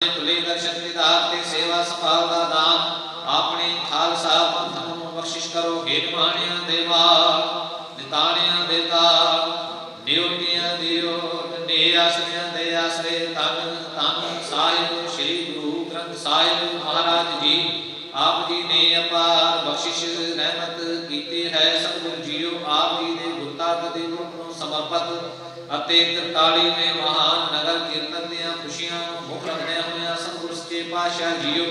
ਤੁਲੇ ਦਰਸ਼ਨ ਵਿਦਾਤ ਤੇ ਸੇਵਾ ਸੰਭਾਲ ਦਾ ਦਾਨ ਆਪਣੇ ਖਾਲਸਾ ਪੰਥ ਨੂੰ ਬਖਸ਼ਿਸ਼ ਕਰੋ। ਹੇ ਨਿਮਾਣਿਆਂ ਦੇ ਵਾਲ ਨਿਤਾਣਿਆਂ ਦੇ ਤਾਲ ਨਿਉਟੀਆਂ ਦਿਓ ਨੇ ਆਸਰਿਆਂ ਦੇ ਆਸਰੇ ਤਨ ਤਨ ਸਾਹਿਬ ਸ੍ਰੀ ਗੁਰੂ ਗ੍ਰੰਥ ਸਾਹਿਬ ਮਹਾਰਾਜ ਜੀ ਆਪ ਜੀ ਨੇ ਅਪਾਰ ਬਖਸ਼ਿਸ਼ ਰਹਿਮਤ ਕੀਤੀ ਹੈ। ਸਤਿਗੁਰੂ ਜੀਓ ਆਪ ਜੀ ਦੇ ਗੁਰਤਾ ਗਦੀ ਰੂਪ ਨੂੰ ਸਮਰਪਿਤ ਅਤੇ 43ਵੇਂ ਮਹਾਨ ਨਗਰ ਕੀਰਤਨ ਦੀਆਂ ਖੁਸ਼ੀਆਂ ਨੂੰ ਮੁੱਖ ਰੱਖਦਿਆਂ ਹੋਇਆਂ ਸਤਿਗੁਰੂ ਸੱਚੇ ਪਾਤਸ਼ਾਹ ਜੀਓ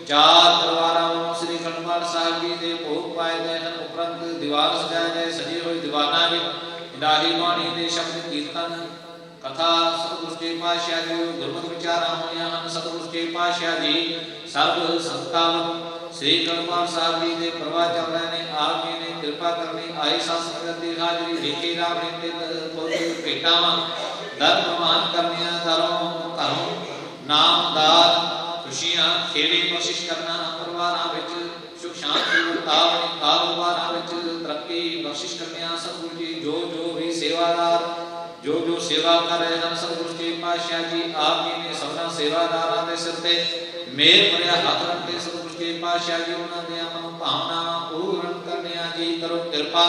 ਚਾਰ ਦਰਬਾਰਾਂ ਨੂੰ ਸ੍ਰੀ ਅਖੰਡ ਪਾਠ ਸਾਹਿਬ ਜੀ ਦੇ ਭੋਗ ਪਾਏ ਗਏ ਹਨ। ਉਪਰੰਤ ਦੀਵਾਨ ਸਜਾਏ ਗਏ ਸਜੇ ਹੋਏ ਦੀਵਾਨਾਂ ਵਿੱਚ ਇਲਾਹੀ ਬਾਣੀ ਦੇ ਸ਼ਬਦ ਕੀਰਤਨ ਕਥਾ ਸਤਿਗੁਰੂ ਸੱਚੇ ਪਾਤਸ਼ਾਹ ਜੀ ਗੁਰਮਤਿ ਵਿਚਾਰਾਂ ਹੋਈਆਂ ਹਨ। ਸਤਿਗੁਰੂ ਸੱਚੇ ਪਾਤਸ਼ਾਹ ਜੀ ਸਰਬ ਸੰਤਾਂ ਨੂੰ ਸ੍ਰੀ ਅਖੰਡ ਪਾਠ ਸਾਹਿਬ ਜੀ ਦੇ ਪ੍ਰਵਾਹ ਚੱਲ ਰਹੇ ਨੇ। ਆਪ ਜੀ ਨੇ ਕਿਰਪਾ ਕਰਨੀ ਆਈ ਸੰਗਤ ਦੀ ਹਾਜ਼ਰੀ ਦੇਖੇ ਰਾਵਣੇ ਤੇ ਕੋਈ ਭੇਟਾਵਾਂ ਦਰ ਪ੍ਰਮਾਨ ਕਰਨੀਆਂ ਘਰੋਂ ਨਾਮਦਾਰ ਖੁਸ਼ੀਆਂ ਖੇੜੇ ਕੋਸ਼ਿਸ਼ ਕਰਨਾ ਪਰਿਵਾਰਾਂ ਵਿੱਚ ਸੁਖ ਸ਼ਾਂਤੀ ਵਰਤਾਵ ਕਾਰੋਬਾਰਾਂ ਵਿੱਚ ਤਰੱਕੀ ਬਖਸ਼ਿਸ਼ ਕਰਨੀਆਂ। ਸਤਿਗੁਰੂ ਜੀ ਜੋ ਵੀ ਸੇਵਾਦਾਰ ਜੋ ਸੇਵਾ ਕਰ ਰਹੇ ਹਨ ਸਤਿਗੁਰੂ ਸੱਚੇ ਪਾਤਸ਼ਾਹ ਜੀ ਆਪ ਜੀ ਨੇ ਸਭਨਾਂ ਸੇਵਾਦਾਰਾਂ ਦੇ ਸਿਰ ਤੇ ਮੇਰ ਭਰਿਆ ਹੱਥ ਰੱਖ ਕੇ ਸਤਿਗੁਰੂ ਸੱਚੇ ਪਾਤਸ਼ਾਹ ਜੀ ਉਹਨਾਂ ਦੀਆਂ ਮਨੋ ਭਾਵਨਾਵਾਂ ਪੂਰਨ ਕਰਨੀਆਂ ਜੀ ਕਰੋ ਕਿਰਪਾ।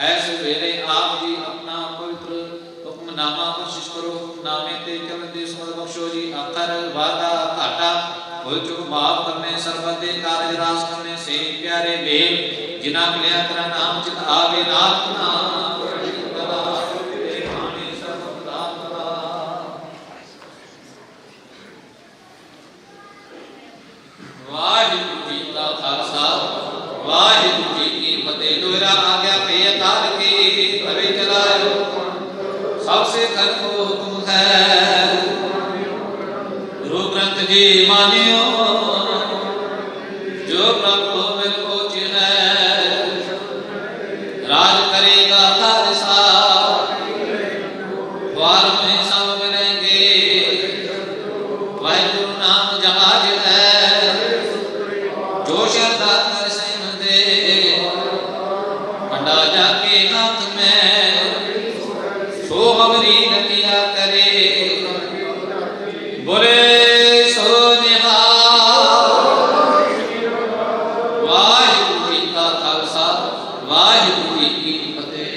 ਐਸ ਵੇਲੇ ਆਪ ਜੀ ਆਪਣਾ ਪਵਿੱਤਰ ਹੁਕਮਨਾਮਾ ਬਖਸ਼ਿਸ਼ ਕਰੋ। ਹੁਕਮਨਾਮੇ ਤੇ ਚੱਲਣ ਦੀ ਸਮਝ ਬਖਸ਼ੋ ਜੀ। ਆਖਰ ਵਾਦਾ ਘਾਟਾ ਭੁੱਲ ਚੁੱਕ ਮਾਫ ਕਰਨੇ ਸਰਬਤ ਦੇ ਕਾਰਜ ਰਾਸ ਕਰਨੇ ਸੇ ਪਿਆਰੇ ਮੇਲ ਜਿਨ੍ਹਾਂ ਮਿਲਿਆ ਤੇਰਾ ਨਾਮ ਚਿਤ ਆਵੇ ਨਾਥ ਨਾਮ ਵਾਹਿਗੁਰੂ ਜੀ ਕਾ ਖਾਲਸਾ ਵਾਹਿਗੁਰੂ ਜੀ ਕੀ ਫਤਿਹ। ਦੁਹਰਾ ਆ ਗਿਆ ਪੇ ਅਤਾਰ ਕੇ ਭਰੇ ਚਲਾਇਓ ਸਭ ਸੇ ਘਰ ਕੋ ਹੁਕਮ ਹੈ। ਗੁਰੂ ਗ੍ਰੰਥ ਜੀ ਮਾਨਿਓ ਜੋ ਪ੍ਰਭੂ ਮਿਲ ਪਹੁੰਚ ਹੈ ਰਾਜ ਕਰੇਗਾ ਖਾਲਸਾ ਵਾਰ में सब मिलेंगे वाहिगुरु नाम जहाज है जो श्रद्धा कर सिंह दे पंडा जाके हाथ में सो हमरी नकिया करे बोले सो निहाल। वाहिगुरू जी का खालसा वाहिगुरू जी की फतेह।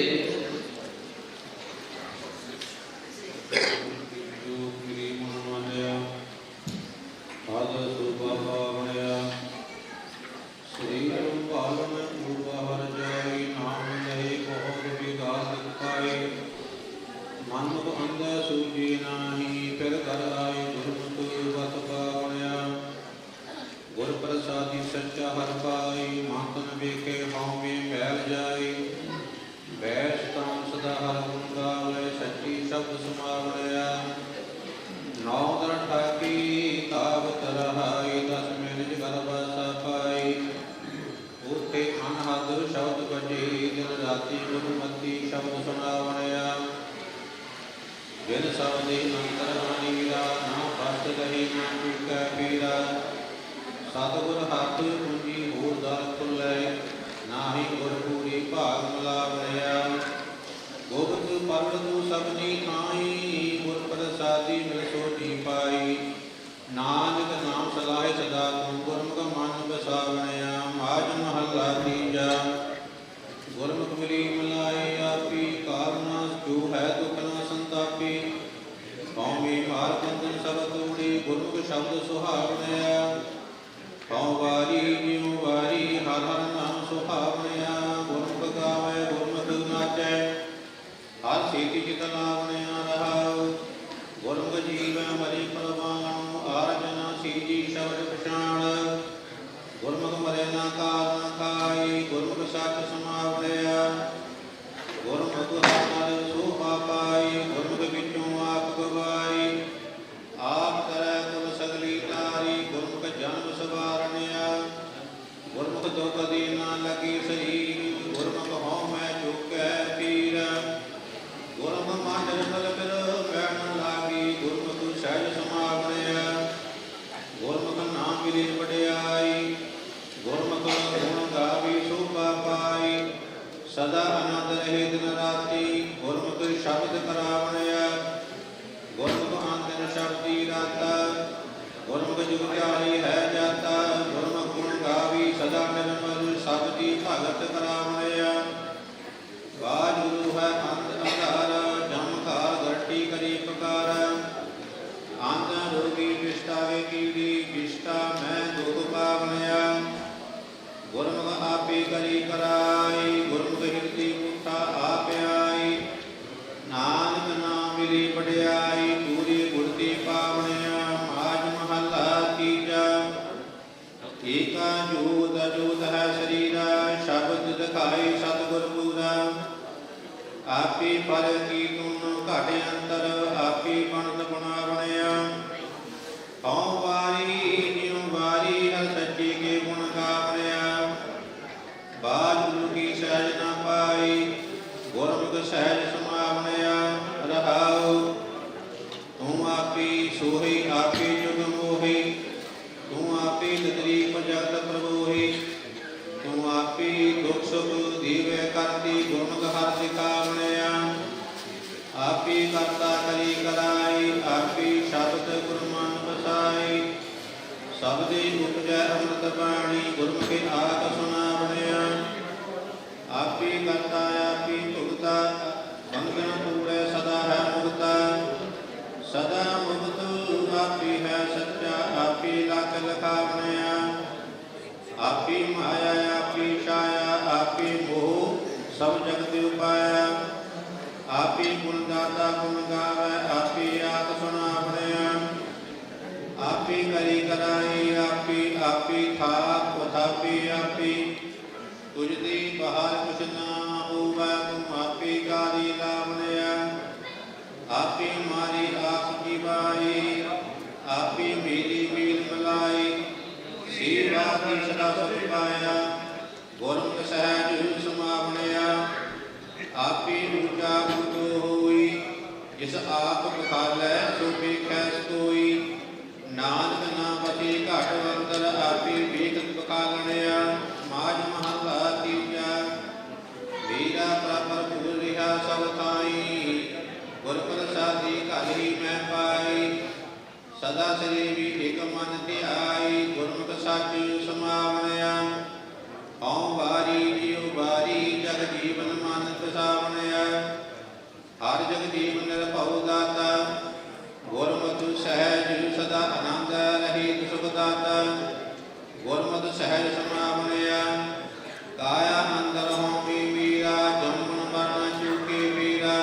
सच्चा हर पाई मातन वेखे हावे फैल जाए बैस ताम सदा हर गुण गावे सच्ची शब्द समावया नौ दर ठाकी कावत रहाई दस में निज घर बसा पाई उठे अनहद शब्द बजे दिन राति गुरुमति शब्द सुनावया जिन सवदे अंतर नीरा ना भक्त रही ना चूका पीरा सतगुर हथ पूंजी होर दर खुलै नाहि गुर पूरी भाग मिलावया गोबिंद परम तू सबनी खाई गुर प्रसादी मिल सोटी पाई नानक नाम सलाहे सदा तू गुरमुख मन बसावया। आज महला तीजा गुरमुख मिली मिलाए आपी कारणा जो है दुख न संतापी कौमी मार बंधन सब तोड़ी गुरमुख शब्द सुहावया। कौ वारी जिਉ वारी हर हर नाम सुहावया गुरमुख गावे गुरमुख नाचै हर सेति चित लावया रहाओ गुरमुख जीवै मरि परवाणु आरजना सीजी शब्द पछाण गुरमुख मरै ना काल ना खाई गुरमुख सच समावया गुरमुख हर सोभा पाई गुरमुख विचों आप गवाई आप करै कुल सगली तारी गुरमुख जन्म सवारनिया गुरमुख तो कदी ना लगी शरीर गुरमुख हों मैं चुकै पीर गुरमुख मांडर मल बिर बैण लागी गुरमुख सहज समावनिया गुरमुख नाम मिले वड्याई गुरमुख गुण गावी शोभा पाई सदा आनंद रहे दिन राति गुरमुख शब्द करावनिया गुरमुख आंदन शब्दी राता जुग जाई है जाता। गुरमुख गुण गावी सदा निर्मल सब जी भगत करावया। वाजगुरु है अंत अंधार जम खार घटी करी पुकार। अंत रोगी विष्टावे कीड़ी विष्टा मैं दुख पावनया। गुरमुख आपे करी कराई गुरमुख हिरदी मुठा आप आई। नानक नाम मिली बढ़ियाई पूरी गुरती पावनया। माज महला तीजा एका जोत अजोत है शरीरा। शब्द दिखाई सतगुर पूरा। आपी फल की तुम घट अंतर आपी बनत बनावनया। हौं वारी ज्यों वारी हर सच्चे के गुण गावनया। बाज गुरु की सहज न पाई गुरमुख सहज समावनया। रहाओ तू आपी सोही आपी जुग मोही। तू आपी तदरीप जगत प्रभोही। तू आपी दुख सुख दीवे करती गुरमुख हर सिखावनया। आपी करता करी कराई आपी शब्द गुरु मन बसाई। सबदे उपजै अमृत बाणी गुरमुखि आख सुनावनया। आपी करता आपी भुगता बंधन पूरे सदा है मुक्ता। सदा मुक्त आपी है सच्चा आपी लाख लखावनया। आपी माया आपी छाया आपी मोह सब जगत उपाया। आपी गुण दाता गुण गावै आपी आख सुनावनया। आपी करी कराई आपी आपी थाप थापी आपी। तुझदी बाहर कुछ ना होवै तुम आपी कारी लावनया। आपी मारी आप जीवाई आपी मेरी मील मिलाई। सेवा की सदा सुख पाया गुरमुख सहज समावनया। आपी ऊंचा ऊंचो होई जिस आप बखालै सो वेखै सोई। नानक ना बसी घट अंतर आपी ਵੇਖਤ ਬਖਾਵਣਿਆ। ਮਾਝ ਮਹੱਲਾ ਤੀਜਾ ਮੇਰਾ ਪ੍ਰਭਰ ਭੁਲ ਰਿਹਾ ਸਭ ਥਾਈ। ਗੁਰ ਪ੍ਰਸਾਦੀ ਘਰ ਹੀ ਮੈਂ ਪਾਈ। ਸਦਾ ਸ੍ਰੀ ਵੀ ਇਕ ਮਨ ਧਿਆਈ ਗੁਰਮੁਖ ਸੱਚ ਸਮਾਵਣਿਆ। ਹਉ ਵਾਰੀ ਜਿਉ ਵਾਰੀ ਜਗ ਜੀਵਨ ਮਨ ਵਸਾਵਣਿਆ। ਹਰ ਜਗ ਜੀਵ ਨਿਰਭਉ ਦਾਤਾ ਗੁਰਮਤਿ ਸਹਿਜ ਸਦਾ ਆਨੰਦ ਰਹਿਤ ਸੁਖ ਦਾਤਾ। ਗੁਰਮਤਿ ਸਹਿਜ ਸਮਾਵਣਿਆ। ਕਾਇਆ ਅੰਦਰ ਹੋਮੀ ਮੀਰਾ ਜੰਮਨ ਮਰਨ ਚੁਕੇ ਵੀਰਾ।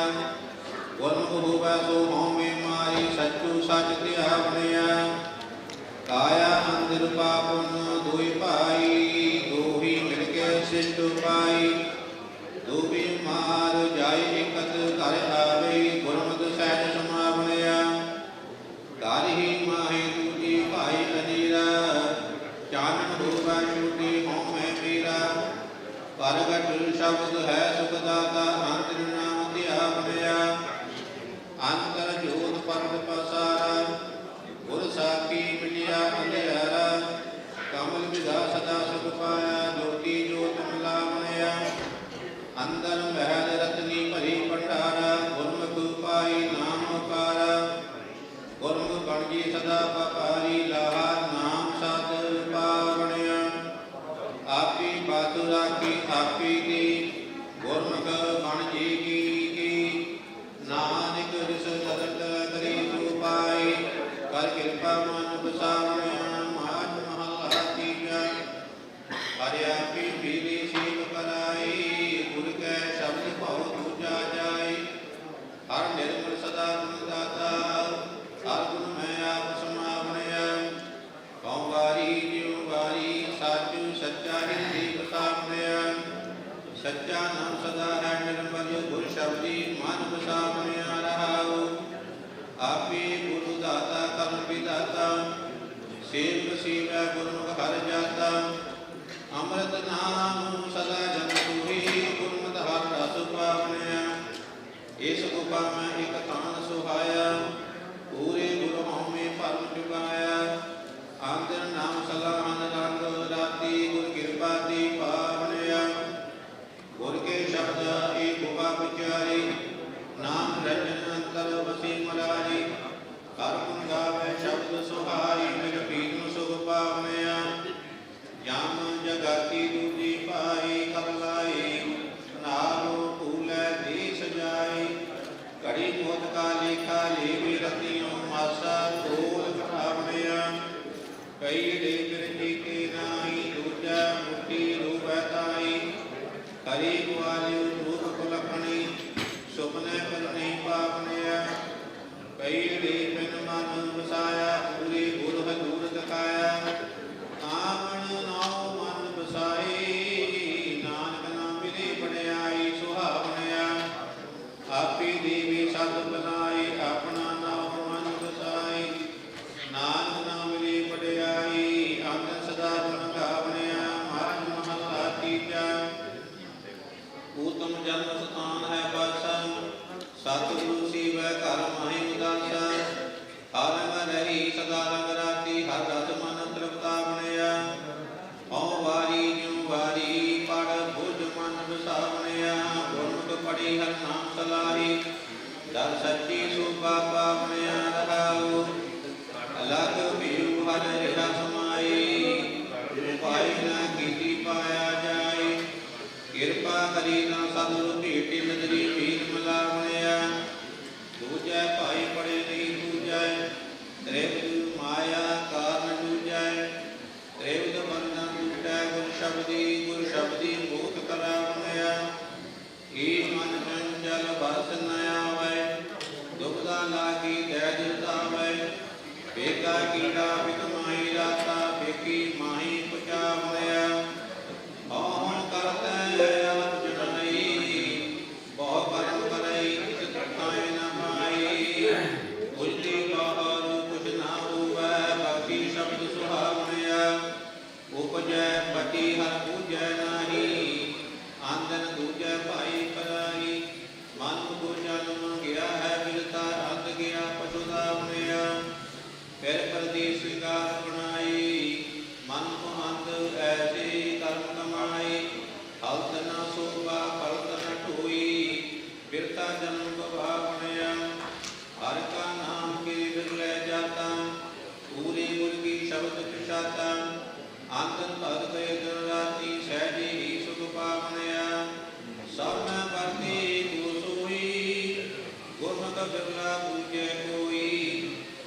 ਗੁਰਮੁਖ ਹੋਵੈ ਸੋ ਹੋਮੀ ਮਾਰੀ ਸੱਚੂ ਸੱਚ ਧਿਆਵਣਿਆ। ਕਾਇਆ ਅੰਦਰ ਪਾਪਨ ਦੋਇ ਭਾਈ ਦੋਹੀ ਮਿਲ ਕੇ ਸਿਸ਼ਟ ਪਾਈ। ਦੋਬੀ ਮਾਰ ਜਾਏ ਇਕਤ ਘਰ ਆਵੇ ਗੁਰਮਤਿ ਸਹਿਜ ਸਮਾਵਣਿਆ। ਘਰ ਹੀ ਮਾਹੀ ਦੂਜੀ ਭਾਈ ਅਨੀਰਾ। ਚਾਨਣ ਹੋਵੈ ਛੋਟੀ ਹਉਮੈ ਮੀਰਾ। ਪ੍ਰਗਟ ਸ਼ਬਦ ਹੈ ਸੁਖ ਦਾਤਾ ਅੰਤਰ ਨਾਮ ਧਿਆਵਣਿਆ। ਅੰਤਰ ਜੋਤ ਪਰਤ ਪਸਾਰਾ ਗੁਰ ਸਾਖੀ ਮਿਲਿਆ ਅੰਧਿਆਰਾ। ਕਮਲ ਵਿਦਾ ਸਦਾ ਸੁਖ ਪਾਇਆ ਜੋਤੀ ਜੋਤ ਮਿਲਾਵਣਿਆ। ਅੰਦਰ ਮਹਿਲ ਰਤਨੀ ਭਰੀ ਭੰਡਾਰਾ ਗੁਰਮੁਖ ਪਾਈ ਨਾਮ ਉਕਾਰਾ। ਗੁਰਮੁਖ ਬਣ ਜੀ ਸਦਾ ਵਪਾਰੀ ਲਾਹਾ ਨਾਮ ਸਤ ਪਾਵਣਿਆ। ਆਪੀ ਬਾਤੁ ਰਾਖੀ ਆਪੀ ਦੀ ਗੁਰਮੁਖ ਬਣ ਜੀ ਕੀ। ਨਾਨਕ ਰਿਸ ਦਰਦ ਕਰੀ ਤੂ ਪਾਈ ਕਰ ਕਿਰਪਾ ਮਨ ਬਸਾਵਣਿਆ। ਮਾਝ ਮਹੱਲਾ ਤੀਜਾ ਹਰਿ ਆਪੀ ਪੀਲੀ ਸੀਵ ਕਰਾਈ ਗੁਰ ਕੈ ਸ਼ਬਦ ਭਉ ਦੂਜਾ ਜਾਈ। ਹਰ ਨਿਰਮਲ ਸਦਾ ਗੁਣ ਦਾਤਾ ਹਰ ਗੁਣ ਮੈਂ ਆਪ ਸਮਾਵਣਿਆ। ਕਉ ਵਾਰੀ ਜਿਉ ਵਾਰੀ ਸਾਚੂ ਸੱਚਾ ਹਿਰਦੀ ਬਸਾਵਣਿਆ। ਸੱਚਾ ਨਾਮ ਸਦਾ ਹੈ ਨਿਰਮਲ ਗੁਰ ਸ਼ਬਦੀ ਮਨ ਬਸਾਵਣਿਆ। ਰਹਾਉ ਆਪੇ ਗੁਰੂ ਦਾਤਾ ਕਰਮ ਵਿਦਾਤਾ ਸੇਵਕ ਸੇਵੈ ਗੁਰਮੁਖ ਹਰਿ ਜਾਤਾ। ਅੰਮ੍ਰਿਤ ਨਾਮ ਸਦਾ ਜਨ ਸੋਹੀ ਗੁਰਮਤਿ ਹਰਿ ਰਸ ਪਾਵਣਿਆ। ਇਸ ਗੁਫਾ ਮੈਂ ਇਕ ਥਾਨ ਸੁਹਾਇਆ ਪੂਰੇ ਗੁਰੂ ਹਉਮੈ ਭਰਮ ਚੁਕਾਇਆ। ਅੰਦਰ ਨਾਮ ਸਲਾਹਨ ਰੰਗ ਰਾਤੀ ਗੁਰ ਕਿਰਪਾ ਦੀ ਪਾਵਣਿਆ। ਗੁਰ ਕੇ ਸ਼ਬਦ ਏ ਗੁਫਾ ਵਿਚਾਰੀ ਨਾਮ ਰੰਜਨ ਅੰਤਰ ਵਸੀ ਮਲਾਰੀ। ਕਰ ਗੁਣ ਗਾਵੇ ਸ਼ਬਦ ਸੁਹਾਈ ਮਿਲ ਪੀਰ ਕਈ ਬਿਰਜੀ ਕੇ ਨਾਹੀ ਦੂਜਾ ਮੁੱਠੀ ਰੂਪੈ ਤਾਈ ਹਰੀ ਗੁਆਲਿਓ ਰੂਪ ਕੁਲਖਣੀ ਸੁਪਨੇ ਪਰ ਨਹੀਂ ਪਾਵਨਿਆ ਕਈ ਬਿਨ ਮਨ ਵਸਾਇਆ ਪੂਰੀ ਗੁਰ ਹਜੂਰ ਦਿਖਾਇਆ ਆਵਣ ਨਾਉ ਮਨ ਵਸਾਈ ਨਾਨਕ ਨਾਮ ਮਿਲੀ ਬੜਿਆਈ ਸੁਹਾਵਣਿਆ ਆਪੀ ਦੇਵੀ ਸਤ ਬਨਾਈ ਆਪਣਾ ਨਾਮ ਮਨ ਵਸਾਈ ਨਾਨਕ ਨਾਮ ਮਿਲੀ ਬੜਿਆਈ ਅੰਨ ਸਦਾ ਗੁਣ ਗਾਵਣਿਆ ਮਨ ਮਹਲਾ ਤੀਜਾ ਊਤਮ ਜਨਮ ਸਥਾਨ ਹੈ ਬਾਸਾ ਸਤਿਗੁਰੂ ਸੀਵੈ ਘਰ ਮਾਹਿ ਉਦਾਸਾ ਹਰਿ ਰਹੀ ਸਦਾ ਰੰਗ ਰਾਤੀ ਹਰ ਰਸ ਮਨ ਤ੍ਰਿਪਤਾਵਣਿਆ ਹਉ ਵਾਰੀ ਜਿਉ ਵਾਰੀ ਪੜ ਬੁਝ ਮਨ ਵਸਾਵਣਿਆ ਗੁਰਮੁਖ ਪੜੀ ਹਰਿ ਨਾਮ ਸਲਾਹੀ ਦਰ ਸੱਚੀ ਸੁਭਾ ਪਾਵਣਿਆ ਰਹਾਉ ਅਲਗ ਭੀਉ ਹਰ ਰਿਹਾ ਸਮਾਈ ਪਾਈ ਨਾ ਕੀਤੀ ਪਾਇਆ ਜਾਏ ਕਿਰਪਾ ਕਰੀ ਨਾ ਸਤਿਗੁਰ ਭੇਟੀ ਨਦਰੀ ਭੀਤ ਮਿਲਾਵਣਿਆ ਦੂਜੈ ਭਾਈ ਪੜੇ ਨਹੀਂ ਦੂਜੈ ਤ੍ਰਿਵਿਧ ਮਾਇਆ ਕਾਰਨ ਦੂਜੈ ਤ੍ਰਿਵਿਧ ਬੰਧਨ ਦੂਜੈ ਗੁਰ ਸ਼ਬਦੀ ਮੋਖ ਕਰਾਵਣਿਆ ਏ ਮਨ ਚੰਚਲ ਬਸ ਨ ਆਵੈ ਦੁਬਦਾ ਲਾਗੀ ਤੈ ਦਿਤਾਵੈ ਬੇਗਾ ਕੀੜਾ ਬਿਕ ਮਾਈ ਰਾਤਾ ਬੇਕੀ ਮਾਹੀ ਪੁਚਾਵਣਿਆ ਹਉ ਕਰਤੈ ਆਪ ਜਨਾਈ ਬਹੁ ਕਰਮ ਕਰਈ ਕਿਛ ਤ੍ਰਿਪਤਾਇ ਨ ਪਾਈ ਉਜਲੀ ਬਾਹਰ ਕੁਛ ਨਾ ਹੋਵੈ ਬਾਕੀ ਸ਼ਬਦ ਸੁਹਾਵਣਿਆ ਉਪਜੈ ਪਤੀ ਹਰ ਪੂਜੈ ਨਾਹੀ ਆਂਦਨ ਦੂਜੈ ਭਾਈ ਪਰਾਈ ਮਨ ਕੋ ਜਨਮ ਗਿਆ ਹੈ ਬਿਰਤਾ ਅੰਤ ਗਿਆ ਪਛੁਤਾਵਣਿਆ ਫਿਰ ਪਰਦੇਸ ਵਿਕਾਰ ਬਣਾਈ ਮਨ ਕੋ ਅੰਤ ਐਸੀ ਕਰਮ ਕਮਾਈ ਹਲਤ ਨ ਸੋਭਾ ਫਲਤ ਨ ਢੋਈ ਬਿਰਤਾ ਜਨਮ ਗਵਾਵਣਿਆ ਹਰਿ ਕਾ ਨਾਮ ਕੇ ਬਿਰਲੇ ਜਾਤਾ ਪੂਰੀ ਮੁਰਗੀ ਸ਼ਬਦ ਪਿਛਾਤਾ ਆਂਦਨ ਭਗ ਗਏ ਦਿਨ ਰਾਤੀ ਸਹਿਜੇ ਹੀ ਸੁਖ ਪਾਵਣਿਆ ਸਭ ਮੈਂ ਵਰਤੀ ਤੂੰ ਸੋਈ ਗੁਰਮੁਖ ਬਿਰਲਾ ਪੂਜੈ ਕੋਈ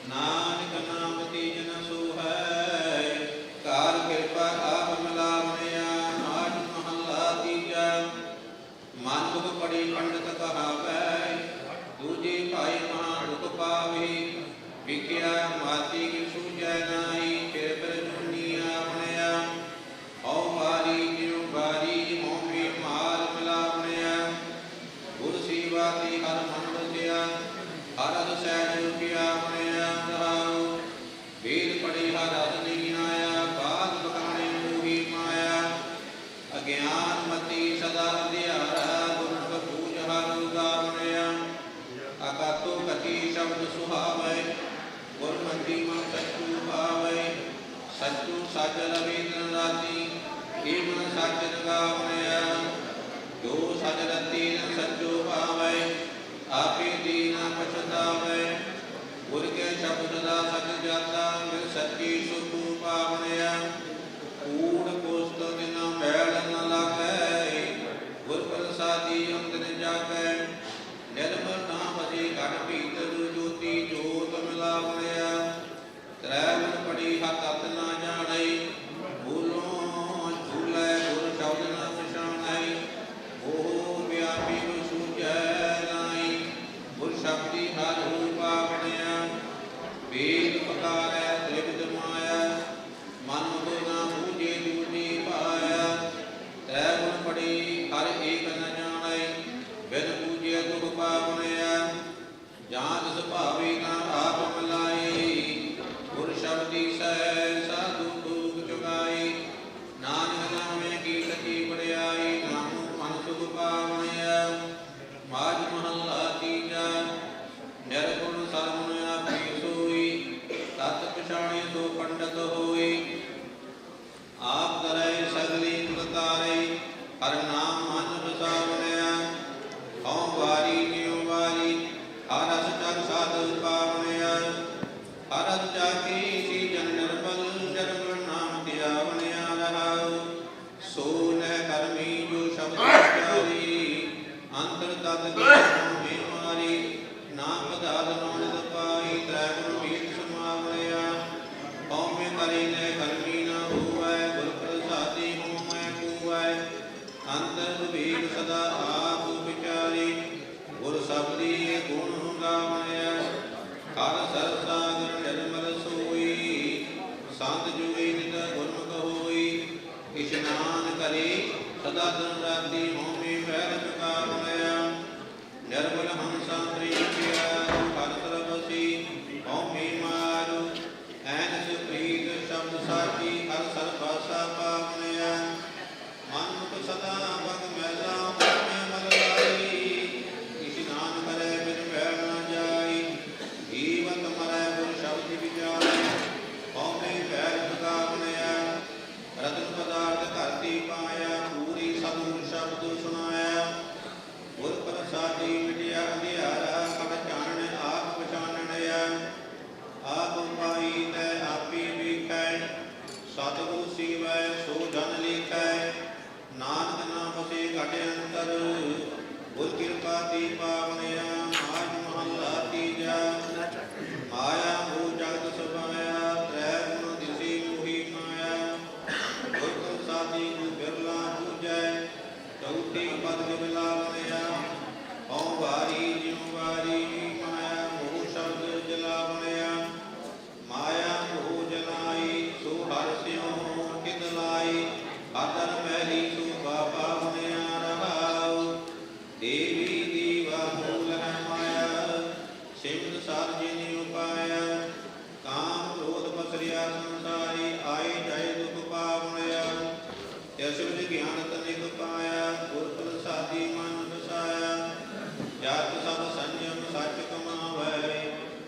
ਨਾਨਕ ਨਾਮ ਤੀਜਨ ਸੋਹੈ ਕਾਰ ਕਿਰਪਾ ਆਪ ਮਿਲਾਵਣਿਆ ਆਠ ਮਹੱਲਾ ਤੀਜਾ ਮਨ ਦੁਖ ਪੜੀ ਪੰਡਤ ਕਹਾਵੈ ਦੂਜੇ ਭਾਈ ਮਹਾ ਦੁਖ ਪਾਵੇ ਵਿਖਿਆ ਮਾਤੀ ਕੀ ਸੂਝੈ ਨਾਹੀ ਫਿਰ ਜੁਨੀ ਆਪਣਿਆ ਹਉ ਵਾਰੀ ਜਿਉ ਵਾਰੀ ਮੋਹੀ ਮਾਲ ਮਿਲਾਵਣਿਆ ਗੁਰ ਸੇਵਾ ਤੇ ਹਰ ਮਨ ਵਸਿਆ ਹਰ ਹਰ ਸਹਿਜ ਰੁਪਿਆ ਬਣਿਆ ਰਹਾਉ ਵੇਦ ਪੜੀ ਹਰ ਹਰ ਨਹੀਂ ਆਇਆ ਬਾਦ ਬਖਾਣੇ ਮੋਹੀ ਮਾਇਆ ਅਗਿਆਨ ਮਤੀ ਸਦਾ ਅੰਧਿਆਰਾ ਗੁਰਮੁਖ ਪੂਜ ਹਰ ਗਾਵਣਿਆ ਅਕਾਤੋ ਕਤੀ ਸ਼ਬਦ ਸੁਹਾਵੈ ਗੁਰਮਤਿ ਮਨ ਸਚੂ ਭਾਵੈ ਸਚੂ ਸਚ ਰਵੀ ਦਿਨ ਰਾਤੀ ਏ ਮਨ ਸਚ ਗਾਵਣਿਆ ਜੋ ਸਚ ਰਤੀ ਨ ਸਚੂ ਭਾਵੈ ਆਪੇ ਦੀਨ ਪਛਤਾਵੈ ਗੁਰ ਕੇ ਸ਼ਬਦ ਦਾ ਸਚ ਜਾਤਾ ਮਿਲ ਸੱਚੀ ਸੁਖੂ ਪਾਵਣਿਆ ਕੂੜ ਕੋਸਤ ਦਿਨ ਮੈਲ ਨ ਲਾਗੈ ਗੁਰ ਪ੍ਰਸਾਦੀ ਅੰਦਰ ਜਾਗੈ ਨਿਰਮਲ ਨਾਮ ਅਜੇ ਘਟ ਭੀਤਰ ਜੋਤੀ ਜੋਤ ਮਿਲਾਵਣਿਆ ਤ੍ਰੈ ਗੁਣ ਪੜੀ ਹੱਥ ਹੱਥ ਨਾ ਜਾਣੈ ਬੋਲੋਂ ਝੂਲੇ ਗੁਰ ਸ਼ਬਦ ਨਾ ਪਛਾਣੈ ਉਹ ਵਿਆਪੀ ਗੁਰ ਸੂਝੈ ਨਾਹੀ ਗੁਰ ਸ਼ਬਦੀ ਹਰ ਰੂਪ ਆਪਣਿਆ ਵੇਦ ਪਕਾਰੈ ਤ੍ਰਿਵਿਧ ਮਾਇਆ ਮਨ ਕੋ ਨਾ ਬੂਝੇ ਦੂਜੀ ਪਾਇਆ ਤ੍ਰੈ ਗੁਣ ਪੜੀ ਹਰ ਏਕ ਨ ਜਾਣੈ ਬਿਨ ਪੂਜਿਆ ਦੁਖ ਪਾਵਣਿਆ ਜਾਂ ਤਿਸ ਭਾਵੇ ਨਾ ਆਪ ਮਿਲਾਈ ਗੁਰ ਸ਼ਬਦੀ ਸਹਿ ਸਾਧੂ ਦੁਖ ਚੁਕਾਈ ਨਾਨਕ ਨਾਮੇ ਕੀ ਸਚੀ ਬੜਿਆਈ ਨਾਮੁ ਮਨ ਸੁਖ ਪਾਵਣਿਆ ਮਾਝ ਮਹੱਲਾ ਤੀਜਾ ਨਿਰਗੁਣ ਸਰਵਣ ਆਪੇ ਸੋਈ ਤਤ ਪਛਾਣੇ ਸੋ ਪੰਡਤ ਹੋਈ ਆਪ ਕਰੈ ਸਗਲੀ ਤੁਲਤਾਰੇ ਹਰ ਨਾਮ ਮਨ ਵਸਾਵਣਿਆ ਹਉ ਵਾਰੀ ਜਿਉ ਵਾਰੀ ਹਰ ਰਸ ਚਰ ਸਾਧ ਪਾਵਣਿਆ ਹਰ ਰਸ ਚਾਕੀ ਸੀ ਜਨ ਨਿਰਮਲ ਜਨਮ ਨਾਮ ਧਿਆਵਣਿਆ ਰਹਾਉ ਸੋ ਨਹਿ ਕਰਮੀ ਜੋ ਸ਼ਬਦ ਵਿਚਾਰੀ ਅੰਤਰ ਤਤ ਕੀ ਮਾਰੀ ਨਾਮ ਪਦਾਰਥ ਨੋਨਿਤ ਪਾਈ ਤ੍ਰੈ ਗੁਣ ਵੀਤ ਸਮਾਵਣਿਆ ਹਉ ਮੈਂ ਕਰੀ ਨੇ ਸੰਤ ਜੁਗੀ ਨਿਤ ਗੁਰਮੁਖ ਹੋਈ। ਇਸ਼ਨਾਨ ਕਰੇ ਸਦਾ ਦਿਨ ਰਾਤੀ ਹੋਮੇ ਬਹਿਰ ਚੁਕਾ ਬਣਿਆ। ਨਿਰਮਲ ਹੰਸਾ ਤ੍ਰਿ ਪਿਆਰੂ ਹਰ ਸਰਬਸੀ ਹੋਮੇ ਮਾਰੂ। ਐਨਸ ਪ੍ਰੀਤ ਸ਼ਬਦ ਸਾਚੀ ਹਰ ਸਰਬਾਸਾ ਪਾਵਨਿਆ। ਮਨੁਖ ਸਦਾ ਭਗ ਮੈਲਾ ਹੋਮੇ ਮਲ ਲਾਈ। ਇਸ਼ਨਾਨ ਕਰੇ ਬਿਨ ਬਹਿ ਨਾ ਜਾਈ। ਜੀਵਤ ਮਰੈ ਗੁਰ ਸ਼ਬਦ ਵਿਚਾਰੇ ਹੋਮੇ ਬਹਿਰ ਚੁਕਾ ਬਣਿਆ। ਰਤਨ ਪਦਾਰਥ ਧਰਤੀ ਪਾਇਆ ਪੂਰੀ ਸਤਿਗੁਰ ਸ਼ਬਦ ਸੁਣਾਇਆ। ਗੁਰ ਪ੍ਰਸਾਦੀ ਮਿਟਿਆ ਅੰਧਿਆਰਾ ਕਟ ਚਾਨਣ ਆਪ ਪਛਾਨਣਿਆ। ਆਪ ਪਾਈ ਤੈ ਆਪੀ ਵੇਖੈ ਸਤਿਗੁਰ ਸੀਵੈ ਸੋ ਜਨ ਲੇਖੈ। ਨਾਨਕ ਨਾਮ ਵਸੇ ਘਟ ਅੰਤਰ ਗੁਰ ਕਿਰਪਾ ਤੀ ਪਾਵਨਿਆ। ਆਜ ਮਹੱਲਾ ਤੀਜਾ। ਮਾਇਆ ਮੋਹ ਜਗਤ ਸਮਾਇਆ ਤ੍ਰੈ ਗੁਣ ਦਿਸੀ ਮੋਹੀ ਮਾਇਆ। ਗੁਰ ਪ੍ਰਸਾਦੀ ਗੁਰ ਬਿਰਲਾ ਪੂਜੈ ਚੌਥੀ ਪਦ ਬਿਰਲਾ ਬਣਿਆ। ਹਉ ਵਾਰੀ ਜਿਉ ਵਾਰੀ ਮਾਇਆ ਮੋਹ ਸ਼ਬਦ ਜਲਾ ਬਣਿਆ। ਮਾਇਆ ਮੋਹ ਜਲਾਈ ਸੋ ਹਰਿ ਸਿਉ ਕਿਤ ਲਾਈ। ਆਦਰ ਮਹਿਲੀ ਸੋ ਬਾਬਾ ਬਣਿਆ ਰਹਾਉ। ਦੇਵੀ ਦੀਵਾ ਮੂਲ ਹੈ ਮਾਇਆ ਸਿਮਤ ਸਾਧ ਜਿਨਿ ਉਪਾਇਆ। ਕਾਮ ਕ੍ਰੋਧ ਪਸਰਿਆ ਸੰਸਾਰੀ ਆਏ ਜਾਏ ਦੁਖ ਪਾਵਣਿਆ। ਤਿਸ ਵਿਚ ਗਿਆਨ ਤਨਿਕ ਪਾਇਆ ਗੁਰ ਪ੍ਰਸਾਦੀ ਮਨ ਵਸਾਇਆ। ਜਤ ਸਭ ਸੰਜਮ ਸੱਚ ਕਮਾਵੈ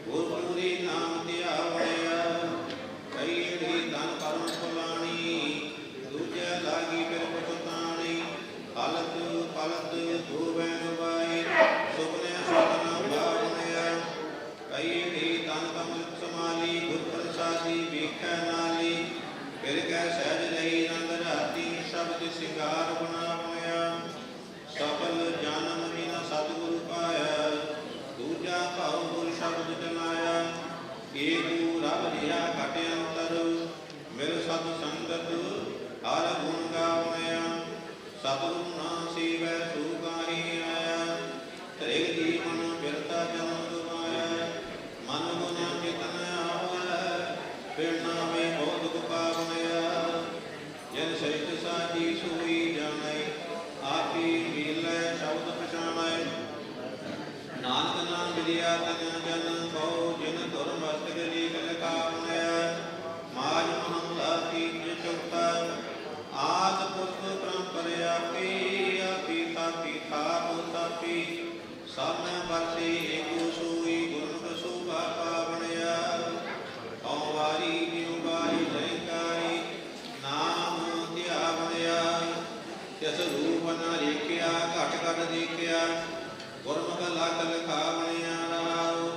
ਗੁਰ ਪੂਰੀ ਨਾਮ ਧਿਆਵਣਿਆ। ਕਈ ਢੀ ਧਨ ਕਰਮ ਫਲਾਣੀ ਦੂਜੈ ਲਾਗੀ ਫਿਰ ਪਛਤਾਣੀ। ਹਲਤ ਪਲਤ ਧੋਵੈ ਗਵਾਈ ਸੁਪਨੇ ਸੁਪਨਾ ਭਾਵਣਿਆ। ਕਈ ਢੀ ਧਨ ਕਮਲ ਸਮਾਲੀ ਗੁਰ ਪ੍ਰਸਾਦੀ ਵੇਖੈ ਨਾਲੀ। ਫਿਰ ਕੈ ਸਹਿਜ ਰਹੀ ਨੰਦ ਰਾਤੀ ਸ਼ਬਦ ਸਿੰਗਾਰ ਬਣਾਵਣਿਆ। ਸਫਲ ਜਨਮ ਬਿਨ ਸਤਿਗੁਰ ਪਾਇਆ ਦੂਜਾ ਭਾਉ ਗੁਰ ਸ਼ਬਦ ਜਨਾਇਆ। ਏਕੂ ਰਬ ਲਿਆ ਘਟ ਅੰਤਰ ਮਿਲ ਸਤ ਸੰਗਤ ਹਰ ਗੁਣ ਗਾਵਣਿਆ। ਸਤਿਗੁਰ ਨਾ ਸੇਵੈ ਸੋ ਕਾਹੀ ਆਇਆ। ਤ੍ਰਿਗ ਦੀ ਮਨ ਬਿਰਤਾ ਜਨਮ ਗਵਾਇਆ। ਮਨ ਗੁਣ ਚਿਤਨ ਆਵੈ ਫਿਰ ਨਾਮੇ ਬਹੁਤ ਦੁਖ ਪਾਵਣਿਆ। ਜਿਨ ਸਹਿਤ ਸਾਜੀ ਸੋਈ ਜਾਣੈ ਆਪੀ ਮਿਲੈ ਸ਼ਬਦ ਪਛਾਣੈ। ਨਾਨਕ ਨਾਮ ਮਿਲਿਆ ਤਨ ਜਨ ਕਉ ਜਿਨ ਧੁਰ ਮਸਤਕ ਲੀਕ ਲਖਾਵਣਿਆ। ਮਾਜ ਮਹੱਲਾ ਤੀਜਾ ਚੌਥਾ। ਆਦਿ ਪੁਰਖ ਪਰੰਪਰ ਆਪੀ ਆਪੀ ਥਾਪੀ ਥਾਪ ਥਾਪੀ। ਸਾਮੈ ਵਰਤੇ ਏਕੋ ਸੋਈ ਗੁਰਮੁਖ ਸੋਭਾ ਪਾਵਣਿਆ। ਹਉ ਵਾਰੀ ਜਿਉ ਵਾਰੀ ਨਿਰੰਕਾਰੀ ਨਾਮ ਧਿਆਵਣਿਆ। ਤਿਸ ਰੂਪ ਨ ਰੇਖਿਆ ਘਟ ਘਟ ਦੇਖਿਆ ਗੁਰਮੁਖ ਲਖ ਲਖਾਵਣਿਆ ਰਹਾਉ।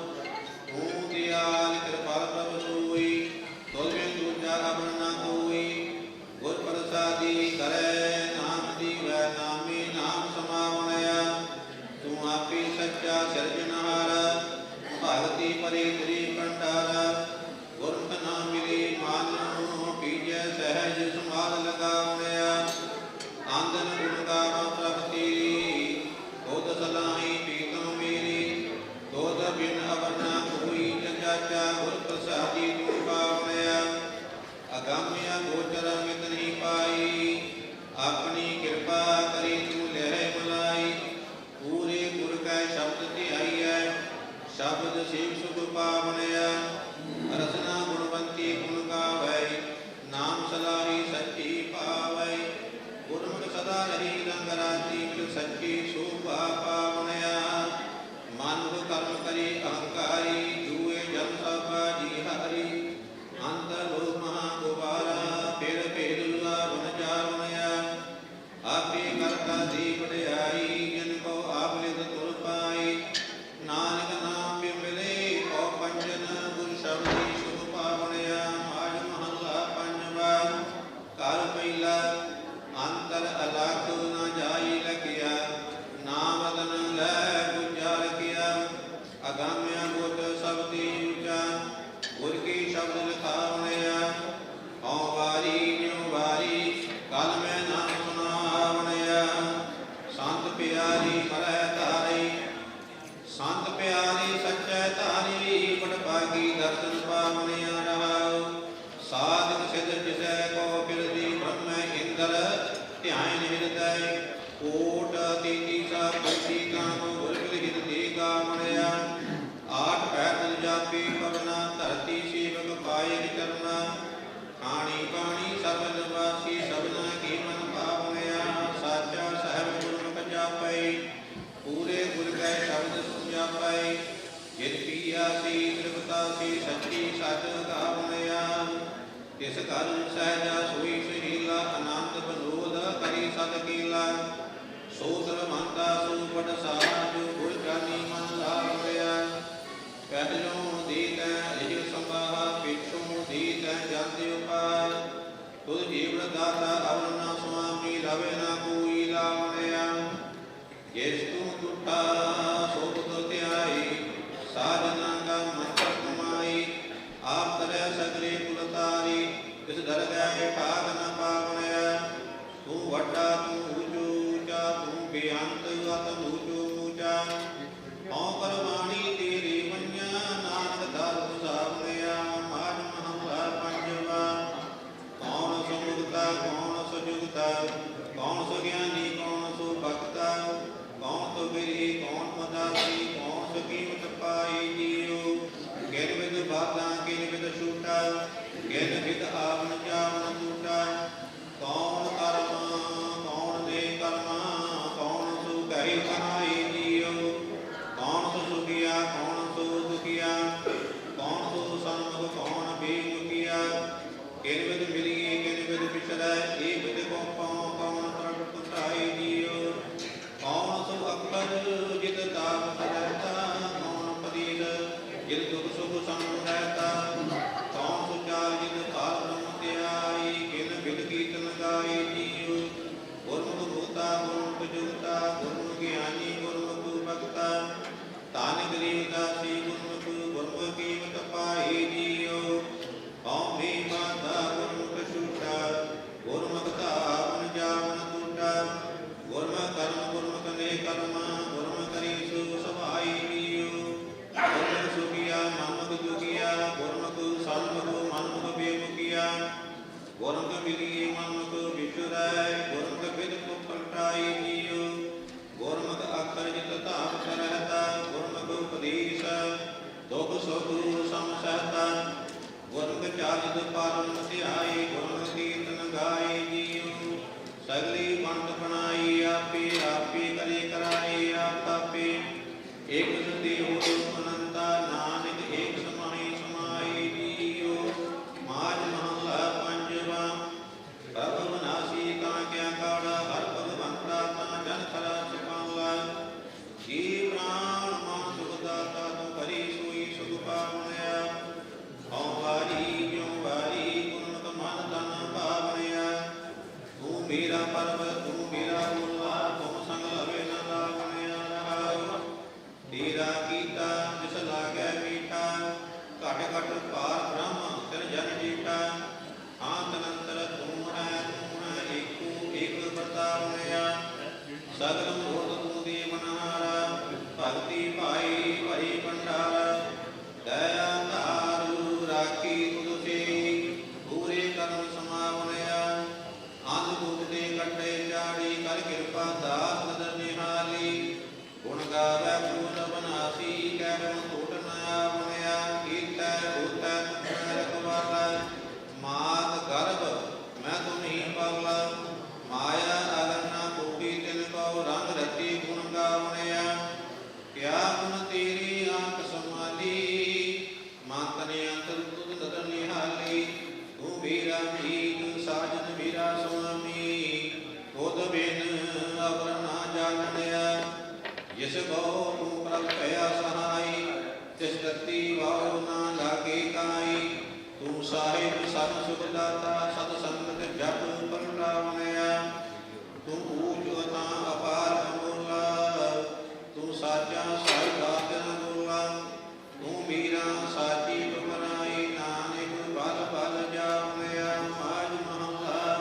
ਘਰ ਸਹਿਜਾ ਸੋਈ ਸੁਹੀਲਾ ਆਨੰਦ ਬਨੋਦ ਕਰੀ ਸਦ ਕੀਲਾ ਸੋਤਰ ਮੰਦਾ ਸੂਪਟ ਸਾਜ ਗੁਰ ਜਾਨੀ ਮਨ ਲਾਭ ਲਿਆ ਪਹਿਲੋਂ ਦੀਤੈ ਇਹ ਸੰਭਾਹਾ ਪਿਛੋਂ ਦੀਤੈ ਜੰਤ ਉਪਾਇ ਤੁਧ ਜੀਵਨ ਦਾਤਾ ਅਵਰ ਨਾ ਸੁਆਮੀ ਲਵੇ ਨਾ ਕੋਈ ਲਾਵਣਿਆ ਜਿਸ ਤੂੰ ਟੁੱਟਾ ਸੋ ਤੁਧ ਧਿਆਈ ਸਾਜਨਾ ਕਾ ਮੰਤਰ ਕਮਾਈ ਆਪ ਤਰੇ ਸਗਲੇ ਕੁਲ ਤਾਰੀ ਇਸ ਦਰਗਾਹ ਠਾਕ ਨ ਪਾਵਣਿਆ ਤੂੰ ਵੱਡਾ ਤੂੰ ਊਚੋ ਊਚਾ ਤੂੰ ਬੇਅੰਤ ਅਤਿ ਊਚੋ ਊਚਾ ਹਉ ਕਰਵਾਣੀ ਤੇਰੀ ਮੰਨਿਆ ਨਾਨਕ ਦਰ ਸੁਸਾਵਣਿਆ ਮਾਜ ਮਹੱਲਾ ਪੰਜਵਾ ਕੌਣ ਸੋ ਮੁਕਤਾ ਕੌਣ ਸੋ ਜੁਗਤਾ ਕੌਣ ਸੋ ਗਿਆਨੀ ਕੌਣ ਸੋ ਭਗਤਾ ਕੌਣ ਸੋ ਬਿਰਹੀ ਕੌਣ ਮਦਾਸੀ ਕੌਣ ਸੋ ਕੀਮਤ ਪਾਈ ਜੀਉ ਕਿਨ ਵਿਦ ਬਾਤਾਂ ਕਿਨ ਵਿਦ ਛੂਟਾ ਕਿਨ ਵਿਦ ਆਵਨ ਜਾਵਨ ਟੂਟਾ ਕੌਣ ਕਰਮ ਕੌਣ ਦੇ ਕਰਮਾ ਕੌਣ ਸੋ ਕਹੀ ਕਹਾਈ ਜੀਉ ਕੌਣ ਸੋ ਸੁਖੀਆ ਕੌਣ ਸੋ ਦੁਖੀਆ ਕੌਣ ਸੋ ਸਨਮੁਖ ਕੌਣ ਬੇਮੁਖੀਆ ਕਿਨ ਵਿਦ ਮਿਲੀਏ ਕਿਨ ਵਿਦ ਵਿਚਰੈ ਏ ਵਿਦ ਕੋ ਕੌਣ ਪ੍ਰਗਟ ਤੁਸਾਈ ਜੀਉ ਕੌਣ ਸੋ ਅਕਬਰ ਜਿਤ ਤਾਪ ਸਰਤਾ ਕੌਣ ਪਦੀਰ ਜਿਤ ਦੁਖ ਸੁਖ ਸੰਗ ਰਹਿਤਾ ਕੌਣ ਸੋ ਚਾਲ ਜਿਤ ਕਾਲ ਬ੍ਰਹਮ ਧਿਆਈ ਕਿਨ ਵਿਦ ਕੀਰਤਨ ਗਾਈ ਜੀਉ ਗੁਰਮੁਖ ਬੋਤਾ ਗੁਰਮੁਖ ਜੁਗਤਾ ਗੁਰਮੁਖ ਗਿਆਨੀ ਗੁਰਮੁਖ ਭਗਤਾ ਤਾਨ ਗਰੀਬ ਦਾਸੀ ਗੁਰਮੁਖ ਗੁਰਮੁਖ ਕੀਮਤ ਪਾਈ ਜੀਉ ਕੌਮ ਵੀ ਮਾਤਾ ਗੁਰਮੁਖ ਛੂਟਾ ਗੁਰਮੁਖ ਧਾਵਨ ਜਾਵਨ ਟੂਟਾ ਗੁਰਮੁਖ ਕਰਮ ਗੁਰਮੁਖ ਨੇ ਕਰਮਾ ਗੁਰਮੁਖ ਕਰੀ ਸੋ ਸਭਾਈ ਜੀਉ ਗੁਰਮੁਖ ਸੁਖੀਆ ਮਨਮੁਖ ਜੁਗੀਆ ਗੁਰਮੁਖ ਸਨਮੁਖ ਮਨਮੁਖ ਬੇਮੁਖੀਆ ਗੁਰਮੁਖ ਮਿਲੀਏ ਮਨਮੁਖ ਵਿਚਰੈ ਗੁਰਮੁਖ ਵਿਦ ਕੋ ਪਲਟਾਈ ਜੀਉ ਗੁਰਮੁਖ ਅੱਖਰ ਜਿਤ ਧਾਮ ਸਰਹਤਾ ਗੁਰਮੁਖ ਉਪਦੇਸ਼ ਦੁਖ ਸੁਖ ਸਮ ਸਹਤਾ ਗੁਰਮੁਖ ਚਾਲਿਤ ਪਾਰਨ ਧਿਆਈ ਗੁਰਮੁਖ ਕੀਰਤਨ ਗਾਈ ਜੀਉ ਸਗਲੀ ਬੰਤ ਬਣਾਈ ਆਪੇ ਆਪੇ ਕਰੇ ਕਰਾਈ ਆਪ ਤਾਪੇ ਏਕ ਸਤੀ ਹੋਇ ਅਨੰਤਾ ਨਾਨਕ ਏਕ ਸਮਾਈ ਸਮਾਈ ਜੀਉ ਮਾਜ ਮਹੱਲਾ ਪੰਜਵਾ ਪ੍ਰਭ ਵਿਨਾਸੀ ਤਾਂ ਕਿਆ ਕਾੜਾ ਹਰ ਭਗਵੰਤਾ ਤਾਂ ਜਨ ਖਰਾ ਸੁਪਾਲਾ ਜੀ ਪ੍ਰਾਣ ਮਨ ਸੁਖ ਦਾਤਾ ਤੂੰ ਕਰੀ ਸੋਈ ਸੁਖ ਪਾਵਣਿਆ ਹਉ ਵਾਰੀ ਜਿਉ ਵਾਰੀ ਗੁਰਮਤਿ ਮਨ ਤਨ ਭਾਵਣਿਆ ਤੂੰ ਮੇਰਾ ਪਰਬ ਤੂੰ ਮੇਰਾ ਮੁੱਲਾ ਤੁਮ ਸੰਗ ਲਵੇ ਨ ਲਾਵਣਿਆ ਰਹਾਉ ਤੇਰਾ ਕੀਤਾ ਜਿਸ ਲਾਗੈ ਮੀਠਾ ਘਟ ਘਟ ਭਾਰ ਬ੍ਰਹਮ ਤਿਨ ਜਨ ਜੀਟਾ ਆਂਤ ਅਨੰਤਰ ਤੂੰ ਹੈ ਏਕੂ ਏਕ ਬਰਤਾਵਣਿਆ ਸਗਲ ਮੂਰਤ ਤੂੰ ਦੇ ਮਨਹਾਰਾ ਭਗਤੀ ਭਾਈ ਭਈ ਭੰਡਾਰਾ ਦਇਆ ਧਾਰੂ ਰਾਖੀ ਤੁਧ ਸੇ ਪੂਰੇ ਕਰਮ ਸਮਾਵਣਿਆ ਅੰਧ ਭੂਤ ਦੇ ਕੱਟੇ ਚਾੜੀ ਕਰ ਕਿਰਪਾ ਦਾਸ ਨਦਰ ਨਿਹਾਲੀ ਗੁਣ ਗਾਵੇ ਪੂਰਨ ਬਨਾਸੀ ਕੈ ਗੁਣ ਟੋਟ ਨ ਆਵਣਿਆ ਕੀਤੈ ਹੋਤੈ ਤੁਮੈ ਰਖਵਾਲਾ ਮਾਤ ਗਰਭ ਮੈਂ ਤੁਮਹੀ ਪਾਵਲਾ ਮਾਇਆ ਅਗਨ ਕੋਟੀ ਤਿਨ ਕੋ ਰੰਗ ਰਤੀ ਗੁਣ ਗਾਵਣਿਆ ਕਿਆ ਗੁਣ ਤੇਰੀ ਆਂਖ ਸਮਾਲੀ ਮਨ ਤਨੇ ਅੰਤਰ ਤੁਧ ਨਦਰ ਨਿਹਾਲੀ ਤੂੰ ਮੇਰਾ ਮੀਤ ਸਾਜਨ ਮੇਰਾ ਸੁਆਮੀ ਤੁਧ ਬਿਨ ਅਵਰ ਨਾ ਜਾਣਿਆ ਜਿਸ ਕੋ ਤੂੰ ਪ੍ਰਭ ਭਇਆ ਸਹਾਈ ਤਿਸ ਦਤੀ ਵਾਉ ਨਾ ਲਾਗੇ ਕਾਈ ਤੂੰ ਸਾਹਿਬ ਸਤ ਸੁਖ ਦਾਤਾ ਸਤ ਸੰਗਤ ਜਪ ਪਰਟਾਵਣਿਆ ਤੂੰ ਊਚ ਤਾਂ ਅਪਾਰ ਅਮੋਲਾ ਤੂੰ ਸਾਚਾ ਸਾਹਿਬਾ ਤਨ ਬੋਲਾ ਤੂੰ ਮੀਰਾ ਸਾਚੀ ਤੁਮਰਾਈ ਨਾਨਕ ਬਲ ਬਲ ਜਾਵਣਿਆ ਮਾਜ ਮਹੱਲਾ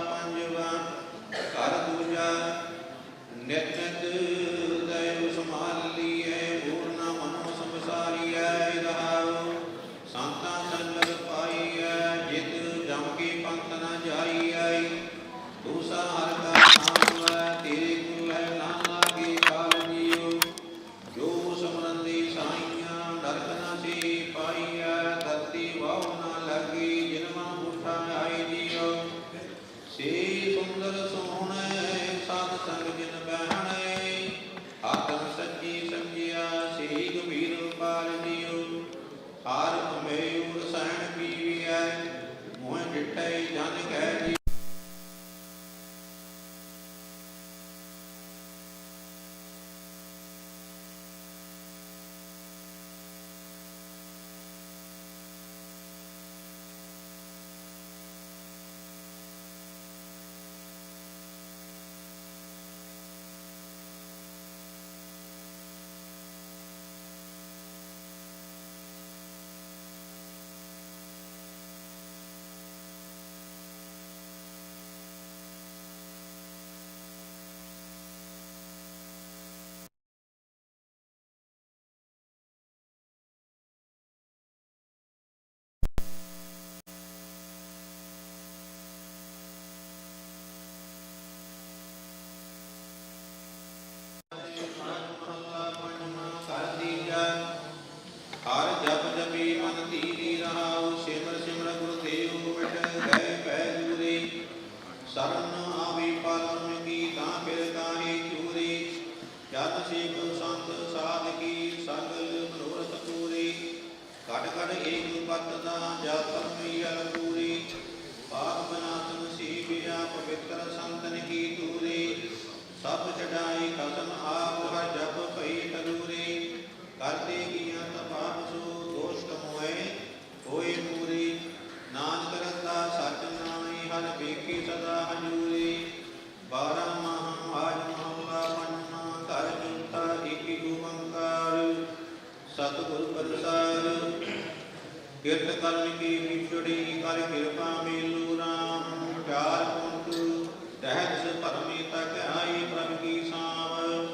ਮਨ ਵੇਖੀ ਸਦਾ ਹਜੂਰੀ। 12 ਮਹਾ ਆਜ ਮਹਲਾ ਪੰਜਵਾਂ। ਘਰ ਜੁਤਾ ਏਕ ਓੰਕਾਰ ਸਤਿਗੁਰ ਪ੍ਰਸਾਦਿ। ਕਿਰਤ ਕਰਨ ਕੀ ਵਿਛੜੀ ਕਰ ਕਿਰਪਾ ਮੇਲੂ ਰਾਮ। ਪਿਆਰ ਪੁੰਤ ਦਹਿਤ ਭਰਮੀ ਤਕ ਆਈ ਪ੍ਰਭ ਕੀ ਸਾਵ।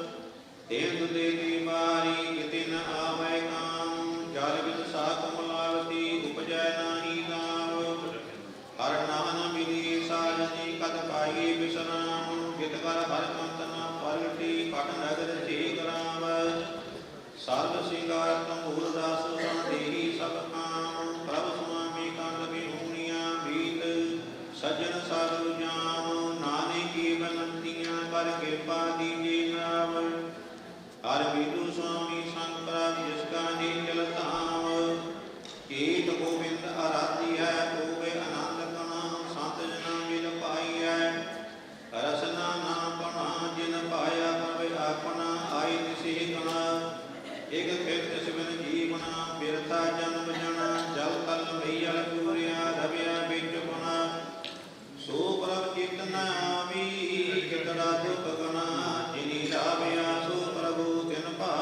ਦੇਵ ਦੇ ਦੀ ਮਾਰੀ ਕਿਤੇ ਨ ਆਵੈ ਕਾਮ। ਜਲ ਬਿਨ ਸਾਖ ਮਲਾਵਤੀ ਉਪਜੈ ਨਾਹੀ ਨਾਮ। ਹਰ ਨਾਮ ਮਿਲੀ ਸਾਜਨੀ ਕਦ ਪਾਈ ਬਿਸਰਾਮ। ਜਿਤ ਕਰ ਹਰ ਮੰਤ ਨ ਪਲਟੀ ਪਟ ਨਗਰ ਸੇ ਗਰਾਮ। ਸਰਬ ਸਿੰਗਾਰ ਤੰਬੂਰ ਦਾਸ ਸੰਦੇਹੀ ਸਭ ਕਾਮ। ਪ੍ਰਭ ਸੁਆਮੀ ਕੰਡ ਬਿਹੂਣੀਆਂ ਬੀਤ ਸੱਜਣ ਸਭ ਜਾਮ। ਨਾਨਕ ਕੀ ਬਨੰਤੀਆਂ ਕਰ ਕਿਰਪਾ ਦੀਜੇ ਨਾਮ। ਹਰ ਵਿਦੂ ਸੁਆਮੀ ਸੰਗ ਪ੍ਰਭ ਜਿਸ ਕਾ ਨੀਚਲ ਧਾਮ। ਕੀਟ ਗੋਬਿੰਦ ਆਰਾਧਿਆ ਹੋਵੇ ਆਨੰਦ ਕਣਾ। ਸੰਤ ਜਨਾਂ ਮਿਲ ਪਾਈਐ ਰਸਨਾ ਨਾਮ ਬਣਾ। ਜਿਨ ਪਾਇਆ ਪ੍ਰਭ ਆਪਣਾ ਆਈ ਤਿਸਹਿ ਗਣਾ। ਇਕ ਖੇਤ ਸਿਵਨ ਜੀਵਨਾ ਬਿਰਥਾ ਜਨਮ ਜਣਾ। ਜਲ ਤਲ ਮਈਲ ਪੂਰਿਆ ਰਵਿਆ ਵਿੱਚ ਗੁਣਾ। ਸੋ ਪ੍ਰਭ ਚਿਤ ਨ ਆਵੀ ਕਿਤੜਾ ਦੁਖ ਗਣਾ। ਜਿਨੀ ਰਾਵਿਆ ਸੋ ਪ੍ਰਭੂ ਤਿਨ ਭਾਵ।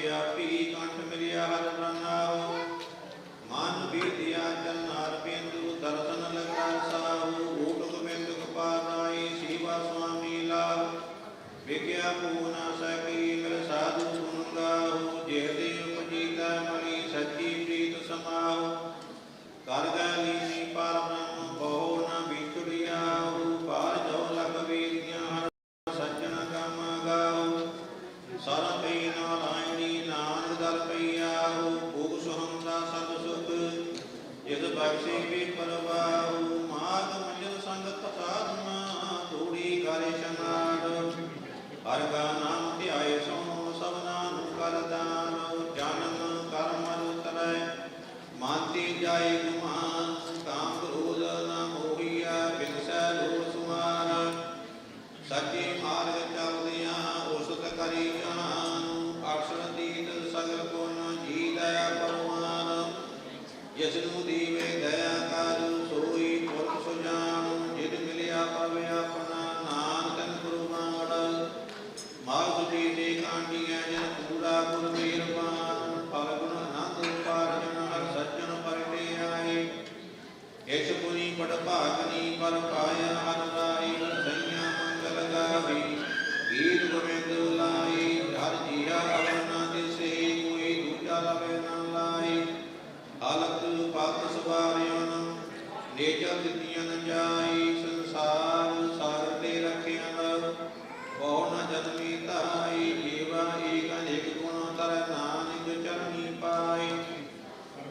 ਵਿਆਪੀ ਕੰਠ ਮਿਲਿਆ ਹਰ ਨਾਮ ਮਨ ਬੀਤਿਆ ਚਰਨਾਰ ਬਿੰਦੂ ਦਰਸ਼ਨ ਲਗਾ ਸਾਹੂ ਊਟ ਗੋਬਿੰਦ ਗੋਪਾਲਾਈ ਸੇਵਾ ਸੁਆਮੀ ਲਾਭ ਵਿਗਿਆ ਪੂਨਾ ਸਕੀ ਮਿਲ ਸਾਧੂ ਗੁਣ ਗਾਹੂ ਜੇ ਦੇ ਉਪਜੀਤਾ ਮਣੀ ਸੱਚੀ ਪ੍ਰੀਤ ਸਮਾਹੂ ਕਰ ਗਲੀਨੀ ਪਰ ਬ੍ਰਹਮ ਬਹੁ ਨ ਵਿਚੁੜਿਆਹੂ ਪਾਰ ਜੋ ਲਗ ਵੀਰੀਆਂ ਹਰ ਸੱਜਣ ਕਮ ਗਾਹੂ ਸਰ ਪਈ ਨਾਰਾਇਣੀ ਨਾਨਕ ਦਰ ਪਈਆਹੂ ਭੂਖ ਸੁਹੰਦਾ ਸਦ ਸੁਖ ਜਿਸ ਬਖਸ਼ੇ ਵੀ ਪਰਵਾਹੂ ਮਾਗ ਮੰਜਨ ਸੰਗਤ ਸਾਧਨਾ ਧੂੜੀ ਕਰੇ ਸ਼ਨਾੜ ਹਰ ਕਾ ਨਾਮ ਧਿਆਏ ਸੋ ਸਭਨਾ ਨੂੰ ਕਰ ਦਾਨ ਜਨਮ ਕਰਮ ਤਰੈ ਮਾਨਤੀ ਜਾਏ ਗੁਮਾਨ ਕਾਮ ਕ੍ਰੋਧ ਨ ਮੋਹੀਆ ਬਿਨਸੈ ਲੋਭ ਸੁਮਾਨ ਸੱਚੇ ਮਾਰਗ ਚਲਦਿਆਂ ਉਸਤ ਕਰੀ ਜਹਾਨ ਅਕਸ਼ਰ ਦੀਤ ਸਗਲ ਗੁਣ ਜੀ ਦਇਆ ਪਰਮਾਨ ਜਿਸ ਨੂੰ ਦੀਵੇ ਦਇਆ ਕਰ ਸੋਈ ਪੁਰਖ ਸੁਜਾਨ ਜਿਤ ਮਿਲਿਆ ਪਵੇ ਆਪਣਾ ਨਾਨਕ ਤਨ ਗੁਰੂ ਮਾੜ ਮਾਗ ਜੀ ਦੇ ਕਾਂਡੀਆਂ ਜਨ ਪੂਰਾ ਗੁਰ ਮਿਹਰਬਾਨ ਫਲ ਗੁਣ ਆਨੰਦ ਪਾਰਜਨ ਹਰ ਸੱਜਣ ਪਰਟੇ ਆਏ ਇਸ ਪੁਨੀ ਪੜ ਭਾਗਨੀ ਪਰ ਪਾਇਆ ਹਰ ਰਾਈ ਸਈਆ ਮੰਗਲ ਗਾਵੀ ਗੀਤ ਗੋਬਿੰਦ ਲਾਈ ਹਰ ਜੀਆ ਅਵਨਾ ਦਿਸੇ ਕੋਈ ਦੂਜਾ ਲਵੇ ਨਾ ਲਾਈ ਹਾਲਤ ਪਤ ਸਵਾਰਿਆਨ ਨੇਚਰ ਦਿੱਤੀਆਂ ਜਾਈ ਸੰਸਾਰ ਸਾਗਰ ਤੇ ਰੱਖਿਆ ਬਹੁ ਨ ਜਨਮੀ ਤਾਈ ਜੀਵਾ ਏਕ ਅਨੇਕ ਗੁਣ ਤਰ ਨਾਨਕ ਚਰਨੀ ਪਾਈ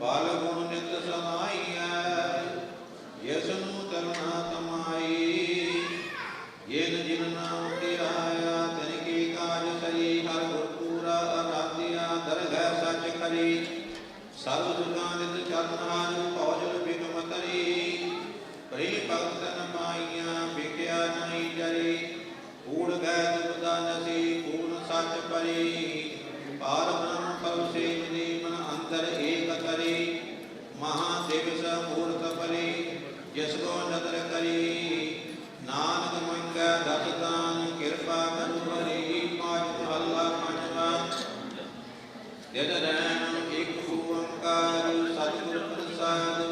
ਬਲ ਗੁਣ ਨਿਤ ਸਮਾਈਐ ਯਸ ਨੂੰ ਤਰਨਾ ਤਮਾਈ ਜਿਨ ਜਿਨ ਨਾਮ ਧਿਆਇਆ ਤਿਨ ਕੀ ਕਾਜ ਸਈ ਹਰ ਗੁਰ ਪੂਰਾ ਅਰਾਧਿਆ ਦਰਗਹਿ ਸੱਚ ਕਰੀ ਸਰਬ ਸੁਖਾਂ ਨਿਤ ਚਰਨ ਹਾਰ ਭਉਜਲ ਬਿਗਮ ਤਰੀ ਪ੍ਰੇ ਭਗਤ ਤਨ ਮਾਈਆਂ ਵਿਖਿਆ ਨਹੀਂ ਜਰੀ ਕੂੜ ਗੈ ਦੁਬਦਾ ਨਸੀ ਪੂਰਨ ਸੱਚ ਪਰੀ ਪਾਰ ਬ੍ਰਹਮ ਪਰਮ ਸੇਵ ਦੀ ਮਨ ਅੰਦਰ ਏਕ ਕਰੀ ਮਹਾ ਦਿਵਸ ਮੂਰਤ ਪਰੀ ਜਿਸ ਕੋ ਨਦਰ ਕਰੀ ਨਾਨਕ ਮੰਗੈ ਦਸ ਦਾਨ ਕਿਰਪਾ ਕਰੁ ਹਰੀ ਪਾਜ ਮਹੱਲਾ ਪੰਜਵਾ ਦਿਨ ਰੈਣ ਇੱਕ ਓੰਕਾਰ ਸਤਿਗੁਰ ਪ੍ਰਸਾਦ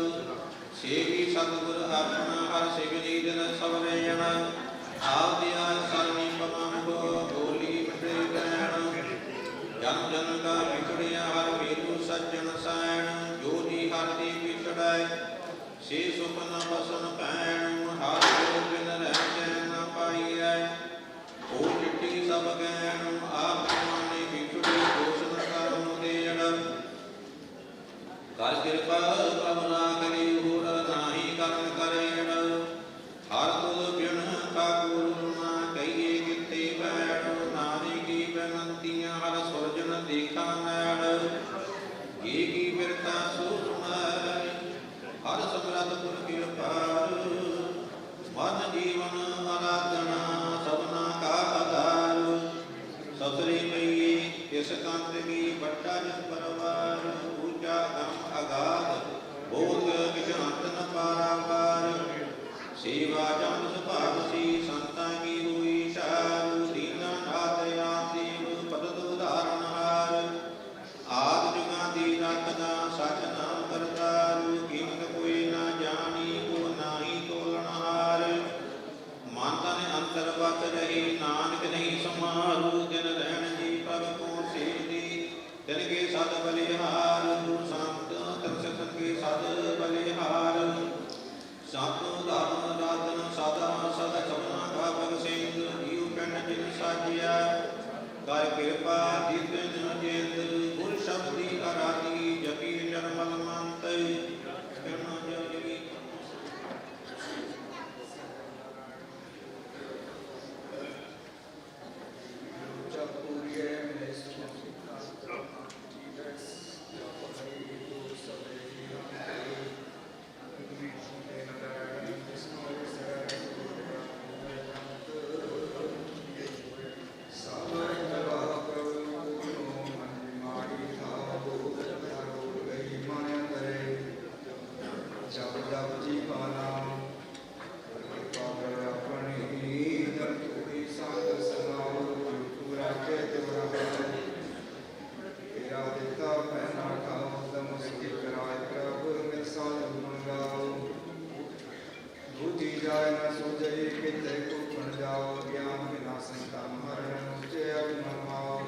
ਸੇਵੀ ਸਤਿਗੁਰ ਆਪਣਾ ਹਰ ਸਿਵਨੀ ਦਿਨ ਸਵਰੇ ਜਨ ਆਪ ਦਿਆ ਸਰਨੀ ਪਮੰਗੋ ਬੋਲੀ ਮਿਟੇ ਗੈਣ ਜਨ ਜਨ ਕਾ ਵਿਛੜਿਆ ਹਰ ਮੇਰੂ ਸੱਜਣ ਸੈਣ ਜੋ ਜੀ ਹਰ ਦੀ ਵਿਛੜੈ ਸੇ ਸੁਖ ਨ ਬਸਨ ਪੈਣ ਹਰ ਜੋ ਬਿਨ ਰਹਿ ਚੈਨ ਨ ਪਾਈਐ ਓ ਚਿੱਟੀ ਸਭ ਗੈਣ ਆਪ ਮਾਨੇ ਵਿਛੜੇ ਦੋਸ਼ ਨ ਕਰਮ ਦੇਣ ਕਰ ਕਿਰਪਾ ਪ੍ਰਭ ਨਾ ਕਰੀ ਹੋਰ ਨਾਹੀ ਕਰਨ ਕਰੇਣ ਹਰ ਤੁਧ ਬਿਨ ਕਾਕੂਰ ਨਾ ਕਹੀਏ ਕਿਤੇ ਬੈਠ ਨਾਰੀ ਕੀ ਬੇਨੰਤੀਆਂ ਹਰ ਸੁਰਜਨ ਦੇਖਾ ਨੈਣ ਕੀ ਬਿਰਤਾ ਸੋ ਸੁਣੈ ਹਰ ਸਮਰੱਥ ਗੁਰ ਕਿਰਪਾਲ ਮਨ ਜੀਵਨ ਆਰਾਧਨਾ ਸਭਨਾ ਕਾ ਆਧਾਰ ਸਤਰੀ ਪਈਏ ਇਸ ਕੰਤ ਕੀ ਵੱਡਾ ਜਿਸ ਪਰਵਾਰ ਉੱਚਾ ਗਮ ਅਗਾਧ ਬੋਧ ਕਿਛ ਅੰਤ ਨ ਪਾਰਾਵਾਰ ਸੇਵਾ ਜਨ ਸੁਭਾਗ ਸੀ ਸੰਤਾਂ ਕੀ ਹੋਈ ਸ਼ਾਰੂ ਦੀਨਾ ਨਾਥ ਆਪ ਦੇਵ ਪਦਤ ਉਦਾਹਰਨ ਹਾਰ ਆਦ ਜੁਗਾਂ ਦੀ ਰੱਖਦਾ ਸਚ ਨਾਮ ਕਰਤਾਰੂ ਕੀਮਤ ਕੋਈ ਨਾ ਜਾਣੀ ਕੋ ਨਾਹੀ ਤੋਲਣ ਹਾਰ ਮਨ ਤਨ ਅੰਤਰ ਵਸ ਰਹੀ ਨਾਨਕ ਨਹੀਂ ਸਮਾਰੂ ਦਿਨ ਰਹਿਣ ਜੀ ਪ੍ਰਭ ਕੋ ਸੇਵਦੀ ਤਿਨ ਕੇ ਸਦ ਬਲਿਹਾਰ ਗੁਰੂ ਸੰਤ ਤਰਸਤ ਕੇ ਸਦ ਬਲਿਹਾਰ ਸਾਤੋ ਧਰਮ ਰਾਧਨ ਸਦਾ ਸਦਾ ਸਭਨਾ ਕਾ ਭਗ ਸਿੰਘ ਜੀਉ ਪਿੰਡ ਜਿਨ ਸਾਜਿਆ ਕਰ ਕਿਰਪਾ ਜਿਤਨ ਜਿੰਦ ਗੁਰ ਸ਼ਬਦੀ ਅਰਾਧੀ ਜਪੀ ਜਨਮਲ ਮੰਤ ਕਰਨਾ ਜਗੀ तेरा देता पहना खाओ, दम उसकी कराए प्रभु मिल साधु गुण गाओ। बूझी जाए न सूझे किते को बन जाओ, ज्ञान बिना संतन मरण ऊंचे अभिमान माओ।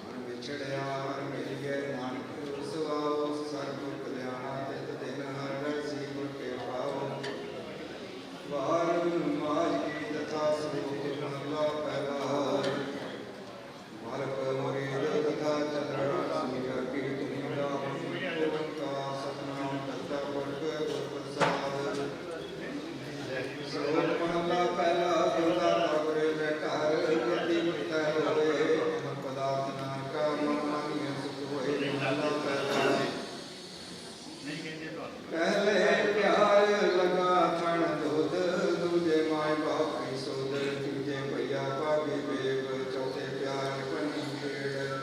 मन बिछड़िया हर मिल गए नानक सुआओ, सर्व कल्याणा तित दिन हर रसी गुण के पाओ। वार माज की तथा स्वरूप महला पहला, मालक मुरीद तथा चंद्र सूर्य की तुनिया का सतनाम करता वर्ग गुर प्रसाद। श्लोक महला पहला, गुरदा गुरे बेकार गति मिलता होए, पदार्थ नाम का मन मानिए सुख होए। महला पहला, पहले प्यार लगा थण दूध, दूजे माय बाप की सोध, तीजे भैया भाभी बेब, चौथे प्यार बनी पेड़।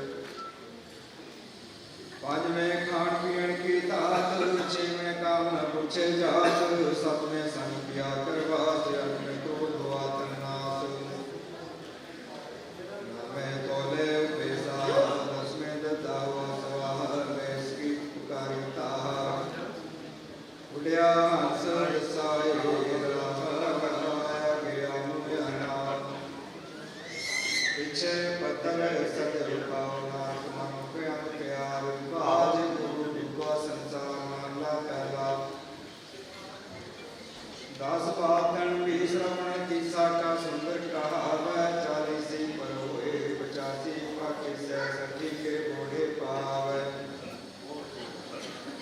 पांचवें खान पीन की तात, छेवें काम न पूछे जात, सातवें संग पिया करवास, अठवें क्रोध वातन नाश। नवें तोले उपदेशा, दसवें दत्ता हुआ सवार, वैस की पुकारिता। उड़िया हंस दसाए राम करवाया गया मुझाना, पीछे पत्थर सद पावना, मनुष्य प्यार बाज गुरु दुआ संसार। महला पहला, दास पातन भी श्रवण तीसा का सुंदर कहावै, 40 पर होए 85 पाके से सठी के घोड़े पावै।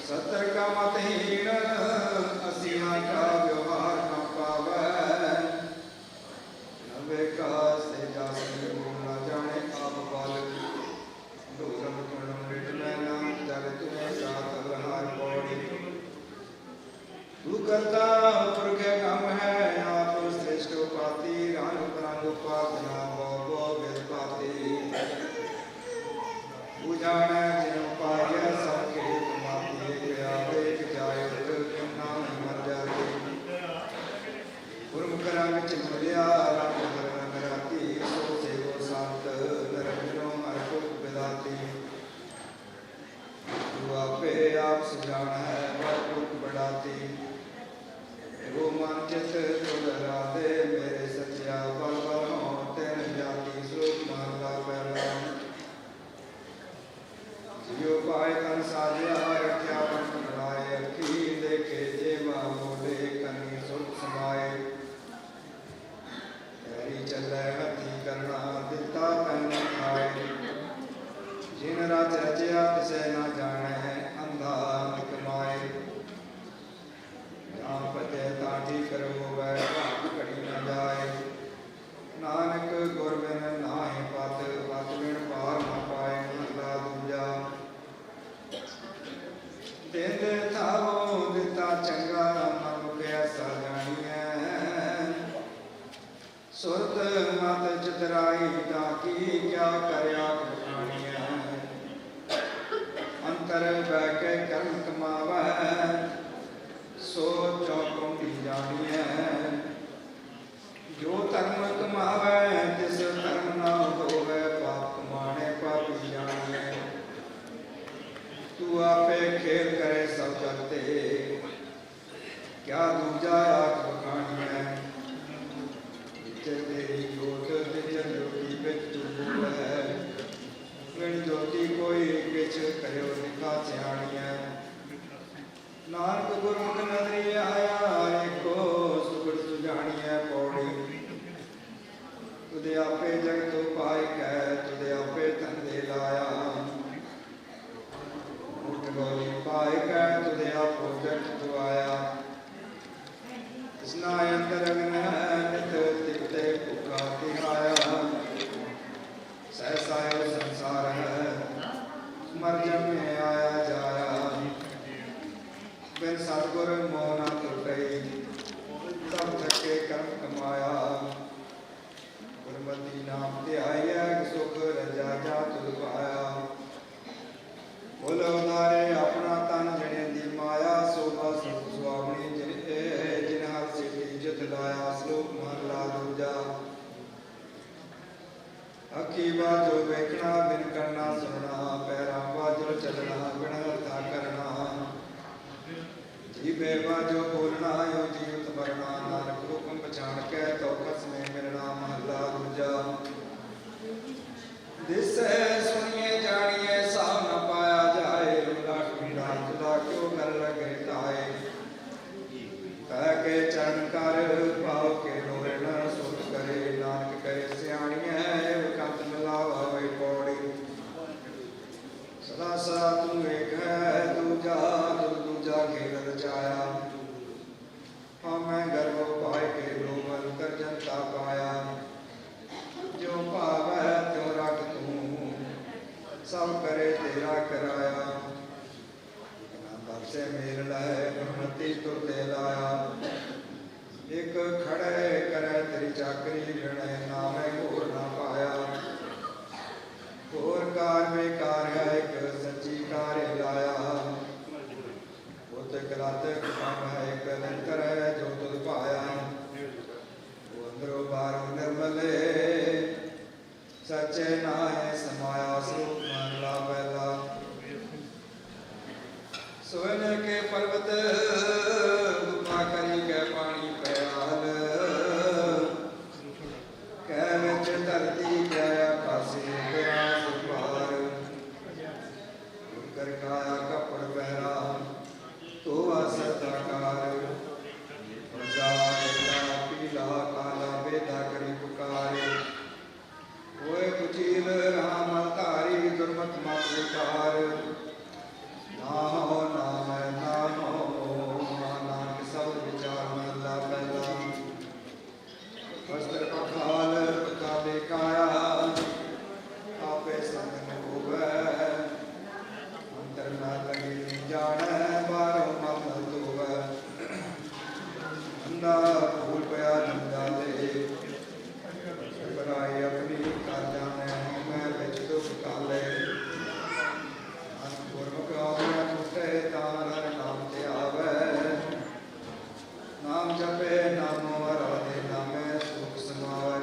70 का मतहीन 80 का व्यवहार न पावै, 90 का से जासे न जाने आप बालक। ढोलम कुणम रिट में नाम जग तुम्हें साथ हार पौड़ी। तू करता पुरख गम है आप श्रेष्ठ पाती, रान प्रांग उपासना बो वेद पाती। पूजान जिन पाय सबके तुमाती, गया देख जाय नाम मर जाती। गुरमुख रंग चिन्हलिया रंग हरण राती, सो सेवो संत नरजनो अर्पुत बिदाती। तू आपे आप सुजान है वर्पुत बढ़ाती, वो मन चित तुल राधे मेरे सच्चा बल बल हो तेन जाति। श्लोक महला पहला, जियो पाए तन साजिया रख्या मन बनाए, अखी देखे जेवा बोले कनी सुख समाए। तेरी चले हथी करना दिता तन खाए, जिन रात रचया तिसे न जाने, अंधा कमाए। जहाँ पते ताटी करो वह घड़ी न जाए, नानक गुर बिन नाहि पत, पत बिन पार न पाए। महला दूजा, देंदे थावो दिता चंगा, मनुख ऐसा जानिए। सुरत मत चितराई ताकी, क्या करया कहानिया। अंतर बैके कर्म कमावै, सो चौकुंडी जानिए। जो धर्म कमावै तिस धर्म न होवै, पाप कमाने पापी जानिए। तू आपे खेल करे सब जगते, क्या दूजा आख बखानिए। तेरी जोत विचर ज्योति बिच तू बोलै, बिन ज्योति कोई किछ करो लिखा सियाणिए। नानक गुरमुख नदरी आया, एको सुगड़ सुजानिए पौड़ी। तुझे आपे जगत उपाय कह, तुझे आपे धंधे लाया। उठ गौरी पाए कह, तुझे आपो जट दुआया। कृष्णा अंतर अग्न नित तिकते भूखा तिहाया। सहसायो संसार है मर जन्मे आया जाया। बिन सतगुर मोह न टुटई, सब थके कर्म कमाया। गुरमति नाम ध्याया, सुख रजा जा तुल पाया। बोल उदारे अपना तन जने दी माया, शोभा स्वामी जिन हर सिद्धि जित लाया। श्लोक महला दूजा, अखी बाजो वेखना बिन करना सुनना, ਜੀਵੇ ਬਾਜੋ ਬੋਲਣਾ ਓ ਜੀਵਤ ਮਰਨਾ ਨਾਨਕ ਹੁਕਮ ਪਛਾਣ ਕੇ ਤੋ ਕਸਮੇ ਮਿਲਣਾ ਮਹੱਲਾ ਦੂਜਾ। ਦਿਸੈ ਸੁਣੀਏ ਜਾਣੀਏ ਸਾਹ ਨ ਪਾਇਆ ਜਾਏ ਲਾਟ ਪੀੜਾ ਖੁਦਾ ਕਿਉ ਕਰ ਲਗੇ ਤਾਏ ਕਹਿ ਕੇ ਚਰਨ ਕਰ ਪਾਉ ਕੇ ਲੋਰੇ ਨ ਸੁਤ ਕਰੇ ਨਾਨਕ ਕਰੇ ਸਿਆਣੀਐ ਵਿਕੰਤ ਮਿਲਾਵਾ ਹੋਏ ਪੌੜੀ ਸਦਾ ਸਦਾ ਤੂੰ ਏਕ ਹੈ ਦੂਜਾ ਦੂਜਾ ਖੇਲ ਰਚਾਇਆ ਹਾਂ ਮੈਂ ਗਰਭ ਪਾਇ ਕੇ ਲੋਭਨ ਕਰ ਜਨਤਾ ਪਾਇਆ ਜੋ ਭਾਵੈ ਤਿਉ ਰਖ ਤੂੰ ਸਭ ਕਰੇ ਤੇਰਾ ਕਰਾਇਆ ਬਖਸ਼ੇ ਮੇਲ ਲੈ ਬ੍ਰਹਮਤੀ ਤੁਰ ਤੇ ਲਾਇਆ ਇਕ ਖੜੇ ਕਰੇ ਤੇਰੀ ਚਾਕਰੀ ਜਣੇ ਨਾਮੇ ਘੋਰ ਨਾ ਪਾਇਆ ਹੋਰ ਕਾਰ ਬੇਕਾਰ ਹੈ ਇੱਕ ਸੱਚੀ ਕਾਰ ਲਾਇਆ ਉਤ ਕਰਾਤੇ ਕੰਮ ਹੈ ਇੱਕ ਨਿਰੰਤਰ ਹੈ ਜੋ ਤੁਧ ਪਾਇਆ ਉਹ ਅੰਦਰੋਂ ਬਾਹਰੋਂ ਨਿਰਮਲੇ ਸੱਚੇ ਨਾਏ ਸਮਾਇਆ ਸਰੂਪ ਮਨ ਲਾ ਪਹਿਲਾ ਸੋਨੇ ਕੇ ਪਰਬਤ ਗੁਫਾ ਕਰੀ ਕੇ ਪਾਣੀ ਪਿਆਲ ਕਹਿ ਵਿੱਚ ਧਰਤੀ ਪਿਆ ਪਾਸੇ ਪਿਆ ਸੁਭਾਰ ਕਰ ਕਾਇਆ ਕਪੜ ਪਹਿਰਾ ਤੋ ਅਸਦਾਕਾਰ ਪ੍ਰਜਾ ਦੇਤਾ ਪੀਲਾ ਕਾਲਾ ਬੇਦਾ ਕਰੀ ਪੁਕਾਰੇ ਹੋਏ ਕੁਚੀਲ ਰਾਮ ਧਾਰੀ ਦੁਰਮਤ ਮਤ ਵਿਕਾਰ ਨਾ ਹੋ ਨਾਮ ਨਾਨਕ ਸਭ ਵਿਚਾਰ ਮਹਲਾ ਪਹਿਲਾ ਵਸਤਰ ਪਖਾਲ ਪਕਾਵੇ ਕਾਇਆ ਆਪੇ ਸੰਗ ਹੋਵੇ ਅੰਤਰ ਨਾ ਲਗੇ ਜਾਣੈ ਬਾਹਰੋਂ ਮਨ ਧੋਵੈ ਅੰਦਾ ਭੂਲ ਪਿਆ ਨੰਦਾ ਲੈ ਬਰਾਈ ਆਪਣੀ ਕਰ ਜਾਣੈ ਮੈਂ ਵਿੱਚ ਦੁਖ ਕਾਲੇ ਗੁਰਮੁਖ ਆਵੈ ਟੁਟੇ ਤਾਰ ਨਾਮ ਤੇ ਆਵੈ ਨਾਮ ਜਪੇ ਨਾਮੋ ਰਾਧੇ ਨਾਮੇ ਸੁਖ ਸਮਾਵੈ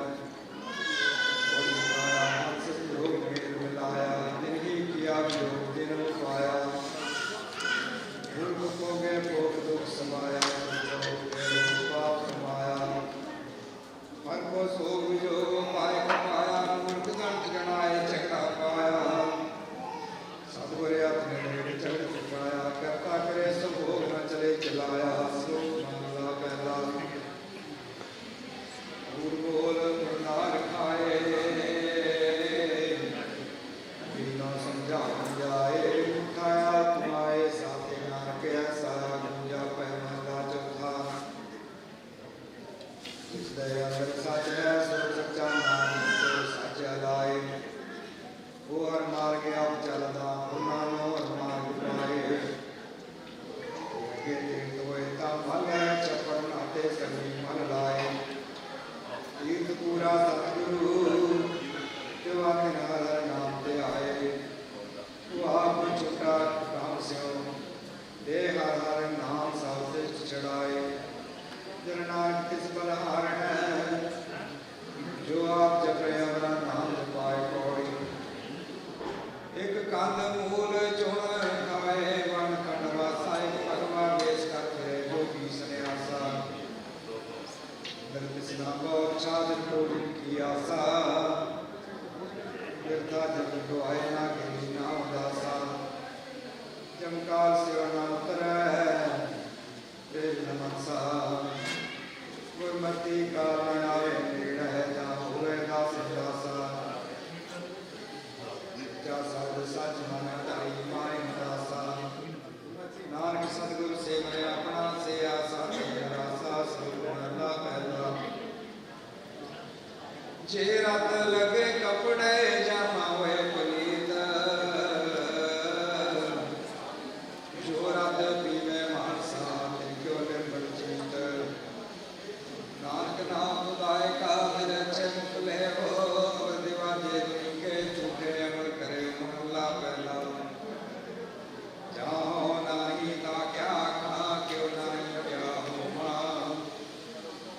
ਕੋਈ ਮਾਇਆ ਹੰਸ ਲੋਕ ਮੇਲ ਮਿਲਾਇਆ ਦਿਨ ਹੀ ਕੀਆ ਵਿਯੋਗ ਦਿਨ ਪਾਇਆ ਗੁਰ ਕੋਗੇ ਭੋਗ ਦੁਖ ਸਮਾਇਆ ਪਾਪ ਕਮਾਇਆ ਮਨ ਕੋ ਸੋਗ ਜੋ ਪਾਇ ਕਮਾਇਆ ਮੂਰਖ ਗੰਤ ਜਣਾਏ ਝਗੜਾ ਪਾਇਆ ਸਤਿਗੁਰ ਆਪਣੇ ਨੇੜੇ ਚੜ੍ਹ ਚੁਕਾਇਆ ਕਰਤਾ ਕਰੇ ਸੋ ਭੋਗ ਨ ਚਲੇ ਚਲਾਇਆ ਸਲੋਕ ਮਹਲਾ ਪਹਿਲਾ ਗੁਰ ਬੋਲ ਗੁਰਨਾ ਰਖਾਏ ਬਿਨਾ ਸਮਝਾਉ ਜਾਏ ਉਠਾਇਆ ਤੁਮਾਏ ਸਾਥੇ ਨਾਨਕ ਐਸਾ ਗੁੰਜਾ ਪੈ ਮਹਲਾ ਚੌਥਾ ਜਿਸ ਦੇ ਅੰਦਰ ਸੱਚ ਹੈ ਸੋ ਸੱਚਾ ਨਾਮ ਸੋ ਸੱਚ ਲਾਏ ਉਹ ਹਰ ਮਾਰਗ ਆਪ ਚੱਲਦਾ ਉਹਨਾਂ ਨੂੰ ਹਰ ਮਾਰਗ ਪਾਏ ਅੱਗੇ ਤੀਰਥ ਹੋਏ ਤਾਂ ਮਨ ਚੱਪੜ ਨਾਤੇ ਸੰਗੀ ਮਨ ਲਾਏ ਤੀਰਥ ਪੂਰਾ ਸਤਿਗੁਰੂ ਜੋ ਆਪਣੇ ਨਾਲ ਹਰ ਨਾਮ ਤੇ ਆਏ ਉਹ ਆਪ ਛੁਟਾ ਨਾਮ ਸਿਓ ਦੇ ਹਰ ਹਰ ਨਾਮ ਸਭ ਤੇ ਚੜਾਏ ਜਨ ਨਾਨਕ ਕਿਸ ਬਲ ਹਾਰੈ ਜੋ ਆਪ ਜਪੇ ਅਮਰਾ ਨਾਮ ਜਪਾਏ ਪੌੜੀ ਇਕ ਕੰਧ ਮੂਲ ਚੁਣ ਖਾਏ ਵਨ ਖੰਡ ਵਾਸਾਏ ਭਗਵਾ ਵੇਸ ਕਰ ਫਿਰੇ ਜੋਗੀ ਸੰਿਆਸਾ ਦਰਦ ਸਿਨਾ ਕੋ ਛਾਦ ਕੋੜੀ ਕੀ ਆਸਾ ਬਿਰਥਾ ਜਗ ਦੁਆਏ ਨਾ ਕਰੀ ਨਾ ਉਦਾਸਾ ਜਮਕਾਲ ਸਿਵ ਨਾ ਉਤਰੈ ਤੇ ਨਮਸਾ ਗੁਰਮਤੀ ਕਾਰਨ ਆਵੇ ਨੇੜੇ ਜਾ ਹੋਵੇ ਦਾਸ ਦਾਸਾ ਸਬਦ ਸੱਚ ਮਨ ਧਾਰੀ ਮਾਰੇ ਦਾਸਾ ਨਾਨਕ ਸਤਿਗੁਰ ਸੇਵਿ ਆਪਣਾ ਸੇ ਆਸਾ ਤੇ ਰਾਸਾ ਸਰੂਪ ਮਹਲਾ ਪਹਿਲਾ ਜੇ ਰਤ ਲਗੇ ਕਪੜੇ ਜਾਮਾ ਹੋਏ ਪਲੀਤ ਜੋ ਰਤ ਪੀਵੇ ਮਾਨਸਾ ਤੇ ਕਿਉ ਨਿਰਮਲ ਚਿੰਤ ਨਾਨਕ ਨਾਮ ਬੁਲਾਏ ਕਾਜ ਰਚੇ ਮੁਕਲੇ ਹੋ ਦਿਵਾਜੇ ਕੇ ਝੂਠੇ ਅਮਰ ਕਰੇ ਮਹਲਾ ਪਹਿਲਾ ਜਾਓ ਨਾਹੀ ਤਾ ਕਿਆ ਖਾ ਕਿਉ ਨਾਹੀ ਕਿਆ ਹੋਮਾ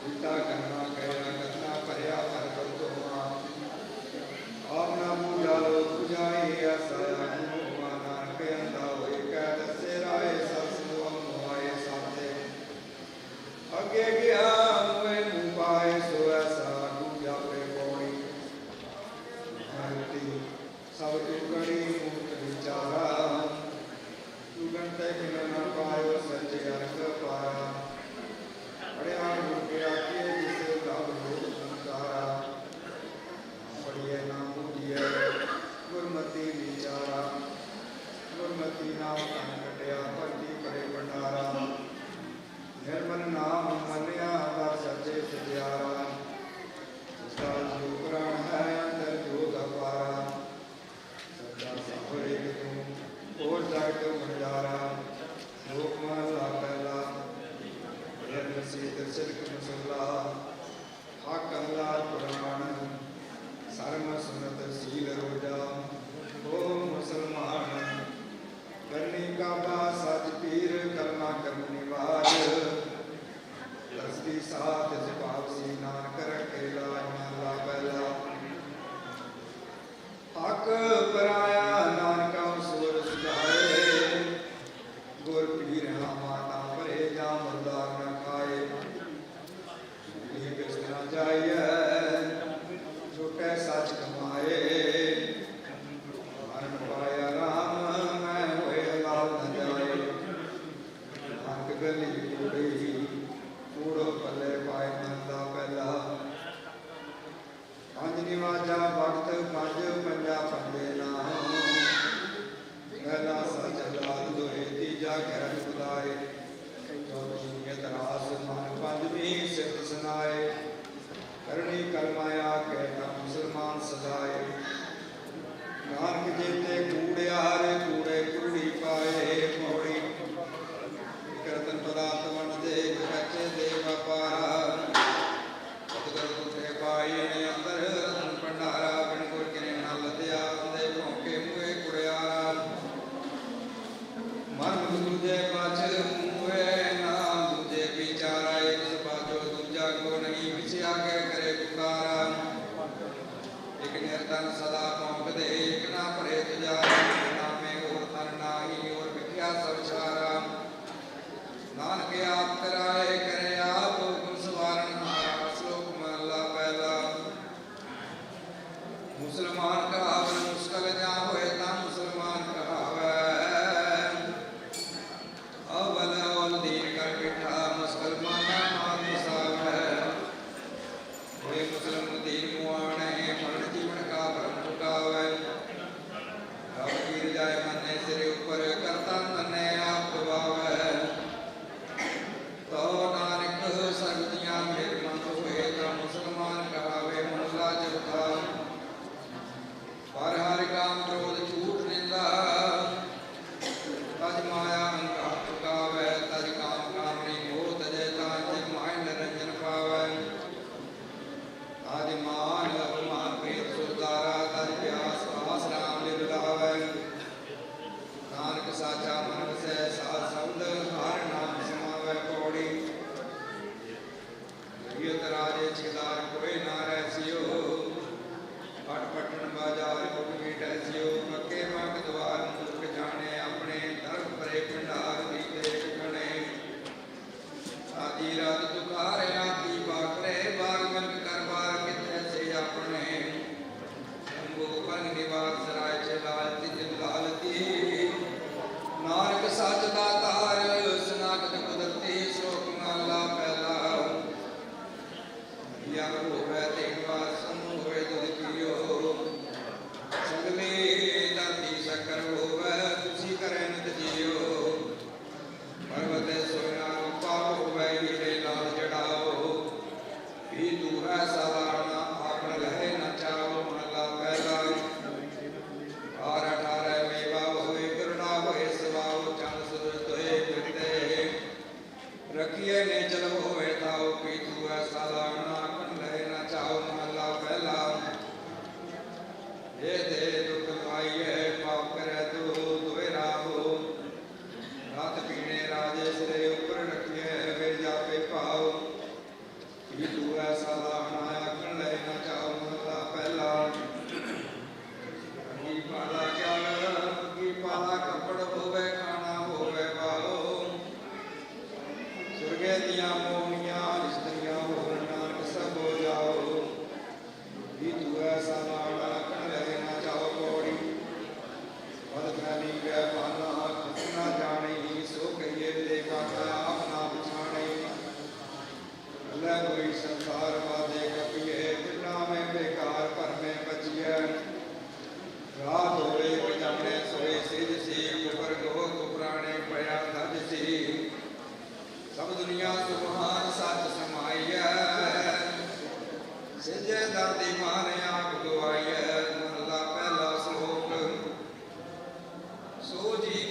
ਉਲਟਾ ਕਰਨਾ ਕਹਿਆ ਕਰਨਾ ਭਰਿਆ ਪਰ ਤੋਮਾ ਸਿਲਕ ਮਸਲਾ ਹਕ ਅਮਲਾ ਪੁਰਾਣ ਸਰਮ ਸੁਨਤ ਸੀਲ ਰੋਜਾ ਓ ਮੁਸਲਮਾਨ ਕਰਨੀ ਕਾਬਾ ਸੱਚ ਪੀਰ ਕਰਨਾ ਕਰਮ ਨਿਵਾਜ ਤਸਬੀ ਸਾਥ ਜਵਾਬ ਸੀ ਨਾਨਕ ਰਖੇ ਲਾਜ ਮਹਲਾ ਪਹਿਲਾ ਹਕ ਪਰਾਇਆ ਨਾਨਕਾ ਸੁਰ ਸੁਝਾਏ ਗੁਰ ਪੀਰ ਮਾਤਾ ਪਰੇ ਜਾ ਮਰਦਾ ਨਾ ਖਾਏ ਇਹ ਕਿਸ ਨਾ ਜਾਈਏ ਛੋਟੇ ਸੱਚ ਕਮਾਏ ਮਰਨ ਪਾਇਆ ਰਾਮ ਮੈਂ ਹੋਏ ਲਾਲ ਨ ਜਾਏ ਹੱਕ ਗਲੀ ਕੁੜੀ ਕੂੜੋ ਪੱਲੇ ਪਾਏ ਮੰਦਾ ਪਹਿਲਾ ਪੰਜ ਨਿਵਾਜਾ ਵਕਤ ਪੰਜ ਪੰਜਾ ਪੰਜੇ ਨਾਮ ਪਹਿਲਾ ਸੱਚ ਲਾਲ ਦੋਏ ਤੀਜਾ ਗੈਰ ਖੁਦਾਏ ਚੌਥੀ ਇਤਰਾਸ ਮਨ ਪੰਜਵੀਂ ਸਿੱਧ ਸੁਨਾਏ ਕਰਨੀ ਕਰਮਾਇਆ ਕਹਿਤਾ ਮੁਸਲਮਾਨ ਸਦਾਏ ਨਾਨਕ ਜੀਤੇ ਕੂੜਿਆਰ ਕੂੜੇ ਕੁੜੀ ਪਾਏ ਪੌੜੀ ਕਰਤਨ ਪਦਾਰਥ ਵੰਡ ਦੇ ਕੱਚੇ ਦੇ ਵਪਾਰਾ ਸਤਿਗੁਰ ਤੁਥੇ ਪਾਈ ਨੇ ਅੰਦਰ ਰਤਨ ਭੰਡਾਰਾ ਬਿਨ ਗੁਰ ਕਿਨੇ ਨਾ ਲੱਦਿਆ ਦੇ ਭੌਂਕੇ ਮੂਹੇ ਕੁੜਿਆਰਾ ਮਨ ਦੂਜੇ ਪਾਛ ਮੂਹੇ ਨਾ ਦੂਜੇ ਵਿਚਾਰਾ ਇੱਕ ਸਬਾਜੋ ਦੂਜਾ ਕੋ ਨਹੀਂ ਵਿਚਿਆ ਕੇ ਕਰੇ ਪੁਕਾਰਾ ਇੱਕ ਨਿਰਤਨ ਸਦਾ ਭੌਂਕਦੇ ਇੱਕ ਨਾ ਭਰੇ ਤੁਜਾਰਾ ਨਾਮੇ ਹੋਰ ਤਨ ਨਾਹੀ ਹੋਰ ਵਿਖਿਆ ਸਭ ਸਾਰਾ ਨਾਨਕ ਆਪ ਕਰਾਏ ਕਰੇ ਆਪ ਗੁਰ ਸਵਾਰਨ ਹਾਰਾ ਸ਼ਲੋਕ ਮਹਲਾ ਪਹਿਲਾ ਮੁਸਲਮਾਨ ਕਹਾਵਨ ਮੁਸ਼ਕਲ ਜਾ ਹੋਏ ਤਾਂ ਮੁਸਲਮਾਨ ਕਹਾਵੈ ਅਵਲ ਔਲ ਦੀਨ ਕਰ ਬਿਠਾ ਮੁਸਲਮਾਨਾ ਮਾਨ ਮੁਸਾਵੈ ਹੋਏ ਮੁਸਲਮ ਦੀਨ ਮੁਆਣੇ ਮਰਨ ਜੀਵਨ ਕਾ ਭਰਮ ਚੁਕਾਵੈ ਰੱਬ ਕੀ ਰਜਾਏ ਮੰਨੇ ਸਿਰੇ ਉੱਪਰ ਕਰਤਾ ਮੰਨੇ ਆਪ ਗਵਾਵੈ ਤੋ ਨਾਨਕ ਸਰਬਦੀਆਂ ਮੇਰ ਮਨ ਹੋਏ ਤਾਂ ਮੁਸਲਮਾਨ ਕਹਾਵੇ ਮੁਸਲਾ ਜਪਤਾ ਪਰ ਹਰਿ ਕਾਮ ਕ੍ਰੋਧ ਝੂਠ ਨਿੰਦਾ ਤਜ ਮਾਇਆ ਹੰਕਾਰ ਚੁਕਾਵੇ ਤਜ ਕਾਮ ਕਾਮਣੀ ਮੋਹ ਤਜੇ ਤਾਂ ਜਿ ਮਾਇ ਨਿਰੰਜਨ ਪਾਵੇ ਤਜ ਮਾਨ ਅਪਮਾਨ ਪ੍ਰੀਤ ਸੁਰਦਾਰਾ ਤਜ ਪਿਆਸ ਆਸ ਰਾਮ ਲਿਵ ਲਾਵੇ ਨਾਨਕ ਸਾਚਾ ਮਨ ਵਸੈ ਸਾਧ ਸ਼ਬਦ ਹਰਿ ਨਾਮ ਸਮਾਵੈ ਪੌੜੀ ਯਤ ਰਾਜੇ ਛਿਲਾਰ ਕੋਈ ਨਾ ਰਹਿਸਿਓ ਪਟ ਪਟਨ ਬਾਜ਼ਾਰ ਮੁਖ ਮੀਟੈਸਿਓ ਮੱਕੇ ਮਕ ਦਵਾਰ ਮੁਖ ਜਾਣੇ ਆਪਣੇ ਧਰਮ ਪਰੇ ਭੰਡਾਰ ਦੀ ਦੇਖ ਕਣੇ ਆਦੀ ਰਾਤ ਤੁਕਾਰਿਆ ਕੀ ਬਾਕਰੇ ਬਾਗ ਮਿਲਕ ਕਰਵਾਰ ਕਿਤੇ ਸੇ ਆਪਣੇ ਅੰਗੋ ਬਨ ਨਿਵਾਸ ਰਾਇ ਚਲਾਲ ਤਿਜ ਲਾਲਤੀ ਨਾਨਕ ਸੱਚ ਦਾ ਤਾਰ ਸਨਾਗਤ ਕੁਦਰਤੀ ਸ਼ਲੋਕ ਮਹਲਾ ਪਹਿਲਾ ਯਾ ਹੋਵੇ ਤੇਵਾ ਸਮੂਹ ਹੋਵੇ ਦੁਧ ਪੀਓ ਸਗਲੇ ਦਾਤੀ ਸ਼ਕਰ ਹੋਵੇ ਤੁਸੀਂ ਕਰੇ ਨਿਤ ਜੀਓ ਪਰਵਤੇ ਸੋਨਾ ਰੂਪਾ ਹੋਵੇ ਹੀਰੇ ਲਾਲ ਜੜਾਓ ਵੀ ਤੂੰ ਹੈ ਸਵਾਰਨਾ ਆਪਣ ਲਹੇ ਨਾ ਚਾਓ ਮਹਲਾ ਪਹਿਲਾ ਆਰ 18 ਮੇਵਾ ਹੋਏ ਕਰੁਣਾ ਹੋਏ ਸਵਾਉ ਚੰਦ ਸੂਰਜ ਤੋਏ ਫਿਰਦੇ ਰਖੀਏ ਨੇ ਚਲ ਹੋਵੇ ਤਾਉ ਪੀ ਤੂੰ ਐਸਾ ਲਾਣਾ ਕਨ ਲੈ ਨਾ ਚਾਓ ਮਹਲਾ ਪਹਿਲਾ ਇਹ ਦੇ ਦੁਖ ਪਾਈਏ ਪਾਪ ਕਰੇ ਤੂੰ ਦੋਏ ਰਾਹੋ ਰਾਤ ਪੀਣੇ ਰਾਜੇ ਸਿਰੇ ਉੱਪਰ ਰਖੀਏ ਵੇ ਜਾਪੇ ਪਾਉ ਪੀ ਤੂੰ ਐਸਾ ਲਾਣਾ ਕਨ ਲੈ ਨਾ ਚਾਓ ਮਹਲਾ ਪਹਿਲਾ ਕੀ ਪਾਲਾ ਗਿਆਨ ਕੀ ਪਾਲਾ ਕੱਪੜ ਹੋਵੇ ਖਾਣਾ ਹੋਵੇ ਵਾਲੋ ਸੁਰਗੇ ਦੀਆਂ ਮੋਹਣੀਆਂ ਇਸਤਰੀਆਂ ਹੋਣ ਨਾਨਕ ਸਭ ਹੋ ਜਾਓ ਵੀ ਤੂੰ ਐਸਾ ਲਾਣਾ ਕਨ ਲੈ ਨਾ ਚਾਓ ਪੌੜੀ ਵਦ ਫੈਲੀ ਗੈ ਪਾਨਾ ਖਸਨਾ ਜਾਣੀ ਸੋ ਕਹੀਏ ਤੇ ਕਾਕਾ ਆਪ ਨਾ ਪਛਾਣੇ ਅੱਲਾ ਕੋਈ ਸੰਸਾਰ ਵਾਦੇ ਕਪੀਏ ਬਿਨਾ ਮੈਂ ਬੇਕਾਰ ਭਰਮੇ ਬਚੀਐ ਰਾਤ ਹੋਵੇ ਪਜਾਣੇ ਸੋਏ ਸਿਜ ਸੀ ਉਪਰ ਗੋ ਕੁਪਰਾਣੇ ਪਿਆ ਧਜ ਸੀ ਸਭ ਦੁਨੀਆ ਸੁਭਾਨ ਸੱਚ ਸਮਾਈਐ ਸਿਜੇ ਦਾਤੀ ਮਾਨ ਆਪ ਗਵਾਈਐ ਮਹਲਾ ਪਹਿਲਾ ਸ਼ਲੋਕ ਸੋ ਜੀ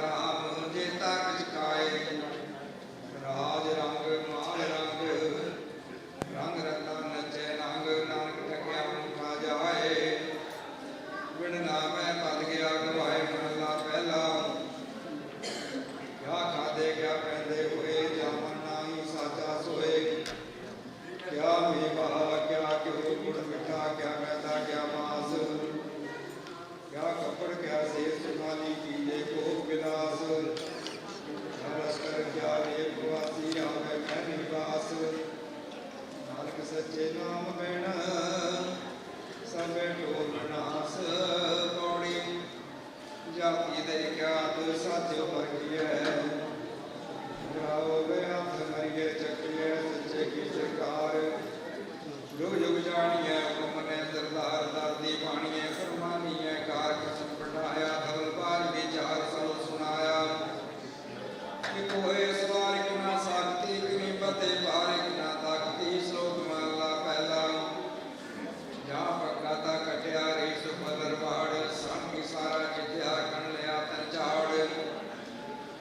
ਰਾਮ ਜੇਤਾ ਕਿਛ ਕਾਏ। ਰਾਜ ਰੰਗ ਮਾਲ ਰੰਗ ਰੰਗ ਰਤਾ ਨਚੈ ਨੰਗ ਨਾਨਕ ਟਕਿਆ ਮੁਖਾ ਜਾਏ। ਬਿਨ ਨਾਮੈ ਪਦ ਗਿਆ ਗਵਾਏ ਮਹਲਾ ਪਹਿਲਾ। ਕਿਆ ਖਾਦੇ ਕਿਆ ਪੈਂਦੇ ਹੋਏ ਜਾਮਨ ਨਾਹੀ ਸਾਚਾ ਸੋਏ। ਕਿਆ ਮੇਵਾ ਕਿਆ ਘਿਓ ਗੁੜ ਮਿੱਠਾ ਕਿਆ ਮੈਦਾ ਕਿਆ ਮਾਸ। ਕਿਆ ਕੱਪੜ ਕਿਆ ਸੇਬ ਸੁਖਾਲੀ ਕੀਜੇ ਭੋਗ ਵਿਲਾਸ। ਨਮਸਕਾਰ ਕਿਆ ਵੇਖ ਵਾਸੀ ਆਵੇ ਮੈਂ ਨਿਵਾਸ। ਨਾਨਕ ਸੱਚੇ ਨਾਮ ਬਿਨ ਸਭੇ ਢੋਲ ਨਾਸ। ਪੌੜੀ ਜਾਤੀ ਦੇ ਗਿਆਤ ਸਾਚੋ ਵਰਗੀਐ। ਗਾਓ ਵੇ ਹੱਥ ਮਰੀਏ ਚੱਕੀਐ ਸੱਚੇ ਕੀ ਸਰਕਾਰ। ਜੋ ਜੁਗ ਜਾਣੀਐ ਹੁਕਮਨੇ ਸਰਦਾਰ ਦਾਦੀ ਬਾਣੀਐ ਫਰਮਾਨੀਐ। ਕਾਰ ਕਸਮ ਪਟਾਇਆ ਧਵਲ ਬਾਰ ਵਿਚਾਰ ਸੋ ਸੁਨਾਇਆ। ਇਕ ਹੋਏ ਸਵਾਰ ਇਕ ਨਾ ਸਾਖਤੀ ਇਕ ਨੀ ਬਤੇ ਬਾਰ ਇਕ ਨਾ ਤਾਕਤੀ। ਸ਼ਲੋਕ ਮਹਲਾ ਪਹਿਲਾ। ਜਾ ਪ੍ਰਗਾਤਾ ਕਟਿਆ ਰੀਸ ਪਦਰ ਬਾੜ। ਸਣ ਕੀ ਸਾਰਾ ਜਿੱਤਿਆ ਕਣ ਲਿਆ ਤਨ ਝਾੜ।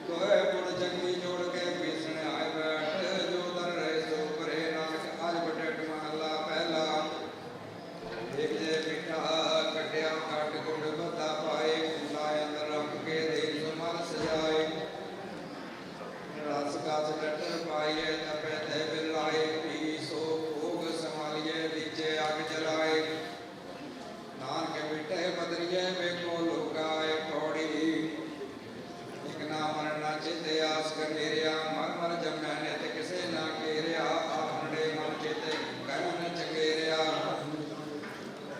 ਕੋਏ ਗੁੜ ਜੰਗੀ ਜੋੜ ਕੇ ਪੀਸਣ ਆਏ ਬੈਠ। ਜੋ ਦਰ ਰਹੇ ਸੋ ਪਰੇ ਨਾਨਕ ਅੱਜ ਬਟਟ ਮਹਲਾ ਪਹਿਲਾ। ਦੇਖ ਜੇ ਮਿੱਠਾ ਕਟਿਆ ਕੱਟ ਗੁੜ ਬਤਾ ਪਾਏ। ਫੁਲਾਏ ਅੰਦਰ ਰੱਖ ਕੇ ਦੇ ਸਮਾਨ ਸਜਾਏ। ਰਸ ਕਾਸ ਟੱਟਰ ਪਾਈਏ ਤਪੇ ਤੇ ਬਿਲਾਏ। ਪੀ ਸੋ ਭੋਗ ਸੰਭਾਲੀਏ ਵਿੱਚੇ ਅੱਗ ਜਲਾਏ। ਨਾਨਕ ਮਿਟੇ ਬਦਰੀਏ ਵੇਖੋ ਲੋਕਾਏ। ਪੌੜੀ ਇਕ ਨਾ ਮਰਨ ਨਾ ਚੇਤੇ ਆਸ ਕਨੇਰਿਆ। ਮਰ ਮਰ ਜੰਮੈ ਨਿਤ ਕਿਸੇ ਨਾ ਘੇਰਿਆ। ਆਪਨੇ ਮਨ ਚੇਤੇ ਕਰਨ ਚੰਗੇਰਿਆ।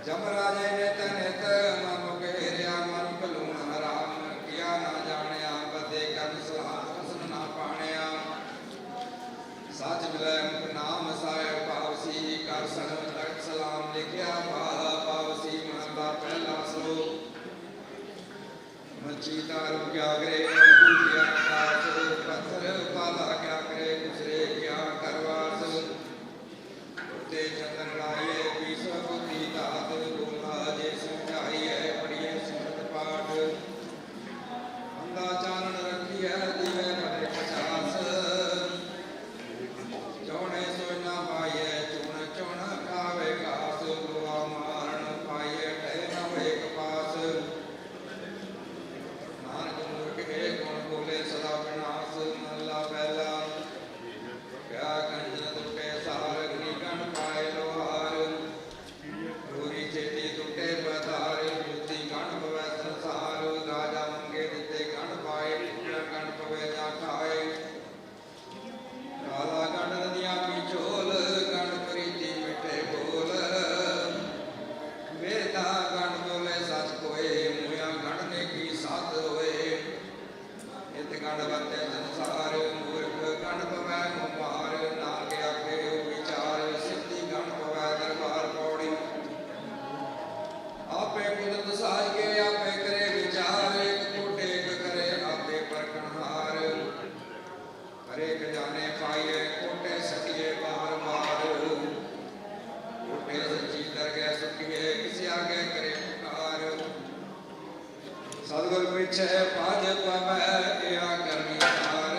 ਜਮ ਰਾਜੇ ਨਿਤ ਨਿਤ ਮਨ ਘੇਰਿਆ। ਮਨ ਭਲੂਣ ਹਰਾਮ ਕੀਆ ਨਾ ਜਾਣਿਆ। ਬਦੇ ਕਰਨ ਸਲਾਹ ਕਸਨ ਨਾ ਪਾਣਿਆ। ਸੱਚ ਮਿਲੈ ਮੁਖ ਨਾਮ ਸਾਹਿਬ ਪਾਵਸੀ। ਕਰ ਸਨ ਤਖਤ ਸਲਾਮ ਲਿਖਿਆ ਪਾਵਸੀ। ਮਹਲਾ ਪਹਿਲਾ ਸਲੋਕ। ਮੱਛੀ ਤਾਰੂ ਕਿਆ ਕਰੇ ਕਿਆ ਕਾਸ। ਪੱਥਰ ਪਾਲਾ ਕਿਆ ਕਰੇ ਗੁਸਰੇ ਕਿਆ ਕਰਵਾਸ। ਤੇ ਚੰਦਨ ਲਾਈਏ ਪੀਸ ਬੁੱਧੀ ਧਾਤ। ਗੋਲਾ ਜੇ ਸਮਝਾਈਏ ਪੜੀਏ ਸਿਮਰਤ ਪਾਠ। ਅੰਦਾ ਚਾਨਣ ਰੱਖੀਐ ਦੀਵੇ ਭਰੇ ਪਚਾਸ। ਚੋਣੇ ਸੋਈ ਨਾ ਪਾਈਏ ਚੁਣ ਚੁਣ ਖਾਵੇ ਘਾਸ। ਲੋਹਾ ਮਾਰਨ ਪਾਈਏ ਠਹਿ ਨਾ ਹੋਏ ਕਪਾਸ। ਨਾਨਕ ਮੂਰਖ ਕੇ ਗੁਣ ਬੋਲੇ ਸਦਾ ਵਿਨਾਸ਼। ਮਹਲਾ ਪਹਿਲਾ। ਕਿਆ ਕੰਜਨ ਟੁੱਟੇ ਸਾਰ ਅਗਨੀ ਗਣ ਪਾਏ ਲੋਹਾਰ। ਪੂਰੀ ਚੇਤੀ ਟੁੱਟੇ ਪਧਾਰ। ਜੁਤੀ ਗਣ ਪਵੈ ਸੰਸਾਰ। ਰਾਜਾ ਮੰਗੇ ਦਿੱਤੇ ਗਣ ਪਾਏ। ਟੁੱਟਿਆ ਗਣ ਪਵੇ ਜਾ ਖਾਏ। ਕਾਲਾ ਗਣ ਨਦੀਆਂ ਕੀ ਝੋਲ। ਗਣ ਪ੍ਰੀਤੀ ਮਿੱਠੇ ਬੋਲ। ਵੇਦਾ ਗਣ ਬੋਲੇ ਸਚ ਕੋਏ। ਮੋਇਆ ਗਣ ਨੇ ਕੀ ਸਾਧ ਹੋਏ। ਇਤ ਗਣ ਵਰਤੈ ਸੰਸਾਰ। ਮੂਰਖ ਗਣ ਪਵੈ ਮੁਮਾਰ। ਨਾਨਕ ਆਖੇ ਉਹ ਵਿਚਾਰ। ਸਿੱਧੀ ਗਣ ਪਵੈ ਦਰਬਾਰ। ਪੌੜੀ ਆਪੇ ਕੁਦਰਤ ਸਾਜੀਏ ਆਪੇ ਕਰੇ ਵਿਚਾਰ। ਇਕ ਕੋਟੇ ਇਕ ਕਰੇ ਆਪੇ ਪਰਖਣਹਾਰ। ਹਰੇ ਖਜ਼ਾਨੇ ਪਾਈਏ ਕੋਟੇ ਸਟੀਏ ਬਾਰ ਬਾਰ। ਕੋਟੇ ਸੱਚੀ ਦਰਗਹਿ ਸੁਖੀਏ ਕਿਸੇ ਆਗੇ ਕਰੇ ਪੁਕਾਰ। ਸਤਿਗੁਰ ਪਿਛੇ ਪਾਜ ਪਵੈ ਇਆ ਕਰਮੀ ਕਾਰ।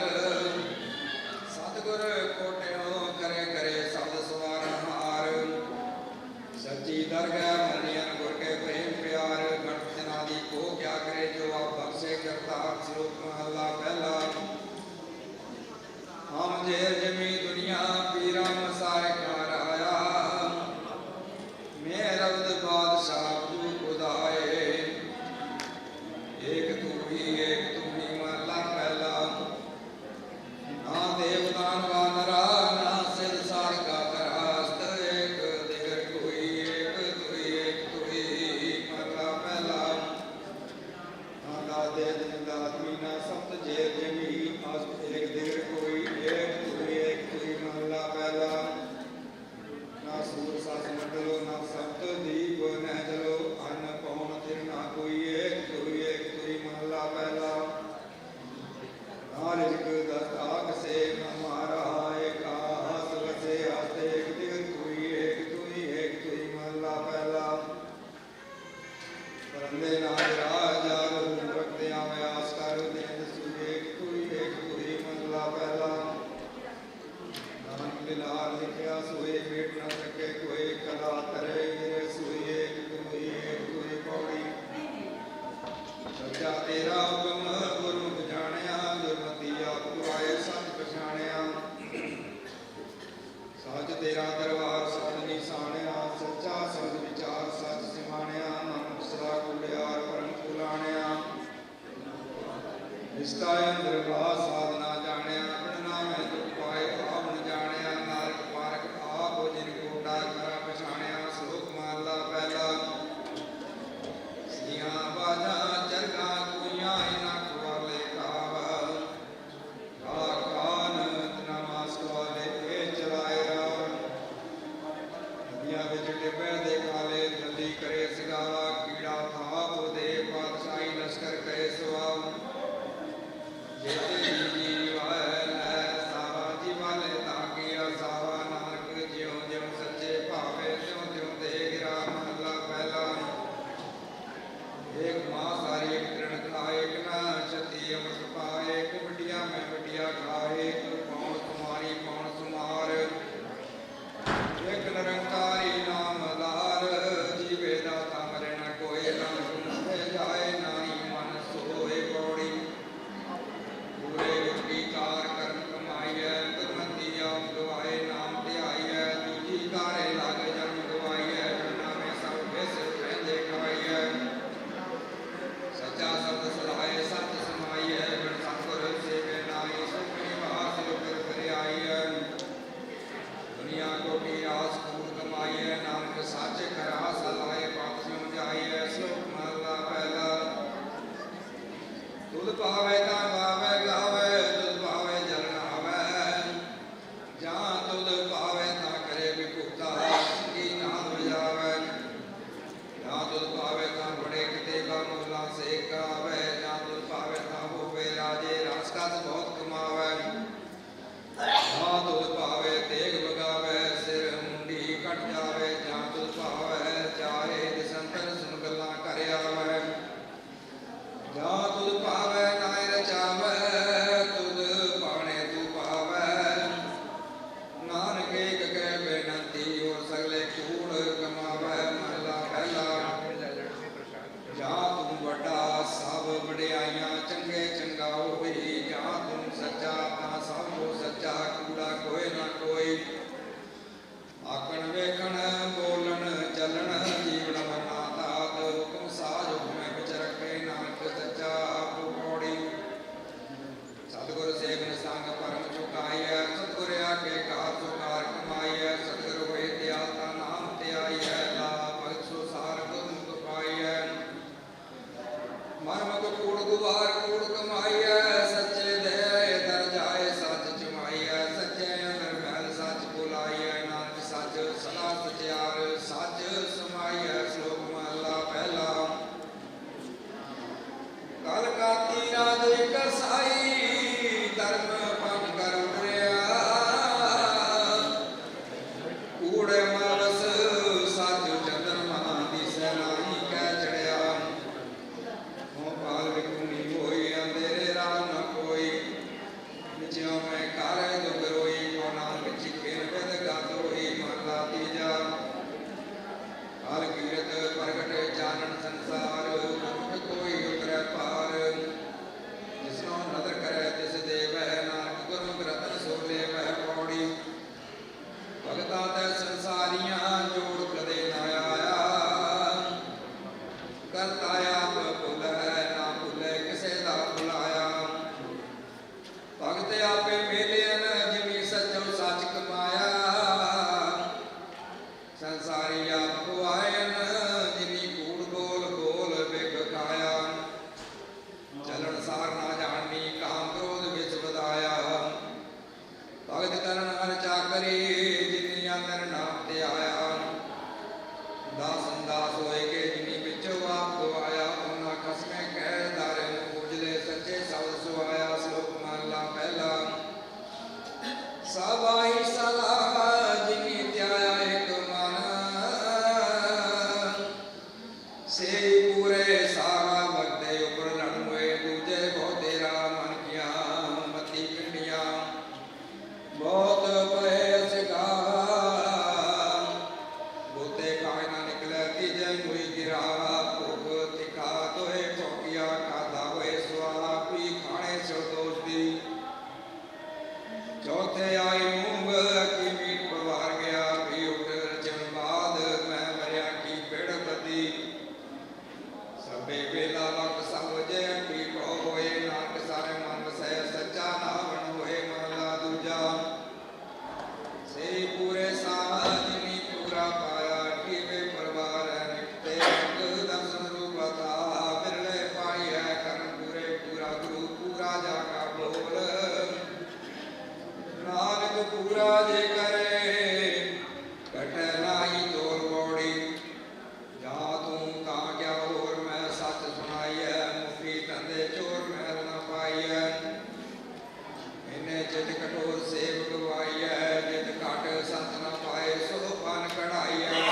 ਸਤਿਗੁਰ ਕੋਟਿਓ ਕਰੇ ਕਰੇ ਸਬਦ ਸਵਾਰਨਹਾਰ। ਸੱਚੀ ਦਰਗਹਿ ਮੰਨਿਆਨ ਗੁਰ ਕੇ ਪ੍ਰੇਮ ਪਿਆਰ। ਗਣਤ ਜਨਾ ਦੀ ਕੋ ਕਿਆ ਕਰੇ ਜੋ ਆਪ ਬਖਸ਼ੇ ਕਰਤਾਰ। ਸ਼ਲੋਕ ਮਹਲਾ ਪਹਿਲਾ। ਹਮ ਜੇ ਜਮੀ ਦੁਨੀਆ ਪੀਰਾ ਮਸਾਇ ਘਰ ਆਇਆ। ਮੇਰਾ ਰਬਦ ਬਾਦਸ਼ਾਹ ਤੂ ਖੁਦਾਏ। ਏਕ ਤੂ ਹੀ ਮਹਲਾ ਪਹਿਲਾ। ਨਾ ਦੇਵ ਦਾਨਵਾ ਨਰਾ ਨਾ ਸਿਧ ਸਾਰ ਕਾ ਤਰਾਸਤ। ਏਕ ਦਿਗਰ ਕੋਈ ਏਕ ਤੁਈ ਮਹਲਾ ਪਹਿਲਾ। ਨਾ ਦਾਤੇ ਦਿਨ ਦਾਤ ਮੀਨਾ ਸਪਤ ਜੇ ਜਮੀ। ਅਸ ਏਕ ਦਿਗਰ ਕੋਈ ਏਕ ਤੁਈ ਇੰਦਰਵਾ ਸਾਧਨਾ ਜਾਣਿਆ ਬਿਨਾ ਮੈਂ ਦੁਖ ਪਾਏ ਆਪ ਨ ਜਾਣਿਆ ਨਾਰਕ ਪਾਰਕ ਆਪ ਜਿਨ ਕੋਟਾ ਕਰਾ ਪਛਾਣਿਆ ਸ਼ਲੋਕ ਮਹਲਾ ਪਹਿਲਾ ਸੀਆਂ ਬਾਜਾਂ ਚਰਗਾ ਕੁਈਆਂ ਇਨਾ ਕੁਆਲੇ ਕਾਵਾ ਕਾਲਾ ਕਾਨ ਤਨਾਮਾਸ ਵਾਲੇ ਇਹ ਚਲਾਏ ਰਾਮ ਨਦੀਆਂ ਵਿੱਚ ਡਿੱਬੇ ਦੇ ਕਾਲੇ ਜਲਦੀ ਕਰੇ ਸਿਗਾਵਾ ਕੀੜਾ ਥਾਪ ਦੇ ਪਾਤਸ਼ਾਹੀ ਲਸ਼ਕਰ ਕਰੇ ਸੁਆਵ ਜੇ ਤੇਰੀ ਜੀਵਾਇ ਲੈ ਸਾਵਾ ਜੀਵਾਲੇ ਤਾਂ ਕੀਆ ਸਾਵਾ ਨਾਨਕ ਜਿਉ ਜਿਉ ਸੱਚੇ ਭਾਵੇ ਤਿਉ ਤਿਉ ਦੇ ਗਿਰਾ ਮਹਲਾ ਪਹਿਲਾ ਏਕ ਮਾਂ ਸਾਰੀ ਇੱਕ ਤ੍ਰਿਣ ਖਾਏ ਇੱਕ ਨਾ ਛਤੀ ਅਮਰਤ ਪਾਏ ਇੱਕ ਵੱਡੀਆਂ ਮੈਂ ਵੱਡੀਆਂ ਖਾਏ ਕੌਣ ਤੁਮਾਰੀ ਕੌਣ ਤੁਮਾਰ ਇੱਕ ਨਿਰੰਕਾਰੀ ਨਾਮ ਲਾਰ ਜੀਵੇ ਦਾਤਾ ਮਰੇ ਨਾ ਕੋਏ ਨਾਮ ਤੇ ਜਾਏ ਨਾਹੀ ਮਨ ਸੋਏ ਪੌੜੀ ਪੂਰੇ ਵਿਕਾਰ ਕਰਮ ਕਮਾਈਐ ਗੁਰਮਤਿ ਆਪ ਗਵਾਏ ਨਾਮ ਧਿਆਈਐ ਦੂਜੀ ਕਾਰੇ ਲਾਗ ਜਨਮ ਗਵਾਈਐ ਜਨਾ ਮੈਂ ਸਭ ਵਿਸ ਰਹਿੰਦੇ ਖਾਈਐ ਸੱਚਾ ਸ਼ਬਦ ਸਲਾਏ ਸਤ ਸਮਾਈਐ ਬਿਨ ਸਤਿਗੁਰ ਸੇਵੇ ਨਾਹੀ ਸੁਖ ਨਿਵਾਸ ਲੁਕਰ ਕਰਿਆਈਐ ਦੁਨੀਆ ਕੋਟੀ ਆਸ ਕੂੜ ਕਮਾਈਐ ਨਾਨਕ ਸਾਚੇ ਕਰਾ ਸਲਾਏ ਪਾਪ ਸਿਉ ਜਾਈਐ ਸ਼ਲੋਕ ਮਹਲਾ ਪਹਿਲਾ ਤੁਧ ਪਾਵੇ ਤਾਂ ਗਾਵੇ ਗਾਵੇ ਤੁਧ ਪਾਵੇ ਜਲ ਨਾਵੇ ਜਾਂ ਤੁਧ ਪਾਵੇ ਤਾਂ ਕਰੇ ਵਿਭੂਤਾ ਸੰਗੀ ਨਾਮ ਵਜਾਵੇ ਜਾਂ ਤੁਧ ਪਾਵੇ ਤਾਂ ਬੜੇ ਕਿਤੇ ਬਾ ਮੁਲਾ ਸੇ ਕਰਾਵੇ ਜਾਂ ਤੁਧ ਪਾਵੇ ਤਾਂ ਹੋਵੇ ਰਾਜੇ ਰਸ ਕਸ ਬਹੁਤ ਕਮਾਵੇ ਜਾਂ ਤੁਧ ਪਾਵੇ ਤੇਗ ਵਗਾਵੇ ਸਿਰ ਮੁੰਡੀ ਕੱਟ ਜਾਵੇ ਜਾਂ ਤੁਧ ਪਾਵੇ ਚਾਹੇ ਦਿਸੰਤਰ ਸੁਨ ਗੱਲਾਂ ਕਰ ਆਵੇ ਜਾਂ ਤੁਧ ਪਾਵੇ ਨਾਇ ਰਚਾਵੇ ਤੁਧ ਪਾਣੇ ਤੂੰ ਪਾਵੇ ਨਾਨਕ ਏਕ ਕਹਿ ਬੇਨੰਤੀ ਹੋਰ ਸਗਲੇ ਕੂੜ ਕਮਾਵੇ ਮਹਲਾ ਪਹਿਲਾ ਜਾਂ ਤੂੰ ਵੱਡਾ ਸਭ ਵਡਿਆਈਆਂ ਚੰਗੇ ਚੰਗਾ ਹੋਈ ਜਾਂ ਤੂੰ ਪੂਰਾ ਜੇ ਕਰੇ ਕਟੈ ਨਾਹੀ ਤੋਰ ਪੌੜੀ। ਜਾਂ ਤੂੰ ਤਾਂ ਕਿਆ ਹੋਰ ਮੈਂ ਸੱਚ ਸੁਣਾਈਐ, ਮੁਖੀ ਧੰਦੇ ਚੋਰ ਮਹਿਲ ਨਾ ਪਾਈਐ। ਇਹਨੇ ਜਿਤ ਕਠੋਰ ਸੇਵ ਗਵਾਈਐ, ਜਿਤ ਘਟ ਸੰਤ ਨਾ ਪਾਏ ਸੋ ਪਨ ਕਢਾਈਐ।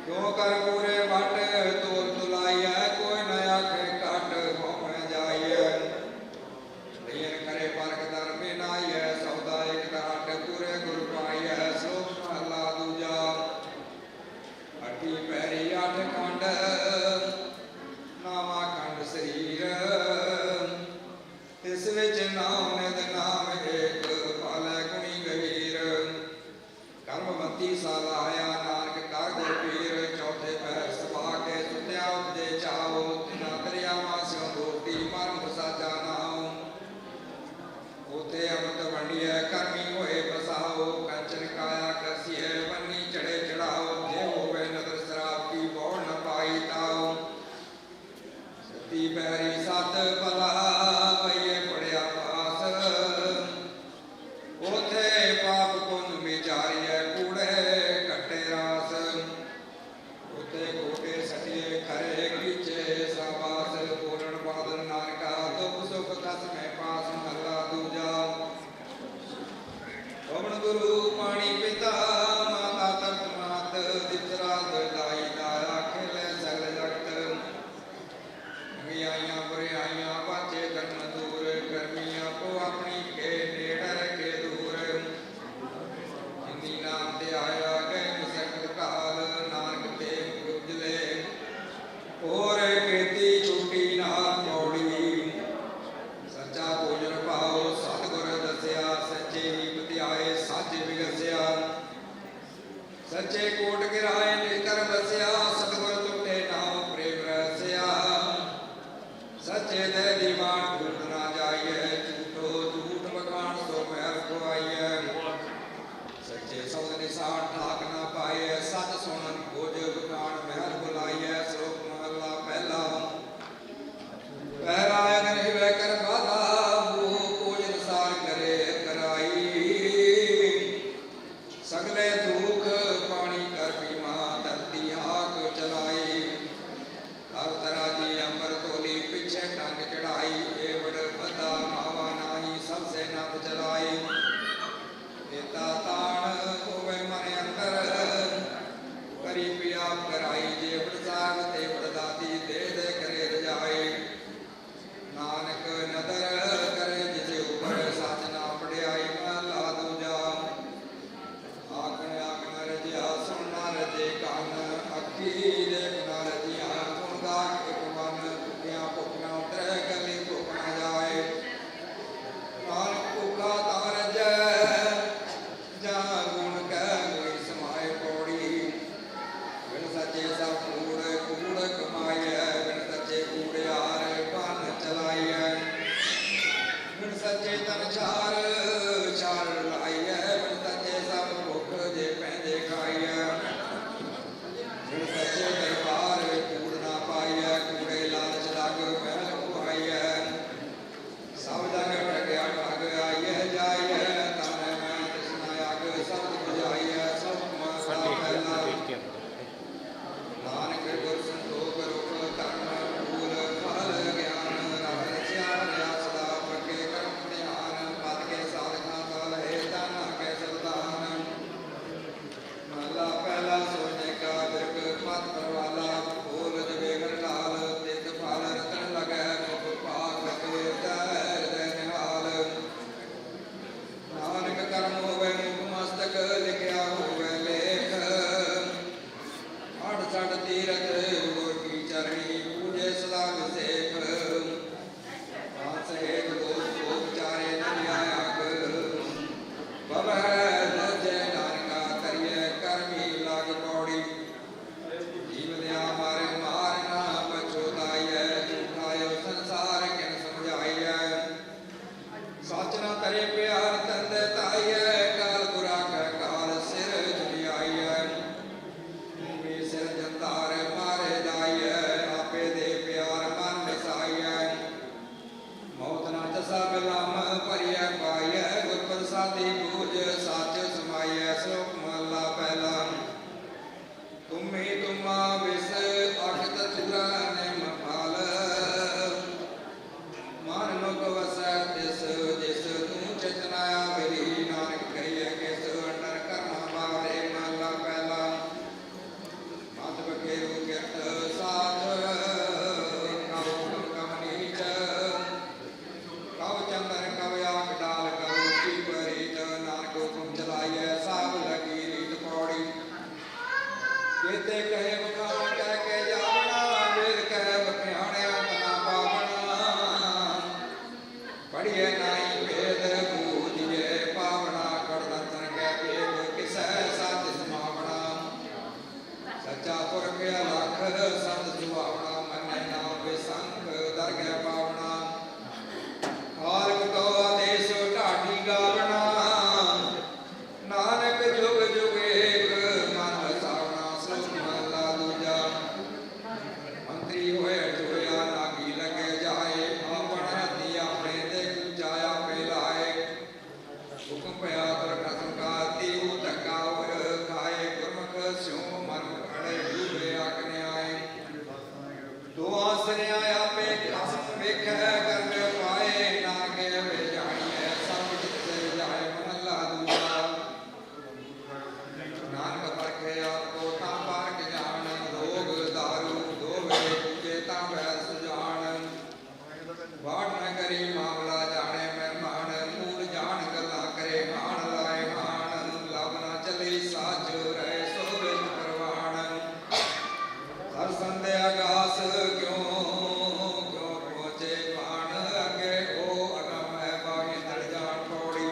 ਕਿਉ ਕਰ ਪੂਰੇ ਵਟ ਤੋਲ ਤੁਲਾਈਐ, ਕੋਈ ਨ ਆਖੇ ਘਟ ਹੋਵੇਂ ਜਾਈਐ। ਲਈਨ ਕਰੇ ਪਰਖ ਦਰ ਬਿਨਾਈਐ, ਸੌਦਾ ਇਕ ਘਾਟ ਪੂਰੇ ਗੁਰ ਪਾਈਐ। ਸਲੋਕ ਮਹਲਾ ਦੂਜਾ। ਅਠੀ ਪੈਰੀ ਅੱਠ ਖੰਡ ਨਾਵਾ ਖੰਡ ਸਰੀਰ, ਤਿਸ ਵਿੱਚ ਨਾਮ ਨਿਦ ਨਾਮ ਏਕ, ਪਾਲੈ ਗੁਣੀ ਗਹੀਰ। ਕਰਮਵੰਤੀ ਸਲਾਹਿਆ ਨਾਨਕ ਕਰ ਗੁਰ ਪੀਰ, ਚੌਥੇ ਪਹਿਰ ਸੁਭਾ ਕੇ ਸੁਤਿਆ ਉਪਜੇ ਚਾਓ। ਤਿਨਾ ਦਰਿਆਵਾਂ ਸਿਉ ਦੋਤੀ ਮਰਮ ਸਾਜਾ ਨਾਉ, ਉਥੇ ਅੰਮ੍ਰਿਤ ਵੰਡੀਐ ਕਰਮੀ ਹੋਏ ਬਸਾਓ। ਕੰਚਨ ਕਾਇਆ ਕਸੀਐ ਬੰਨੀ ਚੜੇ ਚੜਾਓ, ਜੇ ਹੋਵੇ ਨਦਰ ਸ਼ਰਾਬ ਕੀ ਬੋੜ ਨ ਪਾਈ ਤਾਓ। ਸਤੀ ਪੈਰੀ ਸਤ ਭਲਾ ਪਈਏ ਪੜਿਆ ਪਾਸ, ਉਥੇ ਪਾਪ ਪੁੰਨ ਵਿਚਾਰੀਐ ਕੂੜੇ ਘਟੇ ਰਾਸ। ਉਥੇ ਕੋਟੇ ਸਟਿਏ ਖਰੇ ਕੀਚੇ ਸਾਬਾਸ, ਬੋਲਣ ਬਾਦਲ ਨਾਨਕਾ ਦੁਖ ਸੁਖ ਦਸ ਮੈਂ ਪਾਸ। ਮਹਲਾ ਦੂਜਾ। ਪਵਨ ਗੁਰੂ ਪਾਣੀ ਪਿਤਾ ਮਾਤਾ ਤਰਤ ਮਾਤ, ਦਿਤ ਰਾਤ ਦਾਈ ਦਾਇਆ ਖੇਲੇ ਸਗਲ ਜਗਤ। ਆਈਆਂ ਬੁਰਿਆਈਆਂ ਬਾਚੇ ਕਰਮ ਦੂਰ, ਕਰਮੀਆਂ ਕੋ ਆਪਣੀ ਕੇ ਨੇੜੇ ਰਖੇ ਦੂਰ। ਜਿਨੀ ਨਾਮ ਤੇ ਆਇਆ ਗਏ ਮਸਕਤ ਕਾਲ, ਨਾਨਕ ਤੇ ਉਜਲੇ ਹੋਰ ਕੀਤੀ ਛੁੱਟੀ ਨਾਲ ਪੌੜੀ। ਸੱਚਾ ਭੋਜਨ ਪਾਓ ਸਤਿਗੁਰ ਦੱਸਿਆ, ਸੱਚੇ ਹੀ ਬਤਿਆਏ ਸੱਚ ਵਿਗਸਿਆ। ਸੱਚੇ ਕੋਟ ਗਿਰਾਏ ਨਿਕਰ ਵਸਿਆ, ਸਤਿਗੁਰ ਟੁੱਟੇ ਨਾਉ ਪ੍ਰੇਮ ਰਸਿਆ। ਸੱਚੇ ਦੇ ਦੀਵਾਨ ਝੂਠ ਨਾ ਜਾਈਐ, ਝੂਠੋ ਝੂਠ ਬਖਾਣ ਸੋ ਮੈਲ ਖੁਆਈਐ। ਸੱਚੇ ਸਬਦ ਨਿਸਾਨ ਠਾਕ ਨਾ ਪਾਈਐ, ਸਤ ਸੁਣਨ ਖੋਜ ਬਖਾਣ ਮਹਿਲ ਬੁਲਾਈਐ। ਸ਼ਲੋਕ ਮਹਲਾ ਪਹਿਲਾ। ਪਹਿਰਾ ਅਗਨ ਹਿਵੈ ਕਰ ਬਾਧਾ, ਮੂਹ ਭੋਜਨ ਸਾਰ ਕਰੇ ਕਰਾਈ। ਸਗਲੇ ਦੁਖ ਪਾਣੀ ਕਰ ਪੀਵਾ, ਧਰਤੀ ਹਾਕ ਚਲਾਈ। ਹਰ ਤਰਾ ਜੀ ਅੰਬਰ ਤੋਲੀ ਪਿਛੇ ਟੰਗ ਚੜਾਈ। ਏਵੜ ਬਦਾ ਮਾਵਾ ਨਾਹੀ ਸਭ ਸੇ ਨੱਥ ਚਲਾਈ। ਏਤਾ ਤਾਣ ਹੋਵੇ ਮਨ ਅੰਦਰ, ਕਰੀ ਪਿਆਪ ਕਰਾਈ। ਜੇਵੜ ਸਾਗ ਤੇਵੜ ਦਾਤੀ, ਦੇ ਦੇ ਕਰੇ ਰਜਾਈ। ਨਾਨਕ ਨਦਰ ਕਰੇ ਜਿਸੇ ਉਪਰ, ਸੱਚ ਨਾ ਪੜਿਆਈ। ਮਹਲਾ ਦੂਜਾ। ਆਖਣ ਆਖਣ ਰਜਿਆ ਸੁਣ ਨਾ ਰਜੇ ਕੰਨ, ਅੱਖੀ ਦੇਖ ਨਾ ਰਜਿਆ ਸੁਣਦਾ ਇਕ ਮਨ। ਭੁੱਖਿਆਂ ਭੁੱਖ ਨਾ ਉਤਰੈ ਗਲੀ ਭੁੱਖ ਨਾ ਜਾਏ। ਨਾਨਕ ਭੁੱਖਾ ਤਾਂ ਰਜੈ, ਜਾਂ ਗੁਣ ਕਹਿ ਕੋਈ ਸਮਾਏ ਪੌੜੀ। ਬਿਨ ਸੱਚੇ ਸਭ ਕੂੜ ਕੂੜ ਕਮਾਈਐ, ਬਿਨ ਸੱਚੇ ਕੂੜਿਆਰ ਬੰਨ ਚਲਾਈਐ। ਬਿਨ ਸੱਚੇ ਤਨ ਚਾਰ ਚਾਰ ਲਾਈਐ, ਬਿਨ ਸੱਚੇ ਸਭ ਭੁੱਖ ਜੇ ਪੈਂਦੇ ਖਾਈਐ। ਬਿਨ ਸੱਚੇ ਦਰਬਾਰ ਕੂੜ ਨਾ ਪਾਈਐ, ਕੂੜੇ ਲਾਲਚ ਲੱਗ ਮਹਿਲ ਖੁਆਈਐ। ਸਭ ਜਗ ਠਗਿਆ ਠਗ ਆਈਐ ਜਾਈਐ, ਤਾਨੇ ਮੈਂ ਤ੍ਰਿਸ਼ਨਾ ਅਗ ਸਬਦ ਬੁਝਾਈਐ। ਸਭ ਮਹਲਾ ਪਹਿਲਾ। ਨਾਨਕ ਗੁਰ ਸੰਤੋਖ ਰੂਪ ਧਰਮ ਭੂਲ ਫਲ ਗਿਆਨ, ਰਬ ਰਸਿਆ ਰਿਆ ਸਦਾ ਪ੍ਰਗੇ ਕਰਮ ਧਿਆਨ। ਪਦ ਕੇ ਸਾਧਨਾ ਤਲ ਹੈ ਤਨ ਕੇ ਸਬਦਾਨ। ਮਹਲਾ ਪਹਿਲਾ। ਸੋਨੇ ਕਾ ਬਿਰਖ ਪਤ ਪਰਵਾਲਾ, ਬੋਲ ਜਵੇ ਘਰ ਲਾਲ। ਤਿਤ ਫਲ ਰਤਨ ਲਗੈ ਮੁਖ ਪਾਕ ਰਤੇ, ਹਿਰਦੈ ਨਿਹਾਲ। ਨਾਨਕ ਕਰਮ ਹੋਵੇ ਮੁਖ ਮਸਤਕ, ਲਿਖਿਆ ਹੋਵੇ ਲੇਖ। ਹੜ ਛੜ ਤੀਰਥ ਗੁਰ ਕੀ ਚਰਣੀ, ਪੂਜੇ ਸਦਾ ਵਿਸੇਖ। ਸਹੇਤ ਦੋਖ ਕੋ ਵਿਚਾਰੇ ਦਰਿਆ ਅਗ, ਬਵਹਿ ਲਜੈ ਨਾਨਕਾ ਕਰੀਐ ਕਰਮੀ ਲਾਗ ਪੌੜੀ। ਜੀਵ ਦਿਆ ਮਾਰੇ ਮਾਰ ਨਾ ਪਛੋਤਾਈਐ, ਝੂਠਾਇਓ ਸੰਸਾਰ ਕਿਨ ਸਮਝਾਈਐ। ਸੱਚ ਨਾ ਕਰੇ ਪਿਆਰ ਤੰਦੇ ਤਾਈਐ, ਕਾਲ ਬੁਰਾ ਕਹਿ ਕਾਲ ਸਿਰ ਝੁਲਿਆਈਐ। ਮੇ ਸਿਰ ਜੰਤਾਰ ਮਾਰੇ ਦਾਈਐ, ਆਪੇ ਦੇ ਪਿਆਰ ਮਨ ਵਸਾਈਐ। ਮੌਤ ਨਾ ਤਸਾ ਬਿਲਮ ਭਰੀਐ ਪਾਈਐ, ਗੁਰ ਪ੍ਰਸਾਦ ਸਾਥੀ ਬੂਝ ਸੱਚ ਸਮਾਈਐ। ਸ਼ਲੋਕ ਮਹਲਾ ਪਹਿਲਾ। ਤੁਮੀ ਤੁਮਾ ਵਿਸ ਅਖਤ ਚੁਰਾ ਨਿਮ ਫਲ। ਮਨ ਮੁਖ ਵਸੈ ਤਿਸ ਜਿਸ ਤੂੰ ਚਿਤਨਾ ਆਵਰੀ। ਨਾਨਕ ਕਹੀਏ ਕਿਸ ਅੰਡਰ ਕਰਨਾ ਬਾਰੇ। ਮਹਲਾ ਪਹਿਲਾ। ਮਤ ਬਖੇਰੂ ਕਿਰਤ ਸਾਥ ਕਉ ਕਮ ਨੀਚ। ਕਉ ਚੰਦਰ ਕਉ ਆਖ ਡਾਲ ਕਉ ਉੱਚੀ ਪਰੀਤ। ਨਾਨਕ ਹੁਕਮ ਚਲਾਈਐ ਸਭ ਲਗੀ ਰੀਤ ਪੌੜੀ। ਕੇਤੇ ਕਹੇ ਬਖਾਣ ਕਹਿ ਕੇ ਜਾਵਣਾ। ਵੇਦ ਕਹਿ ਬਖਿਆਣਿਆ ਤਨਾ ਪਾਵਣਾ। ਪੜ੍ਹੀਏ ਨਾਹੀ ਵੇਦ ਬੂਝੀਏ ਪਾਵਣਾ। ਕੜਦੰਤਨ ਕਹਿ ਭੇਦ ਕਿਸੈ ਸੱਚ ਸਮਾਵਣਾ। ਸੱਚਾ ਪੁਰਖ ਅਲਖ ਸੰਤ ਸੁਹਾਵਣਾ। ਮੰਨੈ ਨਾਮ ਬੇਸੰਖ ਦਰਗਹਿ ਪਾਵਣਾ। ਖਾਲਕ ਕੋ ਆਦੇਸ਼ ਢਾਡੀ ਗਾਵਣਾ। ਨਾਨਕ ਜੁਗ ਜੁਗ ਏਕ ਮਨ ਵਸਾਵਣਾ। ਸ਼ਲੋਕ ਮਹਲਾ ਦੂਜਾ। ਮੰਤਰੀ ਹੋਏ ਜੋਇਆ ਨਾਗੀ ਲਗੇ ਜਾਏ। ਆਪਣ ਹੱਥੀ ਆਪਣੇ ਦੇ ਕੁਚਾਇਆ ਪੇ ਲਾਏ। ਹੁਕਮ ਪਿਆ ਤੁਰ ਕਸਮ ਕਾਤੀ ਉਹ ਧੱਕਾ ਹੋਇ ਖਾਏ। ਗੁਰਮੁਖ ਸਿਉ ਮਨ ਖੜੇ ਜੂਵੇ ਆਖਨੇ ਆਏ। ਦੋ ਆਸਰਿਆ ਆਪੇ ਕਸਮ ਵੇਖੈ ਕਰਮ ਪਾਏ। ਨਾਨਕੇ ਵੇ ਜਾਣੀਐ ਸਭ ਜਿਤਿ ਜਾਏ। ਮਹਲਾ ਦੂਜਾ। ਨਾਨਕ ਪਰਖੇ ਆਪ ਕੋ ਤਾਂ ਪਾਰਕ ਜਾਣ। ਰੋਗ ਦਾਰੂ ਦੋਵੇ ਪੂਜੇ ਤਾਂ ਵੈਦ ਸੁਜਾਨ। ਵਾੜ ਨ ਕਰੀ ਮਾਮਲਾ ਜਾਣੇ ਮਹਿਮਾਨ। ਮੂਲ ਜਾਣ ਗੱਲਾਂ ਕਰੇ ਮਾਣ ਲਾਏ ਮਾਣ। ਲਵ ਨਾ ਚਲੀ ਸਾਜ ਰਹਿ ਸੋ ਵਿੱਚ ਪ੍ਰਵਾਣ। ਹਰ ਸੰਦੇ ਆਗਾਸ ਕਿਉ ਪਹੁੰਚੇ ਪਾਣ। ਅੱਗੇ ਉਹ ਅਗਮ ਹੈ ਬਾਣੀ ਤੜ ਜਾਣ ਪੌੜੀ।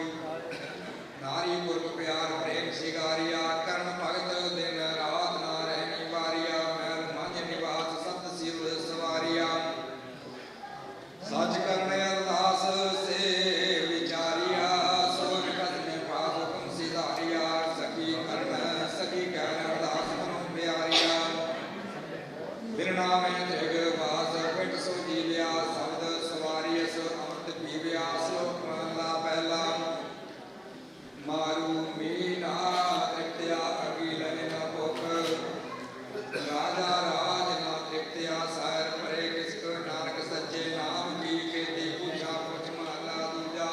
ਨਾਰੀ ਗੁਰਮੁਖ ਪਿਆਰ ਪ੍ਰੇਮ ਸਿਗਾਰੀਆ। ਕਰਨ ਭਗਤ ਦਿਨ ਰਾਤ ਨਾ ਰਹਿਣੀ ਵਾਰੀਆ। ਮਹਿਲ ਮੰਝ ਨਿਵਾਸ ਸਤ ਸਿਵ ਸਵਾਰੀਆ। ਸੱਚ ਕਰਨ ਅਰਦਾਸ ਸੇ ਵਿਚਾਰੀਆ। ਸੋਨ ਕਦਨੇ ਪਾਸ ਹੁਕਮ ਸਿਧਾਰੀਆ। ਸਖੀ ਕਰਨ ਸਖੀ ਕਹਿਣ ਅਰਦਾਸ ਮਨੋ ਪਿਆਰੀਆ। ਬਿਨ ਨਾਮੇ ਤ੍ਰਿਗ ਵਾਸ ਪਿਟ ਸੋ ਜੀਵਿਆ। ਸ਼ਬਦ ਸਵਾਰੀਸ ਅੰਮ੍ਰਿਤ ਪੀਵਿਆ। ਸ਼ਲੋਕ ਮਹਲਾ ਪਹਿਲਾ। ਮਾਰੂ ਮੀਨਾ ਤ੍ਰਿਪਤਿਆ ਅਗੀਲਨ ਨ ਭੁਖ। ਰਾਜਾ ਰਾਜ ਨਾ ਤ੍ਰਿਪਤਿਆ ਸਾਇਰ ਪਰੇ ਕਿਸਕ। ਨਾਨਕ ਸੱਚੇ ਨਾਮ ਕੀ ਕੀਤੀ ਪੁੱਛਾ ਪੁੱਛ। ਮਹਲਾ ਦੂਜਾ।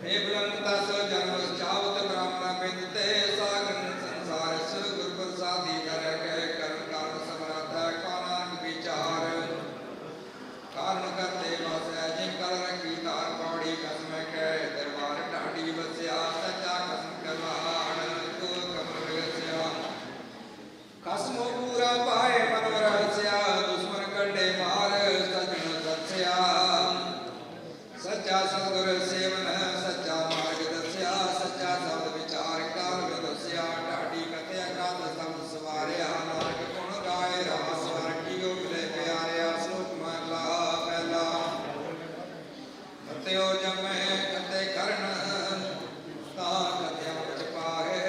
हे बुलंद तस जन्म चावत ब्राह्मण बिंद ते। सागन संसार स गुर प्रसादी कर गए। कर्म कारण समरथ का नानक विचार। कारण करते बसै जिन कर रखी तार पौड़ी। कसम कह दरबार ढाडी बसया। सच्चा कसम करवाण तो कमल रस्या। कसमो पूरा पाए मन रहस्या। दुश्मन कंडे मार सजन सत्या। सच्चा सतगुर सेवन सच्चा मार्ग दस्या। सच्चा शब्द विचार काल में दस्या। ढाडी कथया काल शब्द सवारिया। नानक गुण गाए रास वर्गियो मिले प्यारिया। श्लोक महला पहला। कत्यो जमै कते करण ता कत्या पच पाए।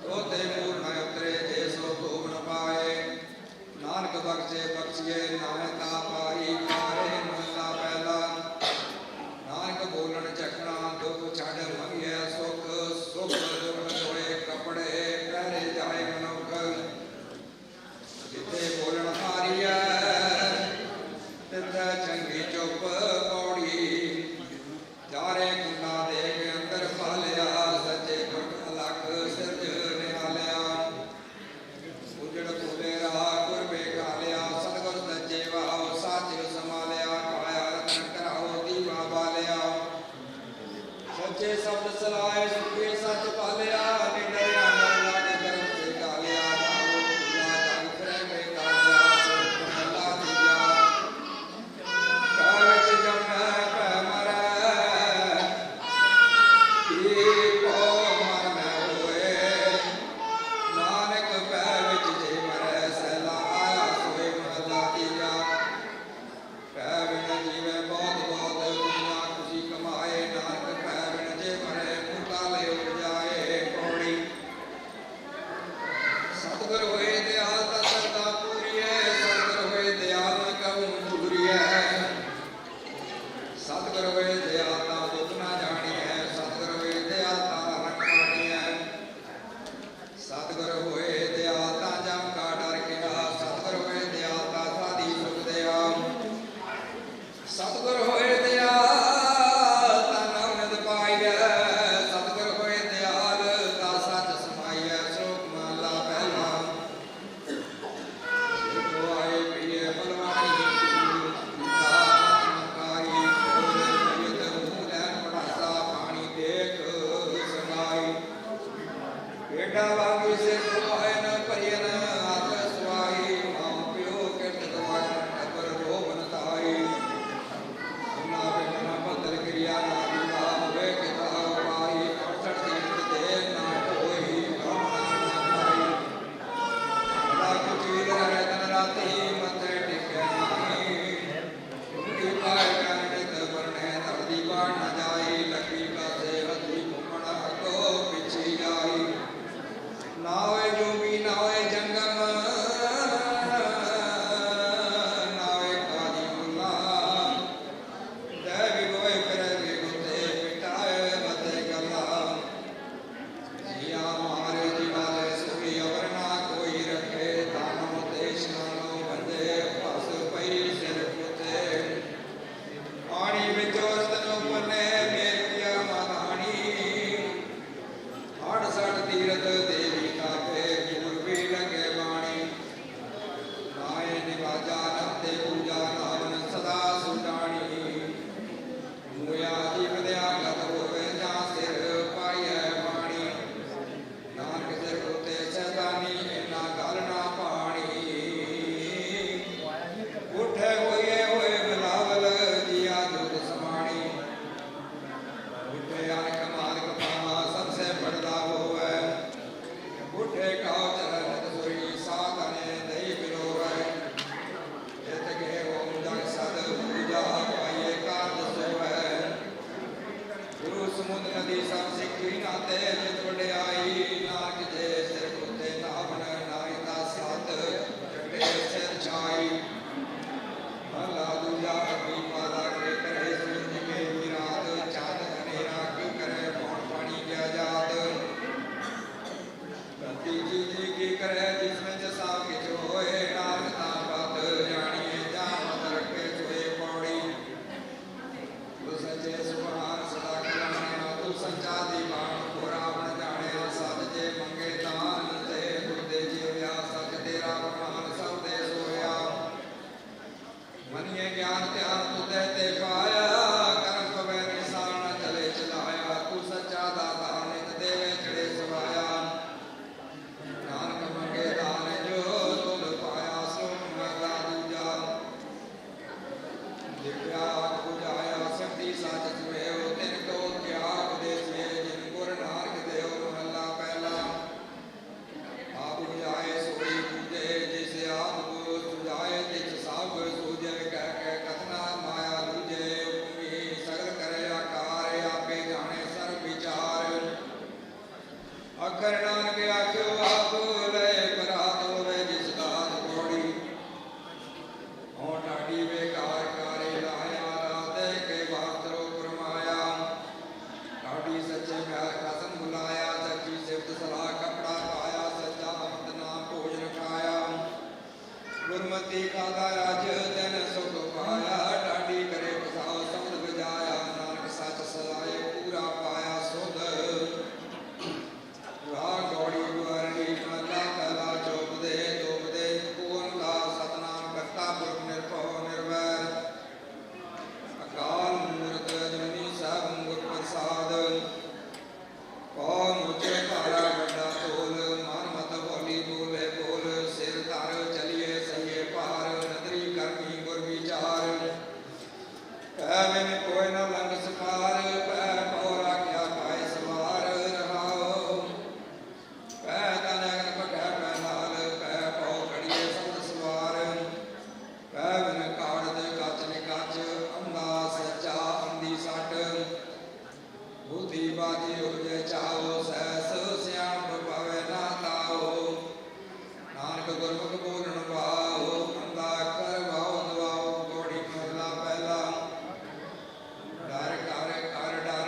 तोते मूल न उतरे जे सो धूम न पाए। नानक बख्शे बख्शिए नाम ता पाई मारे। महला पहला। नानक बोलन चखना दुख छड़ मंगिए सुख। सुख दुख धोए कपड़े पहरे जाए मनुख। जिथे बोलन हारिया तिथे चंगी चुप पौड़ी। चारे गुना दे के अंदर पालिया। सच्चे गुट अलख सिरज निहालिया। उजड़ फूले राह गुर बेखालिया। सतगुर सच्चे वाह साच संभालिया। काया रतन कराओ दीवा बालिया। सच्चे शब्द सलाए सुखे सच पालिया। निडरिया नर लाग गर्भ से गालिया। नावो खुला जग फिरै में कालिया। श्लोक महला तीजा। कह विच जमै पै मरै। की को मर न होए। नानक पै विच जे मरै सैला आया सोए। महला तीजा। पै बिन जीवे बहुत बहुत दुनिया खुशी कमाए। नानक पै बिन जे मरै मुँह काले सचे सुभान सदा कल्याणिया तू सच्चा दीवान को रावण जाने सत जे मंगे दान ते दुर्दे जीव्या सच तेरा प्रमाण सब दे सोया मनिए ज्ञान ध्यान तुझे ते पाया कर्म पवे निशान चले चलाया तू सच्चा दाता नित देवे चढ़े सवाया नानक मंगे दान जो तुल पाया सो मंगा दूजा दिव्या पूजाया शक्ति साच सुमेव तिन को त्याग देसे जिन गुर नानक देव महला पहला आप बुझाए सोई पूजे जिसे आप गुरु सुझाए तिस सब सूझे कह के कथना माया लूझे उपमी सगल करे आकार आपे जाने सर्व विचार अखर नानक आख्यो आप लय बरात होवे जिस दात कोड़ी हो टाटी बेकार कारे लाया राधे के बातरो परमाया टाटी सच्चे प्यार कसम बुलाया सच्ची सिफत सलाह कपड़ा पाया सच्चा अमृत नाम भोजन खाया गुरमति खादा राज जन सुख पाया टाटी करे बसाओ शब्द बजाया नानक सच सलाए पूरा पाया सुध राग गौड़ी गुआरणी महला पहला चौप दे दोप दे पूर्ण ला सतनाम करता पुरख निर्भव निर्वैर अकाल मूर्त अजूनी सब गुर प्रसाद कौन मुझे तारा बड़ा तोल मन मत बोली बोले बोल सिर तार चलिए सहिए पार नदरी करनी गुर विचार कह बिन कोई न लंग सकार पै पौरा क्या पाए सवार रहाओ पै तन अगन पकै पै लाल पै पौ कड़िए शब्द सवार पै बिन काड़द कच निकच अंधा सच्चा अंधी सट बुद्धि बाजी उजे चाओ सहस श्याम पवे ना ताओ नानक गुरमुख बोलन वाओ अंधा कर वाओ दवाओ गौड़ी महला पहला डर कर कर डर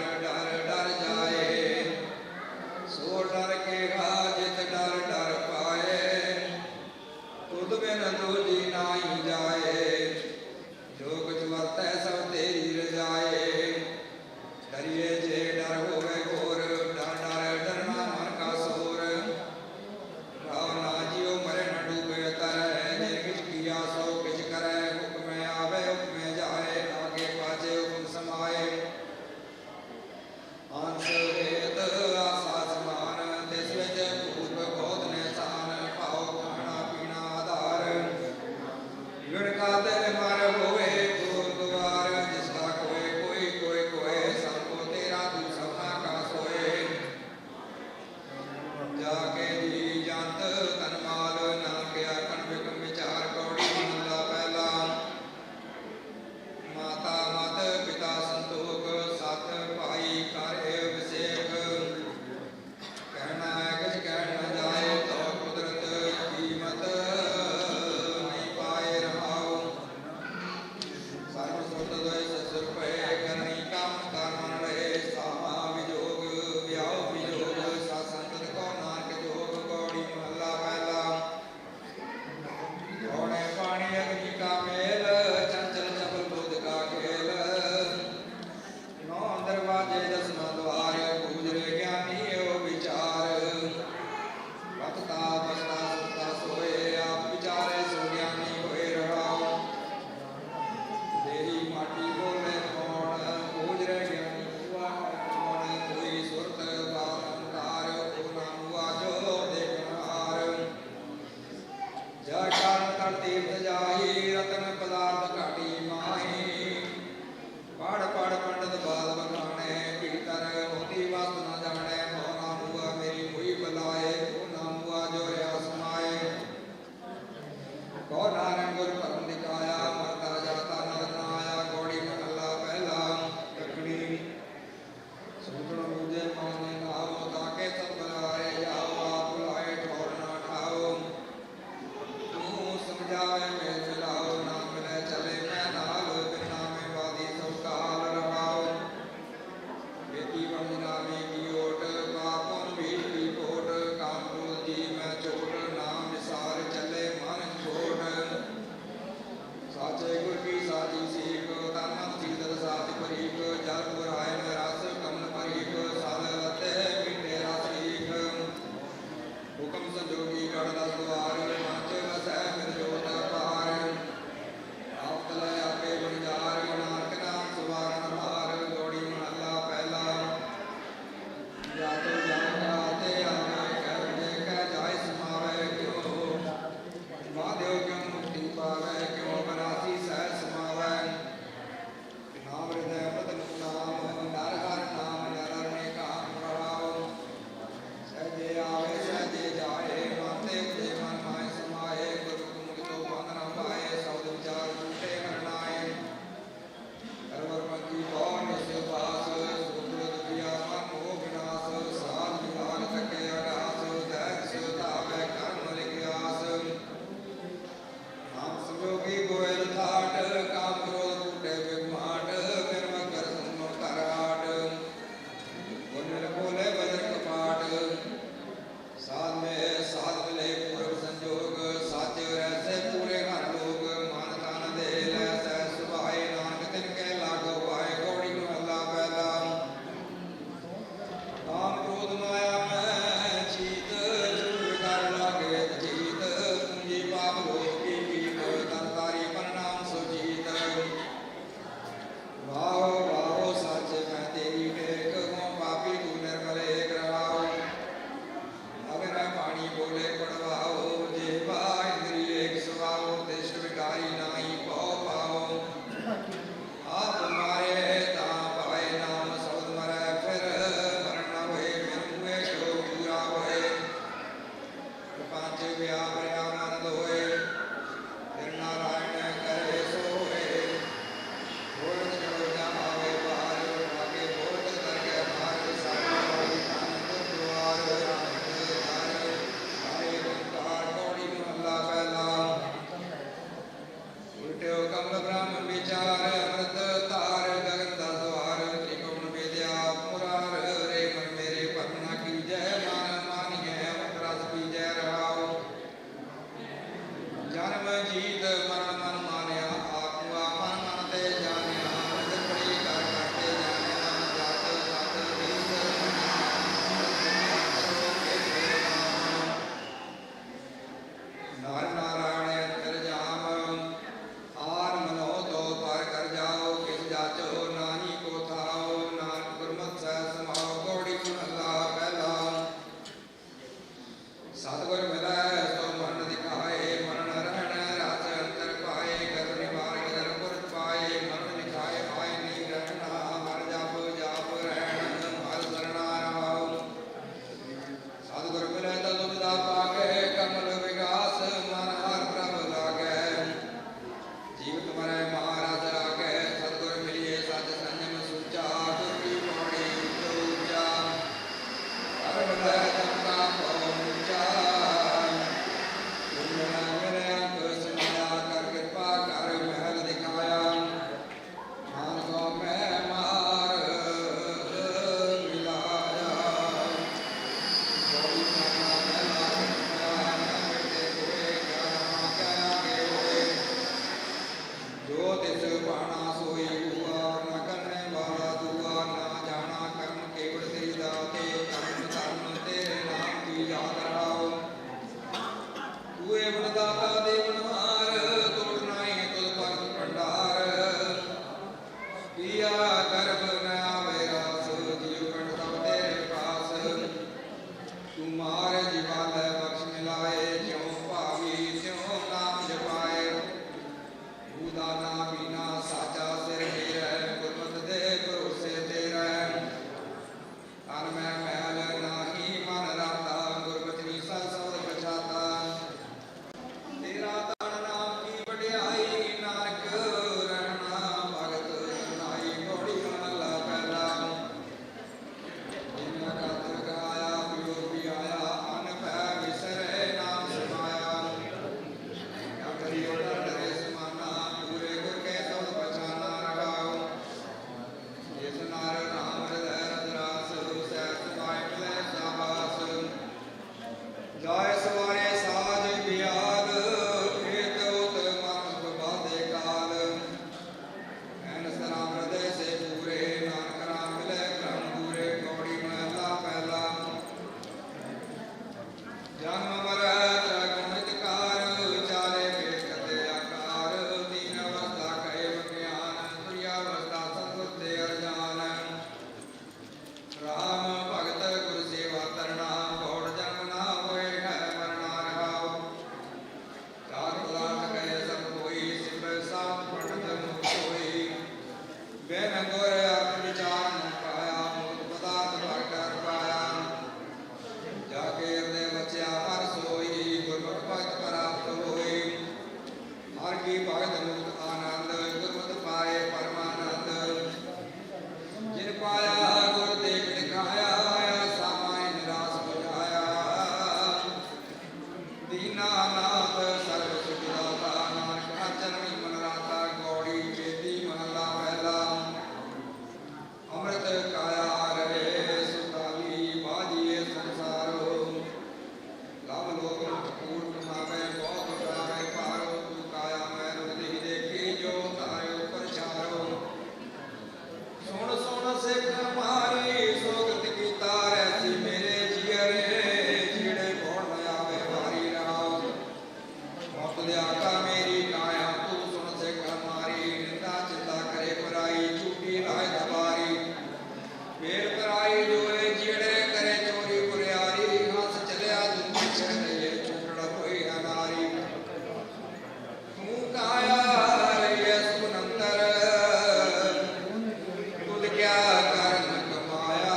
ਲੁੱਟਿਆ ਕਰਨ ਕਮਾਇਆ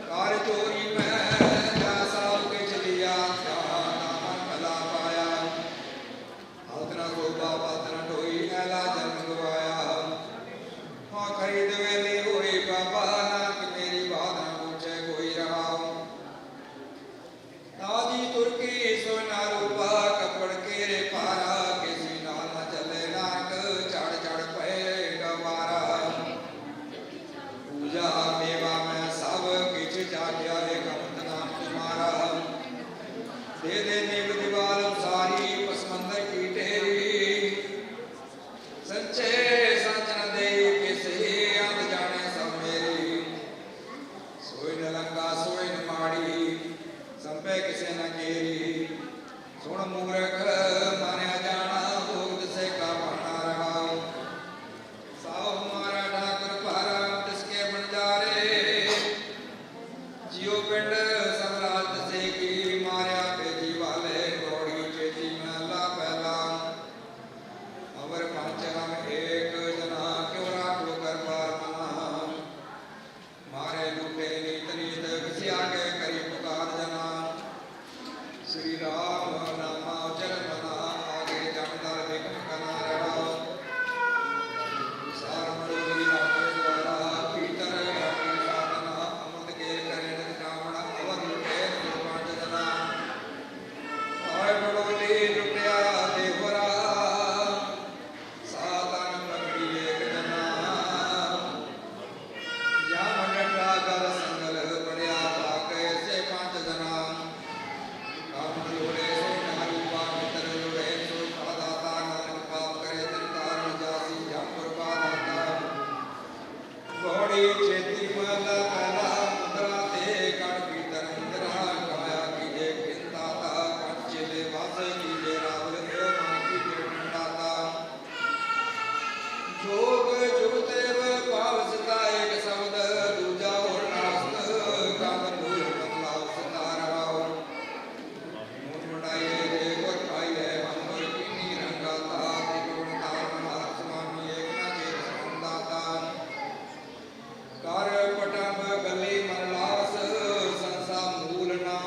ਕਾਰ ਚੋਰੀ ਮੈਂ ਜਾ ਸਭ ਕਿਛ ਲਿਆ ਨਾਮ ਭਲਾ ਪਾਇਆ ਹਾਲਤ ਨਾ ਸੋਭਾ ਬਾਤ ਨਾ ਢੋਈ ਐਲਾ ਜਨਮ ਗਵਾਇਆ ਹਾਂ ਖਰੀਦ ਵੇਲੇ ਹੋਈ ਬਾਬਾ ਨਾਨਕ ਮੇਰੀ ਬਾਤ ਨਾ ਪੁੱਛੇ ਕੋਈ ਰਹਾਉ ਤਾਜੀ ਤੁਰਕੀ ਸੋਨਾ ਰੂਪਾ ਕੱਪੜ ਕੇਰੇ ਪਾਰਾ ਕਿਸੇ ਨਾਲ ਨਾ ਚੱਲੇ ਨਾਨਕ ਚੜ ਚੜ ਪਏ ਗਵਾਰਾ ਪੂਜਾ ਮੇਵਾ ਮੈਂ ਸਭ ਕਿਛ ਜਾਗਿਆ ਏ ਕਮਤ ਨਾਮ ਤੁਮਾਰਾ ਦੇ ਦੇ ਨਿਵ ਦੀਵਾਲ ਸਾਰੀ ਪਸਮੰਦਰ ਕੀ ਢੇਰੀ ਸੱਚੇ ਸੱਚ ਨ ਦੇ ਕਿਸੇ ਅੰਧ ਜਾਣੇ ਸਭ ਮੇਰੀ ਸੋਈ ਨ ਲੰਗਾ ਸੋਈ ਨ ਮਾੜੀ ਸੰਪੇ ਕਿਸੇ ਨ ਕੇਰੀ ਸੁਣ ਮੂਰਖ ਮਾਨਿਆ ਜਾਣਾ ਭੋਗ ਦਸੇ ਕਾ ਬਾਣਾ ਰਹਾਉ ਸਾਉ ਹਮਾਰਾ ठाकुर ਭਾਰਾ ਤਿਸਕੇ ਬੰਜਾਰੇ ਜਿਉ ਪਿੰਡ ਸਮਰਾਜ ਦਸੇ ਕੀ ਮਾਰਿਆ ਭੇਜੀ ਵਾਲੇ ਗੋੜੀ ਚੇਤੀ ਮਹਲਾ ਪਹਿਲਾ ਅਮਰ ਪੰਚ ਹਮ ਏਕ ਜਨਾ ਕਿਉ ਰਾਖੋ ਕਰ ਪਾਰ ਮਨਾ ਮਾਰੇ ਲੁਟੇ ਨੀਤ ਨੀਤ ਕਿਸਿਆ ਕੇ ਕਰੀ ਪੁਕਾਰ ਜਨਾ श्री राम नामा उजल मना आगे जानदार विघ्न कना रहा सार मरोगी राखे द्वारा पीतर राखे साधना अमृत के करे नित कामना अवर लुटे पांच जना आय बड़ोली लुटिया देवरा साधन पकड़ी एक जना या मंडा कर संगल बढ़िया पाके से पांच जना जोड़े सो नारूपा मित्र जोड़े सो दाता नानक पाप करे तिन कारण जासी जापुर दाता घोड़ी चेती मल पहला मुद्रा ते कण भीतर इंद्रा काया कीजे किंताता पंचले वास कीजे रावल देव मन की निर्णदाता जोग जुगतेव पाव सिता एक शब्द दूजा और नास्त काम दूर बदलाव सिता रहाओ मुंडाए जे गुर पाइए हमर कीनी रंगाता त्रिगुण तारण स्वामी एक ना चेत संदाता कर पटम गली मरलास संसा मूल ना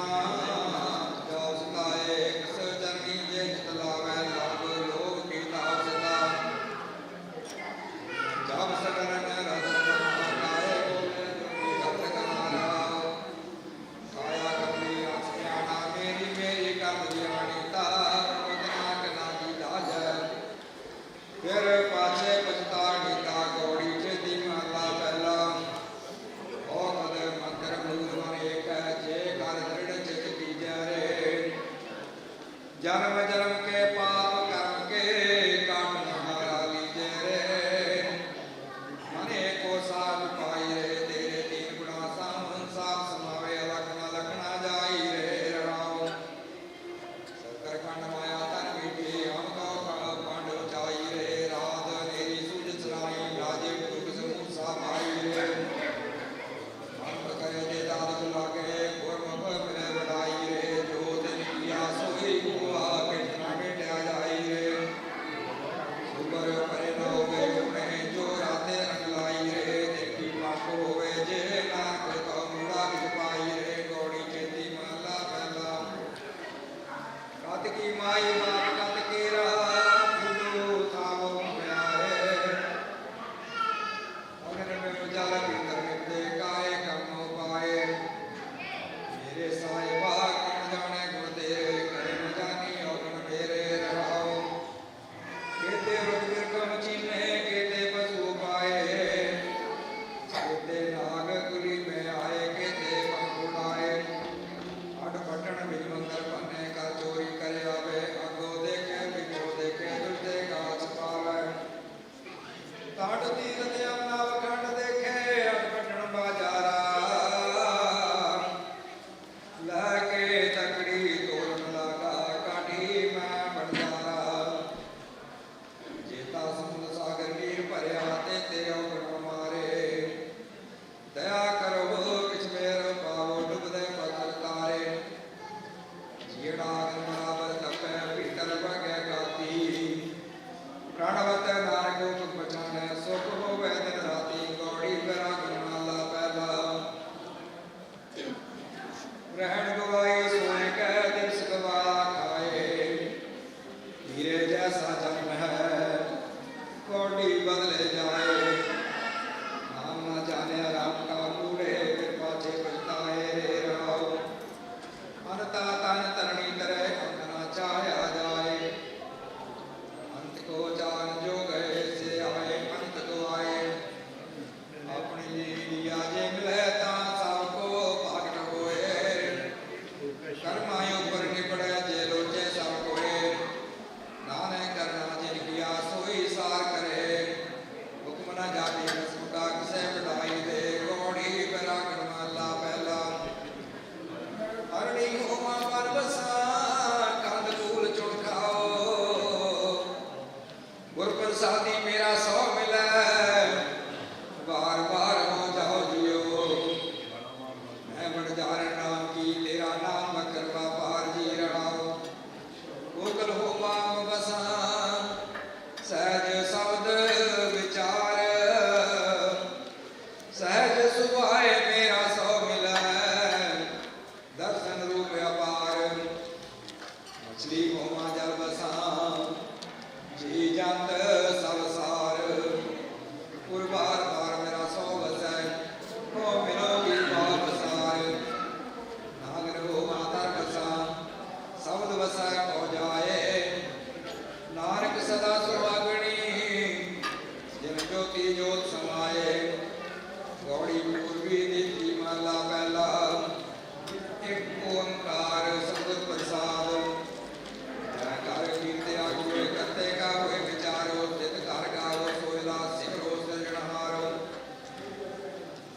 जो सताए कस जनी जे चलावे लाभ लोभ की लाभता जब सकरन रस गाए बोले दुनी रत कनारा काया कपड़ी आस्याना मेरी मेरी कर ज्ञानीता बदना कना की लाज फिर पाछे पछता नीता गौड़ी चेती महला पहला ओ कद मंत्र मूल मन एक जे कर दृढ़ चित कीजै रे जन्म जन्म के पाप कर्म के काट नहारा लीजे रे मन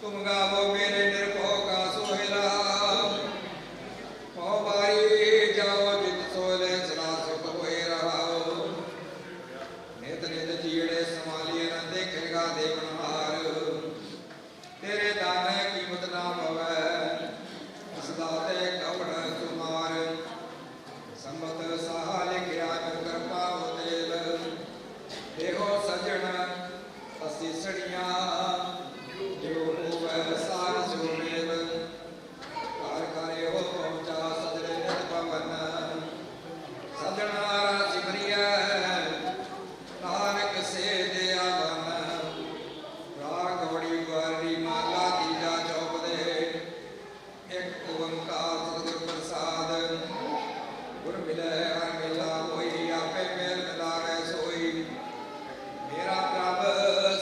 तुम गावो मेरे निर्भो का सोहेला। हो बारी जाओ जित सोले सदा सुख होए रहाओ। नित नित जीड़े संभालिए न देखेगा देवनहार। तेरे दान कीमत ना पवै सदा ते कपड़ कुमार। संबत साहा लिखिया कर कृपा होतेल। देहो सजन असीसड़ियां जो होवै सार सुमेल। कार कार्य हो पहुंचा सजरे नित पवन। सजना सिमरिया नानक से दया बन। राग बड़ी वारी माला तीजा चौप दे। एक ओंकार सतगुर प्रसाद। गुर मिले हर मिला कोई आपे मेल मिलावे सोई। मेरा प्रभ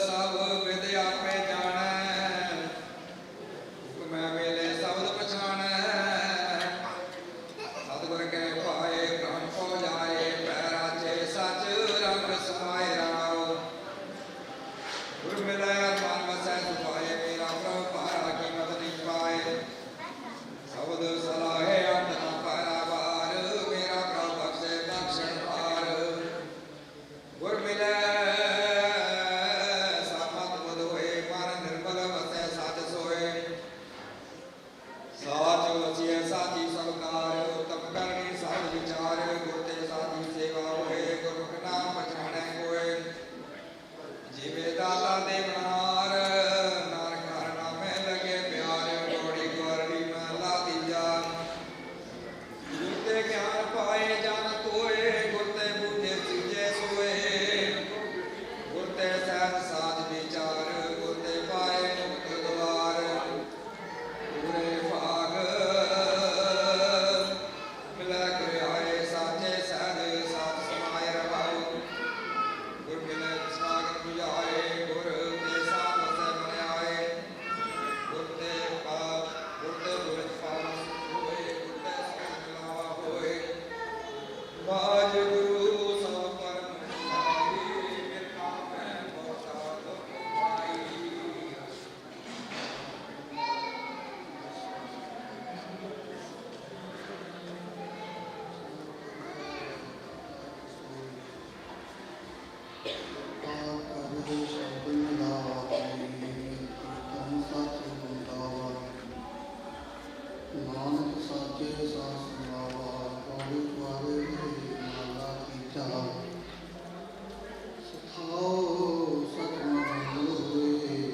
सब विद आपे जाने। हुक्म मेले शब्द पछाने। सतगुर के पाए प्राण को जाए। पैराचे सच रंग समाए राव। गुर मिले मन बसै सुभाए। मेरा प्रभ पारा कीमत नहीं पाए। शब्द सलाहे अंत न पारा बार। मेरा प्रभ बख्शे दक्षिण पार। गुर मिले सामत बुध होए। मन निर्मल बसै सच सोए। साच वसिय साची सबकार। उत्तम करनी साध विचार। गुर ते साची सेवा होए। गुरमुख नाम पछाणै कोय। जीवे दाता देवनार। नानक हर नामे लगे प्यार। गौड़ी गौरड़ी महला तीजा। गुर ते ज्ञान पाए जन कोय। गुर ते बूझे सीजे सोए। गुर ते सहज साध विचार। गुर ते पाए मुक्त द्वार। पूरे भाग मिलै गुर आए। साचे सहज साथ समाए रहाओ। गुर मिले सागर बुझाए। गुर ते साथ बसै मन आए। गुर ते बुझ पावन होए। गुर ते सगल मिलावा होए। बाज गुरु सब परम साई। बिरखा मैं बहुता दुख पाई। ਨਾਨਕ ਸਾਚੇ ਸਾਸ ਸਮਾਵਾ। ਕੌੜੀ ਵਾਰੇ ਮਾਲਾ ਕੀਚਾ। ਸਖਾਓ ਸਤਿਨਾਮ ਹੋਏ।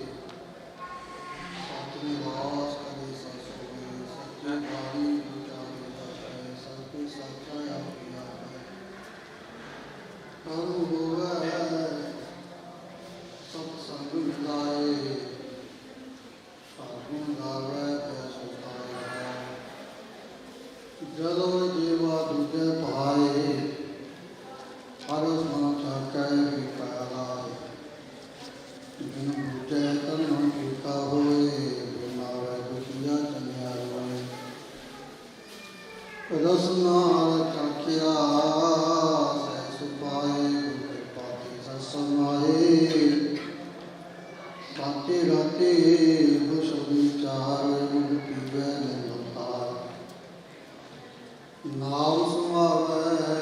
ਸਤਿ ਨਿਵਾਸ ਕਰੇ ਸਤ ਹੋਏ। ਸੱਚੇ ਬਾਣੀ ਵਿਚਾਰੇ ਜਾਪੈ। ਸਤਿ ਸਾਚਾ ਆਪਿਆ ਹੈ। ਕਰਮ ਹੋਵੈ ਸਤ ਸੰਗ ਮਿਲਾਏ। ਸਾਧੂ ਗਾਵੈ ਕੈ ਸੁਖਾਇਆ। ਜਦੋਂ ਜੀਵਾ ਦੂਜੇ ਭਾਏ। ਹਰ ਮਨ ਚਾਕੈ ਵੀ ਪਾਇਆ। ਜਿਨ ਬੂਝੈ ਤਨ ਕੀਤਾ ਹੋਏ। ਬਿਨਾਵੈ ਦੁਖੀਆ ਚੰਗਿਆ ਹੋਏ। ਰਸਨਾ ਚਾਖਿਆ ਸਹਿ ਸੁਪਾਏ। ਗੁਰ ਕਿਰਪਾ ਤੇ ਸਤ ਸਮਾਏ। ਸਾਤੇ ਰਾਤੇ ਬੁਸ਼ ਵਿਚਾਰ। ਮੁਖ ਪੀਵੈ ਨਿਰੰਕਾਰ। ਨਾਮ ਸਮਾਵੈ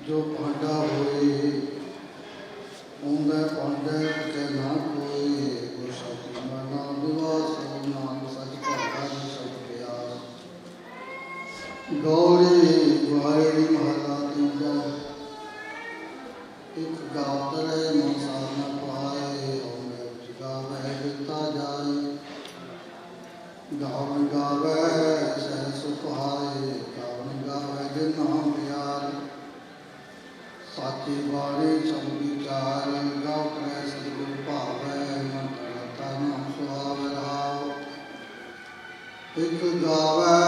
ਜੋ ਭਾਂਡਾ ਹੋਏ। ਉਂਦੇ ਭਾਂਡੇ ਤੇ ਨਾ ਕੋਏ। ਗੁਰ ਸ਼ਬਦ ਮਨਾ ਨਿਵਾਸ। ਨਾਮ ਸਚ ਭਾਗਾ ਸਭ ਪਿਆਸ। ਗੌੜੀ ਗਵਾੜੀ ਮਹਲਾ ਤੀਜਾ। ਇੱਕ ਗਾਤਰੇ ਮਨਸਾ ਨ ਪਾਏ। ਓਮੇ ਉਚ ਗਾਵੈ ਦਿੱਤਾ ਜਾਏ। ਗਾਵਨ ਗਾਵੈ ਸਹਿ ਸੁਭਾਏ। ਗਾਵਨ ਗਾਵੈ ਜਿਨ ਨਾਮ ਪਿਆਰ। ਸਾਚੀ ਬਾਣੀ ਸਭ ਵਿਚਾਰ। ਗਾਵ ਕਰੇ ਸਤਿਗੁਰ ਭਾਵੈ। ਮਨ ਕਰਤਾ ਨਾਮ ਸੁਹਾਵੈ ਰਹਾਉ। ਇੱਕ ਗਾਵੈ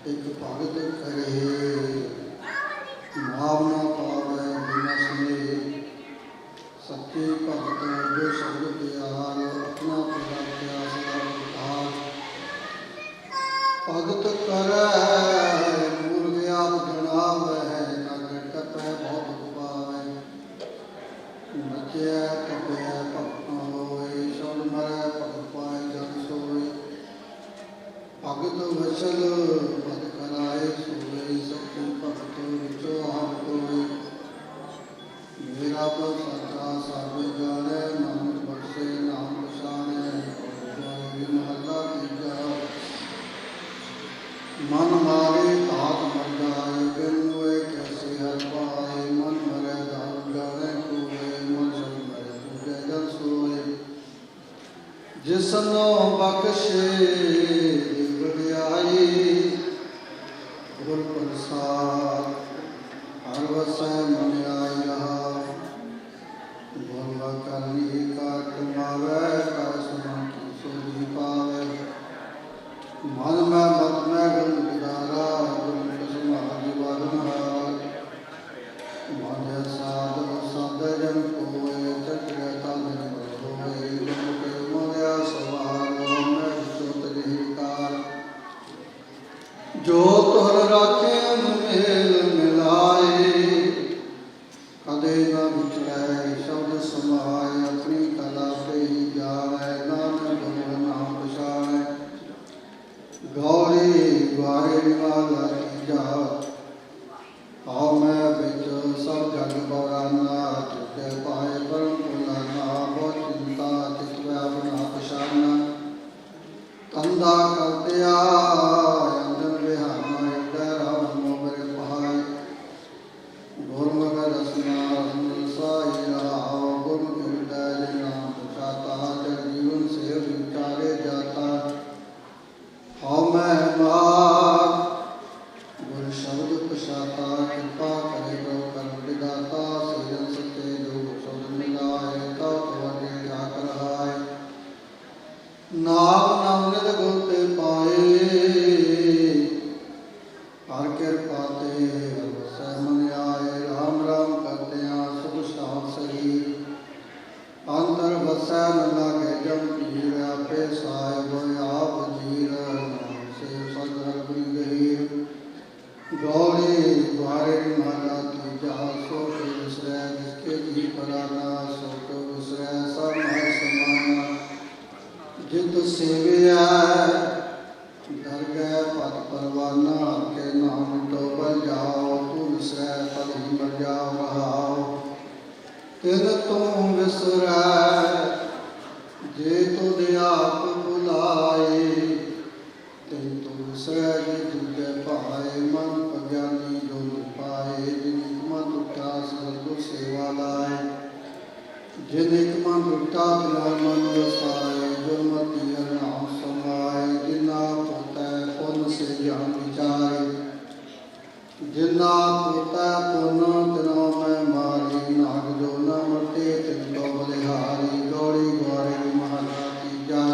ਇੱਕ ਭਗਤ ਕਰੇ। ਨਾਮ ਨਾ ਪਾਵੈ ਬਿਨਾ ਸੁਨੇ। ਸੱਚੇ ਭਗਤ ਜੋ ਸ਼ਬਦ ਪਿਆਰ। ਆਪਣਾ ਪ੍ਰਗਟਿਆ ਸਦਾ ਵਿਕਾਰ। ਭਗਤ ਕਰੈ ਮੂਰਖ ਆਪ ਜਣਾਵੈ। ਨਗਰ ਟਪੈ ਬਹੁਤ ਪਾਵੈ। ਨਚਿਆ ਟਪਿਆ ਭਗਤਾਂ ਹੋਏ। ਸ਼ਬਦ ਜਿਸਨੂੰ ਬਖਸ਼ੇ ਵਡਿਆਈ, ਗੁਰ ਪ੍ਰਸਾਦ ਹਰ ਵਸੈ ਮਨ ਆਈ ਰਹਾ। ਗੁਰ ਕਰਨੀ ਕਾ ਕਮਾਵੇ, ਕਰ ਸਮੰਤ ਸੋਜੀ ਪਾਵੇ। ਮਨ ਮੈਂ ਮਤ ਮੈਂ ਗੁਰ ਵਿਦਾਰਾ, ਗੁਰ ਸਮਾਧਿ ਵਾਰਨ ਮਨ ਸਾਧ ਸਦ ਜਨ ਕੋਇ, ਚਤੁਰ ਤਨ ਹੋਏ। ਗੁਰ ਕੇ ਮੋਇਆ ਸਵਾਰ ਮੈਂ ਜੋਤ ਜਹੀਕਾਰ। ਜੋ ਤੁਹਰ ਰਾਖੇ ਮੇਲ ਮਿਲਾਏ, ਕਦੇ ਨਾ ਵਿਚਰੈ ਸ਼ਬਦ ਸਮਾਏ। ਆਪਣੀ ਕਲਾ ਤੇ ਹੀ ਜਾਵੈ, ਨਾਨਕ ਗੁਰ ਨਾਮ ਪਛਾਣੈ। ਗੌਰੀ ਗਵਾਰੇ ਵਾਲਾ ਤੀਜਾ, ਹਉ ਮੈਂ ਵਿੱਚ ਸਭ ਜਗ ਬਰਾਨਾ। ਤੁਕੇ ਪਾਏ ਪਰਮ ਭੁਲਾਨਾ, ਬਹੁ ਚਿੰਤਾ ਤਿਤਵੈ ਬਨਾ ਪਛਾਨਾ। ਤੰਦਾ ਕਰਤਿਆ ਅੰਜਨ ਵਿਹਾਨਾ, ਹਿਰਦੈ ਰਾਮ ਮੋਬਰੇ ਪਹਾਈ। ਗੁਰਮੁਖ ਰਸਨਾ ਰਸਨ ਸਾਈ ਰਹਾਉ, ਗੁਰਮੁਖ ਹਿਰਦੈ ਜਿ ਨਾਮ ਪਛਾਤਾ। ਜਗ ਜੀਵਨ ਸੇਵ ਵਿਚਾਰੇ ਜਾਤਾ। ਹਉ ਮੈਂ ਮਾਰ ਗੁਰ ਸ਼ਬਦ ਪਛਾਤਾ, ਕਿਰਪਾ ਕਰੇ ਪ੍ਰਭ ਕਰਮ ਵਿਦਾਤਾ। ਸਿਰਨ ਸੱਚੇ ਜੋ ਸ਼ਬਦ ਮਿਲਾਏ, ਤਉ ਤੁਹਾਡੇ ਜਾ ਕਰ ਹਾਏ। ਨਾਮ ਨਾਮ ਨਿਤ ਗੁਰ ਤੇ ਪਾਏ, ਹਰ ਕਿਰਪਾ ਤੇ ਵਸੈ ਮਨ ਆਏ। ਰਾਮ ਰਾਮ ਕਰਦਿਆਂ ਸੁਖ ਸਾਧ ਸਰੀਰ, ਅੰਤਰ ਵਸੈ ਨ ਲਾਗੇ ਜਮ ਪੀਰ। ਆਪੇ ਸਾਹਿਬ ਆਪ ਜੀਰ, ਨਾਮ ਸੇ ਸਦ ਰਗੁ ਗਹੀਰ। ਗੌਰੀ ਦੁਆਰੇ ਮਾਲਾ ਤੀਜਾ, ਸੋ ਕੇ ਵਿਸਰੈ ਜਿਸਕੇ ਜੀ ਪਰਾਨਾ। ਸੋ ਕੇ ਵਿਸਰੈ ਸਭ ਮਹਿ ਸਮਾਨਾ। ਜਿਤ ਸੇਵਿਆ ਦਰਗਹਿ ਪਤ ਪਰਵਾਨਾ, ਕੇ ਨਾਮ ਤੋਂ ਬਲ ਜਾਓ। ਤੂੰ ਵਿਸਰੈ ਪਦ ਹੀ ਮਰ ਜਾਓ ਰਹਾਓ। ਤਿਨ ਤੂੰ ਵਿਸਰੈ ਜੇ ਤੁਧ ਆਪ ਬੁਲਾਏ। ਤਿਨ ਤੂੰ ਵਿਸਰੈ ਜੇ ਦੂਜੇ ਭਾਏ। ਮਨ ਅਗਿਆਨੀ ਜੋ ਪਾਏ, ਜਿਨ ਇਕ ਮਨ ਟੁੱਟਾ ਸਤਿਗੁਰ ਸੇਵਾ ਲਾਏ। ਜਿਨ ਇਕ ਮਨ ਟੁੱਟਾ ਤਿਨਾ ਮਨ ਵਸਾਏ। ਗੁਰਮਤਿ ਨਾਮ ਸਮਾਏ, ਜਿਨਾ ਪੋਤੈ ਪੁਨ ਸੇ ਜਾਨ ਵਿਚਾਰੇ। ਜਿਨਾ ਪੋਤੈ ਪੁਨ ਤਿਨਾ ਮੈਂ ਮਾਰੀ, ਨਾਗ ਜੋ ਨ ਮਰਤੇ ਤਿਨ ਕੋ ਬਲਿਹਾਰੀ। ਗੌੜੀ ਗਵਾਰੇ ਮਹਲਾ ਤੀਜਾ,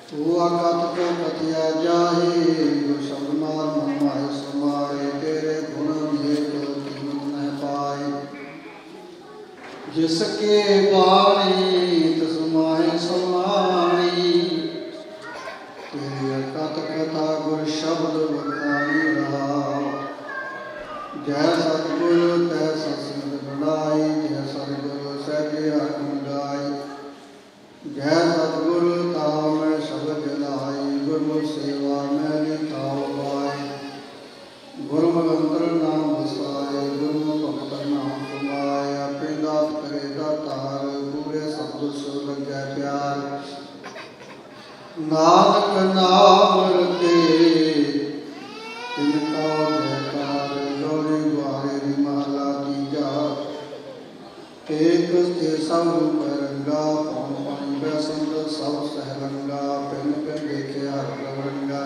ਤੂੰ ਆਗਤ ਕੋ ਕਥਿਆ ਜਾਹੇ। ਜੋ ਸ਼ਬਦ ਮਾਰ ਮਨ ਮਾਹਿ ਸਮਾਏ, ਤੇਰੇ ਗੁਣ ਅਨੇਕ ਕੀਮਤ ਨਹਿ ਪਾਏ। ਜਿਸ ਕੇ ਬਾਣੀ ਤਿਸ ਮਾਹਿ ਸਮਾਣੀ, ਤੇਰੀ ਅਕਥ ਕਥਾ ਗੁਰ ਸ਼ਬਦ ਵਖਾਣੀ ਰਹਾਉ। ਜੈ ਸਤਿਗੁਰ ਤੈ ਸਤਿਸੰਗਤ ਬਣਾਈ, ਜੈ ਸਤਿਗੁਰ ਸਹਿਜੇ ਆਤਮ ਗਾਈ। ਜੈ ਸਤਿਗੁਰ ਤਾਉ ਮੈਂ ਸ਼ਬਦ ਜਲਾਈ, ਗੁਰਮੁਖ ਸੇਵਾ ਮੈਂ ਲਿਖਾਉ ਗਾਏ। ਗੁਰਮੁਖ ਅੰਤਰ ਨਾਮ ਵਸਾਏ, ਗੁਰਮੁਖ ਭਗਤ ਨਾਮ ਸਮਾਏ। ਆਪੇ ਦਾਤ ਕਰੇ ਦਾਤਾਰ, ਪੂਰੇ ਸਤਿਗੁਰ ਸੋ ਲੱਗੈ ਪਿਆਰ। ਨਾਨਕ ਨਾਮ ਰਤੇ ਤਿਨ ਕਉ ਜੈਕਾਰ। ਗੌੜੀ ਦੁਆਰੇ ਦੀ ਮਹਲਾ ਤੀਜਾ, ਏਕ ਤੇ ਸਭ ਰੂਪ ਰੰਗਾ। ਪਉ ਪਾਣੀ ਬੈਸੰਤ ਸਭ ਸਹਿ ਰੰਗਾ। ਪਿੰਨ ਪਿੰਨ ਦੇਖਿਆ ਹਰ ਰੰਗਾ।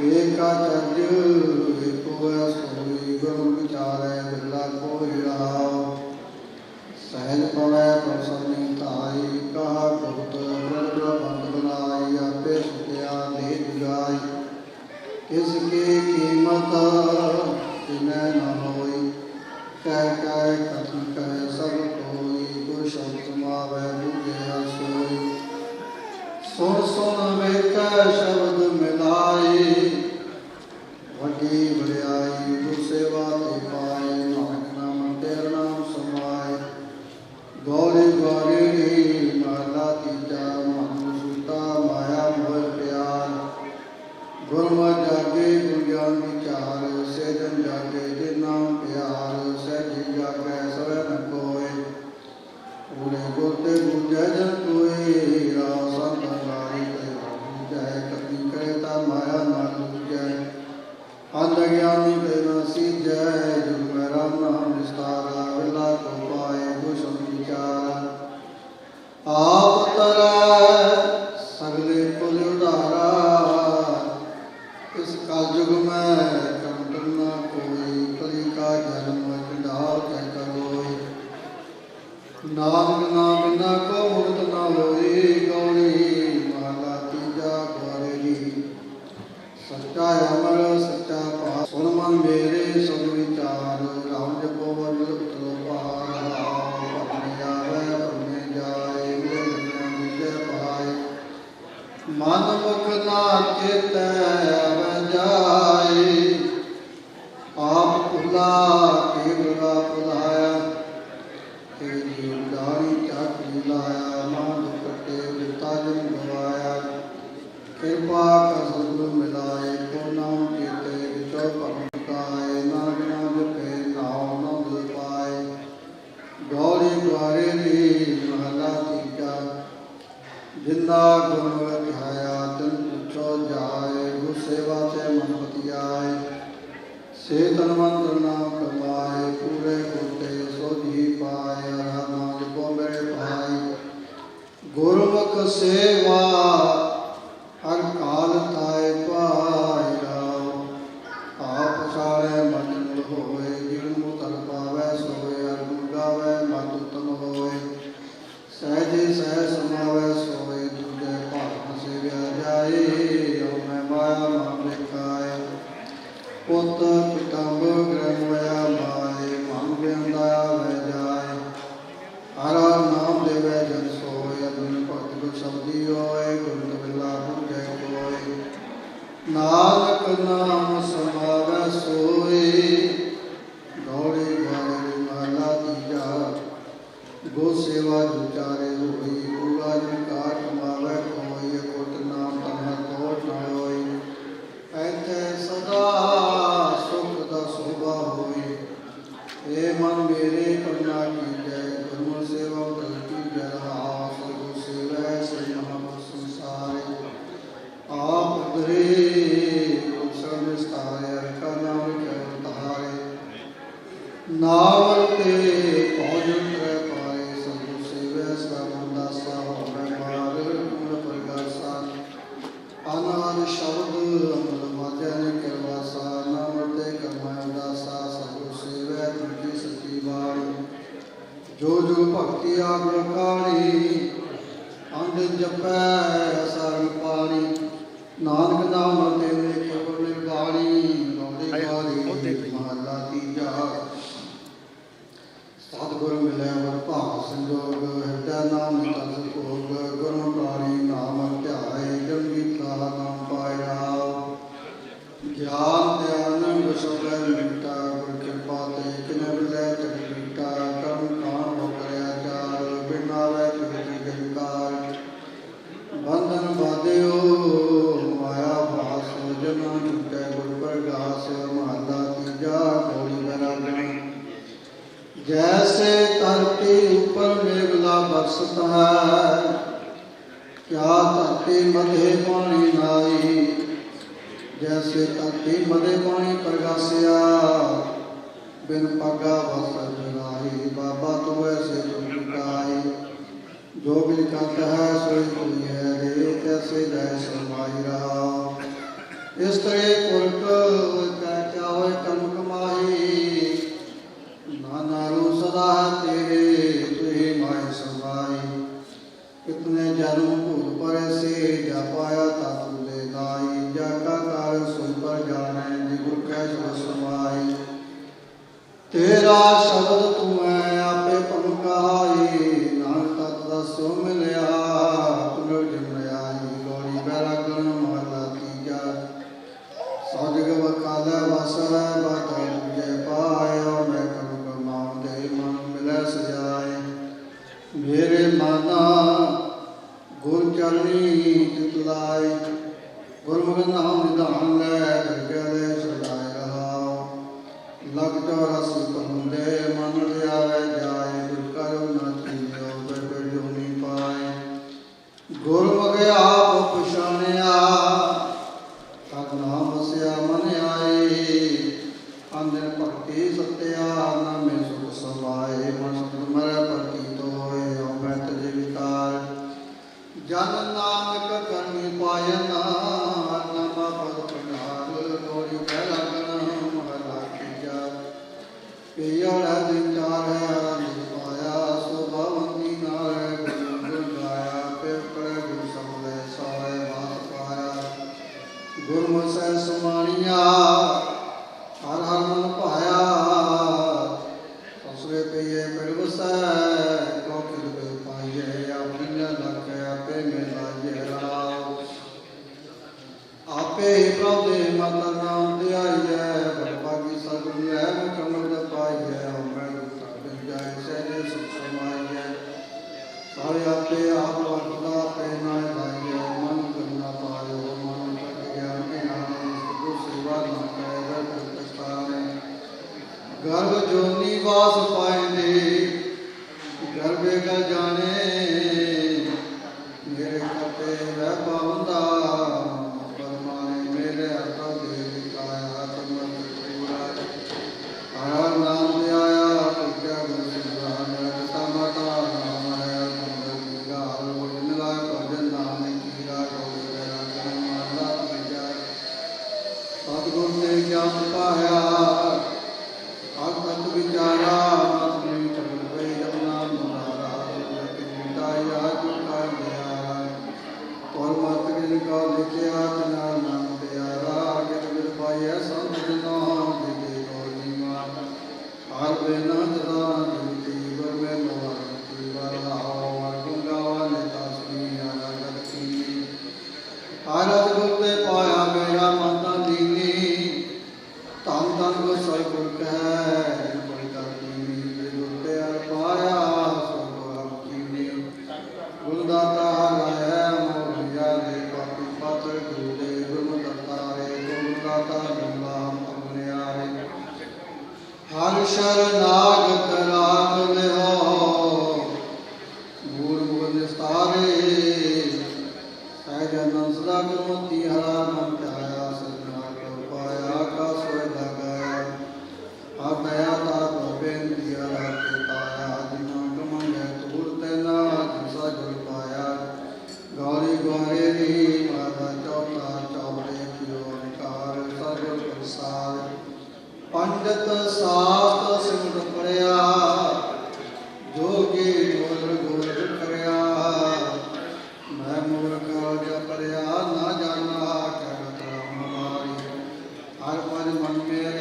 ਏਕਾ ਚੱਜ ਏਕੋ ਹੈ ਸੋਈ, ਗੁਰ ਵਿਚਾਰੈ ਬਿਰਲਾ ਕੋਈ ਰਹਾਉ। ਸਹਿਜ ਪਵੈ ਪ੍ਰਸੰਨਿ ਧਾਈ, ਕਹਾ ਭਗਤ ਪ੍ਰਗਟ ਬੰਦ ਬਨਾਈ। ਆਪੇ ਸੁਤਿਆ ਦੇ ਜੁਗਾਈ, ਕਿਸ ਕੀ ਕੀਮਤ ਤਿਨੈ ਨ ਹੋਈ। ਕਹਿ ਕਹਿ ਕਥਨ ਕਹਿ ਸਭ ਕੋਈ, ਗੁਰ ਸ਼ਬਦ ਸਮਾਵੈ ਬੁਝਿਆ ਸੋਈ। ਸੁਣ ਸੁਣ ਵੇਖੈ ਸ਼ਬਦ ਮਿਲਾਏ, ਵੱਡੀ ਵਡਿਆਈ ਗੁਰ ਸੇਵਾ ਤੇ ਪਾਏ। ਨਾਨਕ ਨਾਮ ਤੇਰਾ ਨਾਮ ਸਮਾਏ। ਗੌੜੀ ਗਵਾਰੇ ਮਹਲਾ ਤੀਜਾ, ਮਨ ਸੁਤਾ ਮਾਇਆ ਮੋਹ ਪਿਆਰ। ਗੁਰਮਤਿ ਜਾਗੇ ਗੁਰ ਗਿਆਨ ਵਿਚਾਰ, ਸਹਿਜਨ ਜਾਗੇ ਜਿ ਨਾਮ ਪਿਆਰ। ਸਹਿਜੀ ਜਾਗੈ ਸਵੈ ਨ ਕੋਇ, ਪੂਰੇ ਗੁਰ ਤੇ ਬੁਝੈ ਜਨ ਕੋਇ। ਰਾਮ ਸੰਤ ਵਾਰੀ ਤੇ ਬੁਝੈ, ਕਤੀ ਕਰੇ ਤਾ ਮਾਇਆ ਨਾ ਦੂਜੈ। ਅੰਧ ਗਿਆਨੀ ਤੇ ਨ ਸੀਜੈ, ਜੁਗ ਮੈਂ ਰਾਮ ਨਾਮ ਵਿਸਤਾਰਾ। ਵਿਰਲਾ ਕੋ ਪਾਏ ਗੁਰ ਸ਼ਬਦ ਵਿਚਾਰ। ਆਪ ਤਰੈ ਕਰਨਾ ਬਿਨਾ ਕੋ ਮੁਕਤ ਨਾ ਹੋਈ। ਗੌੜੀ ਮਹਲਾ ਤੀਜਾ। ਗੁਆਰੇ ਜੀ ਸੱਚਾ ਅਮਰ ਸੱਚਾ ਪਾਤ। ਸੁਣ ਮਨ ਮੇਰੇ ਸਭ ਵਿਚਾਰ। ਰਾਮ ਜਪੋ ਵਡ ਉਤਰੋ ਪਾਰ। ਆਪਣੇ ਆਵੇ ਆਪਣੇ ਜਾਏ। ਮੇਰੇ ਵਿਜੈ ਪਾਏ। ਮਨ ਮੁਖ ਨਾ ਚੇਤੈ ਆਵੈ ਜਾਏ। ਆਪ ਭੁਲਾ ਕੇਵਲਾ ਭੁਲਾਇਆ। ਤੇਰੀ ਉਡਾਣੀ ਚਾਕਰੀ ਲਾਇਆ। ਮਾਨ ਦੁਪੱਟੇ ਦਿੱਤਾ ਜਨ ਗਵਾਇਆ। ਕਿਰਪਾ ਕਰ ਸਤਿਗੁਰ ਮਿਲਾਏ। ਕੋ ਨਾਮ ਕੀਤੇ ਵਿਚੋ ਭਗਤ ਕਾਏ। ਨਾਨਕ ਨਾਮ ਜਪੇ ਨਾਉ ਨ ਦੇ ਪਾਏ। ਗੌੜੀ ਦੁਆਰੇ ਦੀ ਮਹਲਾ ਤੀਜਾ। ਜਿੰਦਾ ਗੁਣ ਧਿਆਇਆ ਤਿਨ ਪੁੱਛੋ ਜਾਏ। ਗੁਰ ਸੇਵਾ ਤੇ ਮਨ ਪਤਿਆਏ। ਸੇ ਤਨ ਮਨ ਕਰਨਾ ਕਮਾਏ। ਪੂਰੇ ਗੁਰਤੇ ਸੋਧੀ ਪਾਏ। ਹਰ ਨਾਮ ਜਪੋ ਮੇਰੇ ਭਾਈ। ਗੁਰਮੁਖ ਸੇਵਾ ਹਰ ਕਾਲ ਤਾਏ ਪਾਈ। ਰਾਮ ਆਪ ਸਾਰੇ ਮਨ ਹੋਏ। ਜਿਨ ਨੂੰ ਤਨ ਪਾਵੈ ਸੋਏ। ਹਰ ਗੁਣ ਗਾਵੈ ਮਨ ਉਤਮ ਹੋਏ। ਸਹਿਜੇ ਸਹਿ ਸਮਾਵੈ ਸੋਏ। ਦੂਜੇ ਭਾਗ ਸੇਵਿਆ ਜਾਏ। ਓ ਮੈਂ ਮਾਇਆ ਮਨ ਲਿਖਾਏ। ਪੁੱਤ ਪਿਤੰਬ ਗ੍ਰਹਿ ਹੋਇਆ ਮਾਏ। ਮਨ ਬਿਆੰਦਾ ਵੈ ਜਾਏ। ਹਰ ਨਾਮ ਦੇਵੈ ਜਨ ਸੋਏ। ਅਗਨ ਭਗਤ ਗੁਰ ਸ਼ਬਦੀ ਹੋਏ। ਗੁਰੂ ਬਿਲਾ ਬੁਝੈ ਕੋਇ। ਨਾਨਕ ਨਾਮ ਸਮਾਵੈ ਸੋਏ। ਗੌੜੀ ਦੁਆਰੇ ਮਹਲਾ ਤੀਜਾ। ਗੋ ਸੇਵਾ ਜੁਚਾਰੇ ਹੋਈ। ਪੂਰਾ ਜਨ ਕਾਰ ਕਮਾਵੈ ਕੋਈ। ਅਕੁਟ ਨਾਮ ਤਨਹ ਕੋਟ ਨ ਹੋਈ। ਐਥੇ ਸਦਾ ਸੁਖ ਦਾ ਸੋਭਾ ਹੋਈ। ਏ ਮਨ ਮੇਰੇ ਕਰਨਾ ਕੀਜੈ। ਗੁਰੂ ਸੇਵਾ ਤਲ ਕੀਜੈ। ਰਹਾਉ ਸਤਿਗੁਰ ਸੇਵੈ ਸੇ ਮਹਾਂਪੁਰਖ ਸੰਸਾਰੇ। ਆਪ ਉਧਰੇ ਗੁਰਸਰ ਵਿਸਤਾਰੇ। ਅਰਖਾ ਨਾਮ ਕੈ ਤਾਰੇ। ਨਾਵਲ ਤੇ ਪਹੁੰਚ ਉਤਰੈ ਪਾਏ। ਸਤਿਗੁਰ ਸੇਵੈ ਸਦਾ ਦਾਸਾ ਹੋਵੈ ਮਾਰ। ਗੁਣ ਪ੍ਰਗਾਸਾ ਅਨਾਦ ਸ਼ਬਦ ਅੰਮ੍ਰਿਤ ਵਾਜੈ ਨਿਕਲ ਵਾਸਾ। ਨਾਮ ਤੇ ਕਰਮੈ ਉਦਾਸਾ। ਸਤਿਗੁਰ ਸੇਵੈ ਦੂਜੀ ਸੱਚੀ ਬਾਣੀ। ਜੋ ਜੋ ਭਗਤੀ ਆਪ ਰਖਾਣੀ। ਅੰਧ ਜਪੈ ਸਾਰੀ ਪਾਣੀ। ਨਾਨਕ ਨਾਮ ਤੇ ਕੇਵਲ ਨਿਰਵਾਣੀ। ਗੌੜੀ ਦੁਆਰੇ ਮਹਲਾ ਤੀਜਾ। ਸਤਿਗੁਰ ਮਿਲੈ ਵਰ ਭਾਗ ਸੰਜੋਗ। ਹਿਰਦੈ ਨਾਮ ਤਨ ਭੋਗ। ਗੁਰੂ ਪ੍ਰਾਣੀ ਨਾਮ ਧਿਆਏ। ਜਨਮੀ ਤਾ ਨਾਮ ਪਾਇ ਰਾਵ। ਗਿਆਨ ਧਿਆਨ ਵਿਸਵੈ ਮਿਟਾ। ਗੁਰ ਕਿਰਪਾ ਤੇ ਕਿਨ ਮਿਲੈ ਤਨ ਮੀਟਾ। ਕਰਮ ਕਾਂਡ ਹੋ ਕਰਿਆ ਚਾਰ। ਬਿਨ ਆਵੈ ਕਿਰਤੀ ਗੰਕਾਰ। ਬੰਧਨ ਬਾਧਿਓ ਮਾਇਆ ਭਾਸ। ਜਨਾ ਟੁਟੈ ਗੁਰ ਪ੍ਰਗਾਸ। ਮਹਲਾ ਤੀਜਾ। ਗੌੜੀ ਵੈਰਾਗਣੀ। जैसे धरती ऊपर मेघला बरसत है। क्या धरती मधे पानी नाई। जैसे धरती मधे पानी प्रगासिया। बिन पगा वस्त्र जगाई। बाबा तू ऐसे चुकाई। जो भी करता है सोई कोई है रे। कैसे जय समाई रहा। इस तरह पुरख क्या हो कर्म कमाई। नानारू सदा तेरे तुही माय समाई। कितने जन्म भूल पर से जा पाया ता तुझे दाई। जाका कार सुन पर जाने जिगुर कैसे समाई। तेरा शब्द तुम्हें आपे पन कहाई। नानक तत दस्यो मिलया पुनर्जन्म आई। गौड़ी बैरागण महला तीजा। सौ जग वकालै वस है बाता तुझे पाया। मैं सजाए। मेरे माना गुर चरणी चित लाए। गुरमुख नाम निधान लै करके ले सजाए रहाओ। लग 84 पहुंचे मन लियावे जाए। गुर करो न चीजो बिर जोनी पाए। गुरमुख आप पछाणिया। तब नाम वसिया मन आए। अंदर भक्ति सत्या नामे सुख समाए। मन मर प्रतीत होए अमृत जीविकार। जन नानक करनी पायन। नामा पद प्रकार। गौड़ी बैरागण महला तीजा। पियड़ दिन चार पाया। शोभावंती नार ਵਸੈ ਸੁਮਾਣੀਆ ਹਰ ਹਰ ਮਨ ਭਾਇਆ ਸਸਰੇ ਪਈਏ ਮਿਲ ਵਸੈ ਕੋ ਕਿਰਪੇ ਪਾਈਏ ਆਪਣੀਆਂ ਲੱਖ ਆਪੇ ਮਿਲਾਈਏ ਰਾਮ ਆਪੇ ਹੀ ਪ੍ਰਭ ਦੇ ਮਤ ਨਾਮ ਧਿਆਈਐ ਬਰਪਾਗੀ ਸਤਿ ਹੈ ਮੁਕਮਲ ਪਾਈਐ ਹਮੈ ਤਬ ਜਾਇ ਸਹਿਜੇ ਸੁਖ ਸਮਾਈਐ ਸਾਰੇ ਆਪੇ ਆਪ ਵਰਤਦਾ ਆਪੇ ਨਾ ਲਾਈਐ ਮਨ ਕਰਨਾ ਪਾਇਓ ਮਨ ਤਕ ਗਿਆਨ ਗਿਆਨ ਗੁਰ ਸੇਵਾ ਨਾ ਕਰੇ ਪ੍ਰਤਿਸ਼ਠਾਨ ਗਰਭ ਜੋਨੀ ਵਾਸ ਪਾਇਂਦੇ ਗਰਭੇ ਕਲ ਜਾਣੇ ਮੇਰੇ ਕਪੇ ਵਹਿ ਪਾਉਂਦਾ ਪਰਮਾਨੇ ਮੇਰੇ ਹੱਥ ਦੇ ਵਿਕਾਇਆ ਤਮਤ ਪੂਰਾ ਆਇਆ ਨਾਮ ਦੇ ਆਇਆ ਤੁਝਾ ਗੁਰ ਸਿਮਰਨ ਤਮਤਾ ਨਾਮ ਹੈ ਤੁਮ ਗਾਲ ਬੋਲ ਲਾ ਭਜਨ ਨਾਮ ਕੀਰਾ ਗੋਰਾ ਕਰਮ ਮਾਲਾ ਤੁਝਾ ਸਤਿਗੁਰ ਨੇ ਗਿਆਨ ਪਾਇਆ ਆਪ ਤਤ ਵਿਚਾਰਾ ਮਤ ਮੇਂ ਚਲ ਪਈ ਜਮਨਾ ਮੁਨਾਰਾ ਕਿ ਦਾਇਆ ਜੋ ਕਾ ਦਿਆ ਔਰ ਮਤ ਜਿਨ ਕਾ ਲਿਖਿਆ ਤਨਾ ਨਾਮ ਪਿਆਰਾ ਅਗੇ ਬਿਰ ਪਾਇਆ ਸੰਤ ਜਨੋ ਦੇ ਗੋਰੀ ਮਾਨ ਹਰ ਬਿਨਾ ਤਰਾ ਜੀਤੀ ਵਰ ਮੈਂ ਨਵਾਰ ਕੀ ਵਰ ਆਓ ਗੁੰਗਾਵਾ ਨੇ ਤਾਸਮੀ ਆਲਾ ਗਤੀ ਹਰ ਗੁਰ ਤੇ ਪਾਇਆ ਮੇਰਾ ਮਨ ਦੀਨੀ ਧੰਨ ਧੰਨ ਗੁਰਸਾਹਿ ਗੁਰ ਕਹੈ ਕੋਈ ਕਰਦੀ ਗੁਰ ਤੇ ਅਰ ਪਾਇਆ ਸੋ ਹਮ ਕੀਨੀ ਗੁਰ ਦਾਤਾ ਹੈ ਮੋਰਿਆ ਦੇ ਪਾਪੀ ਪਤ ਗੁਰੂ ਦੇ ਗੁਰ ਦਾਤਾ ਰੇ ਗੁਰ ਦਾਤਾ ਗੁਰਲਾ ਅਮਰਿਆ ਰੇ ਹਰ ਸ਼ਰਨਾਗਤ ਰਾਮ ਲਿਓ ਮੂਲ ਮੂਲ ਨਿਸਤਾਰੇ ਸਹਿਜ ਅਨੰਦ ਸਦਾ ਗੁਰਮਤਿ ਹਰਾ ਮਨ ਧਿਆਇਆ ਸਜਣਾ ਕੋ ਪਾਇਆ ਕਾ ਸੋਇ ਲਗਾਇਆ ਆ ਦਇਆ ਤਾ ਗੋਬਿੰਦ ਦਿਆ ਰਾਤੇ ਤਾਇਆ ਜਿਨਾ ਗਮੰਗੈ ਤੂਰ ਤੈਨਾ ਜਿਸਾ ਗੁਰ ਪਾਇਆ ਗੌਰੀ ਗੌਰੇ ਰੀ ਮਾਤਾ ਚੌਥਾ ਚੌੜੇ ਕਿਓ ਨਿਕਾਰ ਸਗਲ ਪ੍ਰਸਾਦ ਪੰਡਤ ਸਾਤ ਸਿਮਟ ਪੜਿਆ ਜੋਗੀ ਗੋਲ ਗੋਲ ਕਰਿਆ ਮੈਂ ਮੂਰਖ ਜਪਰਿਆ ਨਾ ਜਾਣਾ ਕਰਤ ਰਾਮ ਮਾਰੀ ਹਰ ਪਦ ਮਨ ਮੇਰੇ